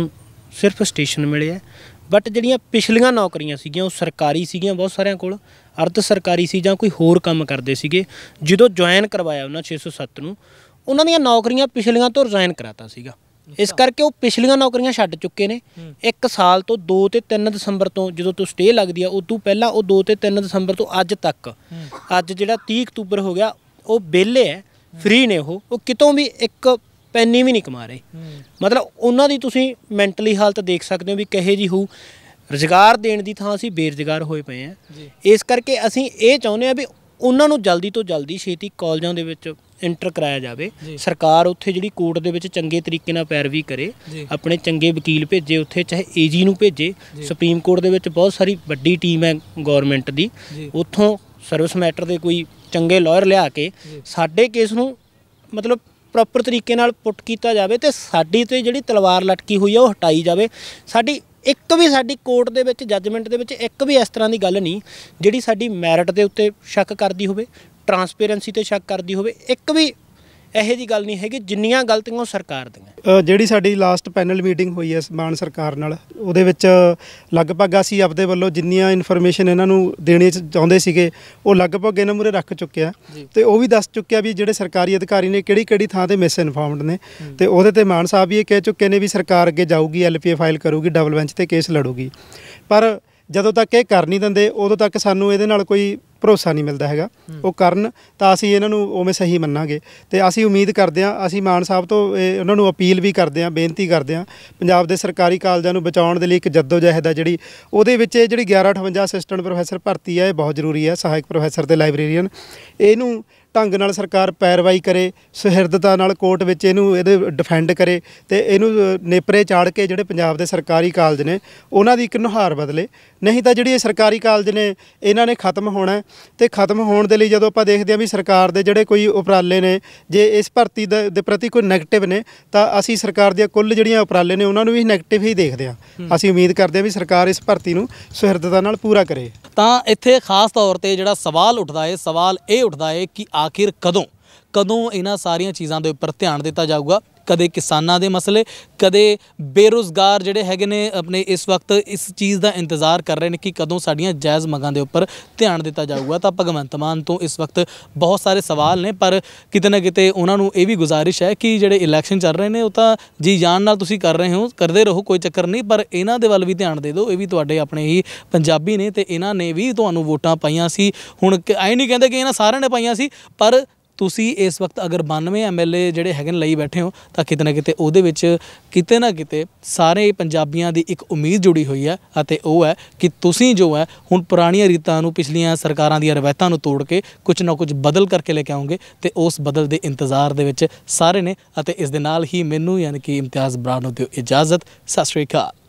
ਸਿਰਫ ਸਟੇਸ਼ਨ ਮਿਲਿਆ। ਬਟ ਜਿਹੜੀਆਂ ਪਿਛਲੀਆਂ ਨੌਕਰੀਆਂ ਸੀਗੀਆਂ ਉਹ ਸਰਕਾਰੀ ਸੀਗੀਆਂ, ਬਹੁਤ ਸਾਰਿਆਂ ਕੋਲ ਅਰਧ ਸਰਕਾਰੀ ਸੀ ਜਾਂ ਕੋਈ ਹੋਰ ਕੰਮ ਕਰਦੇ ਸੀਗੇ। ਜਦੋਂ ਜੁਆਇਨ ਕਰਵਾਇਆ ਉਹਨਾਂ 607 ਨੂੰ, ਉਹਨਾਂ ਦੀਆਂ ਨੌਕਰੀਆਂ ਪਿਛਲੀਆਂ ਤੋਂ ਰਿਜ਼ਾਈਨ ਕਰਾਤਾ ਸੀਗਾ। ਇਸ ਕਰਕੇ ਉਹ ਪਿਛਲੀਆਂ ਨੌਕਰੀਆਂ ਛੱਡ ਚੁੱਕੇ ਨੇ। 1 ਸਾਲ ਤੋਂ 2 ਤੇ 3 ਦਸੰਬਰ ਤੋਂ ਜਦੋਂ ਤੋਂ ਸਟੇ ਲੱਗਦੀ ਆ, ਉਦੋਂ ਪਹਿਲਾਂ ਉਹ 2 ਤੇ 3 ਦਸੰਬਰ ਤੋਂ ਅੱਜ ਤੱਕ, ਅੱਜ ਜਿਹੜਾ 30 ਅਕਤੂਬਰ ਹੋ ਗਿਆ, ਉਹ ਵਿਹਲੇ ਹੈ, ਫ੍ਰੀ ਨੇ। ਉਹ ਕਿਤੋਂ ਵੀ ਇੱਕ ਪੈਨੀ ਵੀ ਨਹੀਂ ਕਮਾ ਰਹੇ। ਮਤਲਬ ਉਹਨਾਂ ਦੀ ਤੁਸੀਂ ਮੈਂਟਲੀ ਹਾਲਤ ਦੇਖ ਸਕਦੇ ਹੋ ਵੀ ਕਿਹੋ ਜਿਹੀ ਹੋਊ। ਰੁਜ਼ਗਾਰ ਦੇਣ ਦੀ ਥਾਂ ਅਸੀਂ ਬੇਰੁਜ਼ਗਾਰ ਹੋਏ ਪਏ ਹਾਂ। ਇਸ ਕਰਕੇ ਅਸੀਂ ਇਹ ਚਾਹੁੰਦੇ ਹਾਂ ਵੀ ਉਹਨਾਂ ਨੂੰ ਜਲਦੀ ਤੋਂ ਜਲਦੀ ਛੇਤੀ ਕਾਲਜਾਂ ਦੇ ਵਿੱਚ ਇੰਟਰ ਕਰਾਇਆ ਜਾਵੇ। ਸਰਕਾਰ ਉੱਥੇ ਜਿਹੜੀ ਕੋਰਟ ਦੇ ਵਿੱਚ ਚੰਗੇ ਤਰੀਕੇ ਨਾਲ ਪੈਰਵੀ ਕਰੇ, ਆਪਣੇ ਚੰਗੇ ਵਕੀਲ ਭੇਜੇ ਉੱਥੇ, ਚਾਹੇ AG ਨੂੰ ਭੇਜੇ। ਸੁਪਰੀਮ ਕੋਰਟ ਦੇ ਵਿੱਚ ਬਹੁਤ ਸਾਰੀ ਵੱਡੀ ਟੀਮ ਹੈ ਗੌਰਮੈਂਟ ਦੀ, ਉੱਥੋਂ ਸਰਵਿਸ ਮੈਟਰ ਦੇ ਕੋਈ ਚੰਗੇ ਲਾਇਰ ਲਿਆ ਕੇ ਸਾਡੇ ਕੇਸ ਨੂੰ ਮਤਲਬ ਪ੍ਰੋਪਰ ਤਰੀਕੇ ਨਾਲ ਪੁੱਟ ਕੀਤਾ ਜਾਵੇ, ਅਤੇ ਸਾਡੀ 'ਤੇ ਜਿਹੜੀ ਤਲਵਾਰ ਲਟਕੀ ਹੋਈ ਆ ਉਹ ਹਟਾਈ ਜਾਵੇ। ਸਾਡੀ ਇੱਕ ਵੀ ਸਾਡੀ ਕੋਰਟ ਦੇ ਵਿੱਚ ਜੱਜਮੈਂਟ ਦੇ ਵਿੱਚ ਇੱਕ ਵੀ ਇਸ ਤਰ੍ਹਾਂ ਦੀ ਗੱਲ ਨਹੀਂ ਜਿਹੜੀ ਸਾਡੀ ਮੈਰਿਟ ਦੇ ਉੱਤੇ ਸ਼ੱਕ ਕਰਦੀ ਹੋਵੇ, ਟਰਾਂਸਪੇਰੈਂਸੀ ਤੇ ਸ਼ੱਕ ਕਰਦੀ ਹੋਵੇ। ਇੱਕ ਵੀ ਇਹੋ ਜਿਹੀ ਗੱਲ ਨਹੀਂ ਹੈਗੀ। ਜਿੰਨੀਆਂ ਗਲਤੀਆਂ ਉਹ ਸਰਕਾਰ ਦੀਆਂ। ਜਿਹੜੀ ਸਾਡੀ ਲਾਸਟ ਪੈਨਲ ਮੀਟਿੰਗ ਹੋਈ ਹੈ ਮਾਨ ਸਰਕਾਰ ਨਾਲ, ਉਹਦੇ ਵਿੱਚ ਲਗਭਗ ਅਸੀਂ ਆਪਦੇ ਵੱਲੋਂ ਜਿੰਨੀਆਂ ਇਨਫੋਰਮੇਸ਼ਨ ਇਹਨਾਂ ਨੂੰ ਦੇਣੀ ਚਾਹੁੰਦੇ ਸੀਗੇ ਉਹ ਲਗਭਗ ਇਹਨਾਂ ਮੂਹਰੇ ਰੱਖ ਚੁੱਕਿਆ ਤੇ ਉਹ ਵੀ ਦੱਸ ਚੁੱਕਿਆ ਵੀ ਜਿਹੜੇ ਸਰਕਾਰੀ ਅਧਿਕਾਰੀ ਨੇ ਕਿਹੜੀ ਥਾਂ ਤੇ ਮਿਸ ਇਨਫੋਰਮਡ ਨੇ। ਤੇ ਉਹਦੇ ਤੇ ਮਾਨ ਸਾਹਿਬ ਵੀ ਇਹ ਕਹਿ ਚੁੱਕੇ ਨੇ ਵੀ ਸਰਕਾਰ ਅੱਗੇ ਜਾਊਗੀ, LPA ਫਾਈਲ ਕਰੂਗੀ, ਡਬਲ ਬੈਂਚ ਤੇ ਕੇਸ ਲੜੂਗੀ। ਪਰ ਜਦੋਂ ਤੱਕ ਇਹ ਕਰ ਨਹੀਂ ਦਿੰਦੇ ਉਦੋਂ ਤੱਕ ਸਾਨੂੰ ਇਹਦੇ ਨਾਲ ਕੋਈ ਭਰੋਸਾ ਨਹੀਂ ਮਿਲਦਾ ਹੈਗਾ। ਉਹ ਕਰਨ ਤਾਂ ਅਸੀਂ ਇਹਨਾਂ ਨੂੰ ਉਵੇਂ ਸਹੀ ਮੰਨਾਂਗੇ ਤੇ ਅਸੀਂ ਉਮੀਦ ਕਰਦੇ ਹਾਂ, ਅਸੀਂ ਮਾਨ ਸਾਹਿਬ ਤੋਂ ਉਹਨਾਂ ਨੂੰ ਅਪੀਲ ਵੀ ਕਰਦੇ ਹਾਂ, ਬੇਨਤੀ ਕਰਦੇ ਹਾਂ, ਪੰਜਾਬ ਦੇ ਸਰਕਾਰੀ ਕਾਲਜਾਂ ਨੂੰ ਬਚਾਉਣ ਦੇ ਲਈ ਇੱਕ ਜੱਦੋ-ਜਹਿਦ ਹੈ ਜਿਹੜੀ, ਉਹਦੇ ਵਿੱਚ ਇਹ ਜਿਹੜੀ 1158 ਅਸਿਸਟੈਂਟ ਪ੍ਰੋਫੈਸਰ ਭਰਤੀ ਹੈ ਇਹ ਬਹੁਤ ਜ਼ਰੂਰੀ ਹੈ। ਸਹਾਇਕ ਪ੍ਰੋਫੈਸਰ ਤੇ ਲਾਇਬ੍ਰੇਰੀਅਨ ਇਹਨੂੰ ਢੰਗ ਨਾਲ ਸਰਕਾਰ ਪੈਰਵਾਈ ਕਰੇ, ਸੁਹਿਰਦਤਾ ਨਾਲ ਕੋਰਟ ਵਿੱਚ ਇਹਦੇ ਡਿਫੈਂਡ ਕਰੇ ਤੇ ਇਹਨੂੰ ਨੇਪਰੇ ਚਾੜ ਕੇ ਜਿਹੜੇ ਪੰਜਾਬ ਦੇ ਸਰਕਾਰੀ ਕਾਲਜ ਨੇ ਉਹਨਾਂ ਦੀ ਇੱਕ ਨੁਹਾਰ ਬਦਲੇ। ਨਹੀਂ ਤਾਂ ਜਿਹੜੀ ਇਹ ਸਰਕਾਰੀ ਕਾਲਜ ਨੇ ਇਹਨਾਂ ਨੇ ਖਤਮ ਹੋਣਾ ਤੇ ਖਤਮ ਹੋਣ ਦੇ ਲਈ ਜਦੋਂ ਆਪਾਂ ਦੇਖਦੇ ਹਾਂ ਵੀ ਸਰਕਾਰ ਦੇ ਜਿਹੜੇ ਕੋਈ ਉਪਰਾਲੇ ਨੇ ਜੇ ਇਸ ਭਰਤੀ ਦੇ ਪ੍ਰਤੀ ਕੋਈ ਨੈਗੇਟਿਵ ਨੇ ਤਾਂ ਅਸੀਂ ਸਰਕਾਰ ਦੀਆਂ ਕੁੱਲ ਜਿਹੜੀਆਂ ਉਪਰਾਲੇ ਨੇ ਉਹਨਾਂ ਨੂੰ ਵੀ ਨੈਗੇਟਿਵ ਹੀ ਦੇਖਦੇ ਹਾਂ। ਅਸੀਂ ਉਮੀਦ ਕਰਦੇ ਹਾਂ ਵੀ ਸਰਕਾਰ ਇਸ ਭਰਤੀ ਨੂੰ ਸੁਹਿਰਦਤਾ ਨਾਲ ਪੂਰਾ ਕਰੇ। ਤਾਂ ਇੱਥੇ ਖਾਸ ਤੌਰ ਤੇ ਜਿਹੜਾ ਸਵਾਲ ਉੱਠਦਾ ਹੈ, ਸਵਾਲ ਇਹ ਉੱਠਦਾ ਹੈ ਕਿ ਆਖਿਰ ਕਦੋਂ ਇਹਨਾਂ ਸਾਰੀਆਂ ਚੀਜ਼ਾਂ ਦੇ ਉੱਪਰ ਧਿਆਨ ਦਿੱਤਾ ਜਾਊਗਾ। ਕਦੇ ਕਿਸਾਨਾਂ ਦੇ ਮਸਲੇ, ਕਦੇ ਬੇਰੁਜ਼ਗਾਰ ਜਿਹੜੇ ਹੈਗੇ ਨੇ ਆਪਣੇ ਇਸ ਵਕਤ ਇਸ ਚੀਜ਼ ਦਾ ਇੰਤਜ਼ਾਰ ਕਰ ਰਹੇ ਨੇ ਕਿ ਕਦੋਂ ਸਾਡੀਆਂ ਜਾਇਜ਼ ਮੰਗਾਂ ਦੇ ਉੱਪਰ ਧਿਆਨ ਦਿੱਤਾ ਜਾਊਗਾ। ਤਾਂ ਭਗਵੰਤ ਮਾਨ ਤੋਂ ਇਸ ਵਕਤ ਬਹੁਤ ਸਾਰੇ ਸਵਾਲ ਨੇ, ਪਰ ਕਿਤੇ ਨਾ ਕਿਤੇ ਉਹਨਾਂ ਨੂੰ ਇਹ ਵੀ ਗੁਜ਼ਾਰਿਸ਼ ਹੈ ਕਿ ਜਿਹੜੇ ਇਲੈਕਸ਼ਨ ਚੱਲ ਰਹੇ ਨੇ ਉਹ ਤਾਂ ਜੀ ਜਾਨ ਨਾਲ ਤੁਸੀਂ ਕਰ ਰਹੇ ਹੋ, ਕਰਦੇ ਰਹੋ, ਕੋਈ ਚੱਕਰ ਨਹੀਂ, ਪਰ ਇਹਨਾਂ ਦੇ ਵੱਲ ਵੀ ਧਿਆਨ ਦੇ ਦਿਓ। ਇਹ ਵੀ ਤੁਹਾਡੇ ਆਪਣੇ ਹੀ ਪੰਜਾਬੀ ਨੇ ਤੇ ਇਹਨਾਂ ਨੇ ਵੀ ਤੁਹਾਨੂੰ ਵੋਟਾਂ ਪਾਈਆਂ ਸੀ। ਹੁਣ ਐਂ ਨਹੀਂ ਕਹਿੰਦੇ ਕਿ ਇਹਨਾਂ ਸਾਰਿਆਂ ਨੇ ਪਾਈਆਂ ਸੀ, ਪਰ ਤੁਸੀਂ ਇਸ ਵਕਤ ਅਗਰ 92 MLA ਜਿਹੜੇ ਹੈਗੇ ਨੇ ਲਈ ਬੈਠੇ ਹੋ ਤਾਂ ਕਿਤੇ ਨਾ ਕਿਤੇ ਉਹਦੇ ਵਿੱਚ ਕਿਤੇ ਨਾ ਕਿਤੇ ਸਾਰੇ ਪੰਜਾਬੀਆਂ ਦੀ ਇੱਕ ਉਮੀਦ ਜੁੜੀ ਹੋਈ ਹੈ ਅਤੇ ਉਹ ਹੈ ਕਿ ਤੁਸੀਂ ਜੋ ਹੈ ਹੁਣ ਪੁਰਾਣੀਆਂ ਰੀਤਾਂ ਨੂੰ, ਪਿਛਲੀਆਂ ਸਰਕਾਰਾਂ ਦੀਆਂ ਰਵਾਇਤਾਂ ਨੂੰ ਤੋੜ ਕੇ ਕੁਝ ਨਾ ਕੁਝ ਬਦਲ ਕਰਕੇ ਲੈ ਕੇ ਆਓਗੇ ਤੇ ਉਸ ਬਦਲ ਦੇ ਇੰਤਜ਼ਾਰ ਦੇ ਵਿੱਚ ਸਾਰੇ ਨੇ। ਅਤੇ ਇਸ ਦੇ ਨਾਲ ਹੀ ਮੈਨੂੰ ਯਾਨੀ ਕਿ ਇਮਤਿਆਜ਼ ਬਰਾੜ ਨੂੰ ਦਿਓ ਇਜਾਜ਼ਤ। ਸਤਿ ਸ਼੍ਰੀ ਅਕਾਲ।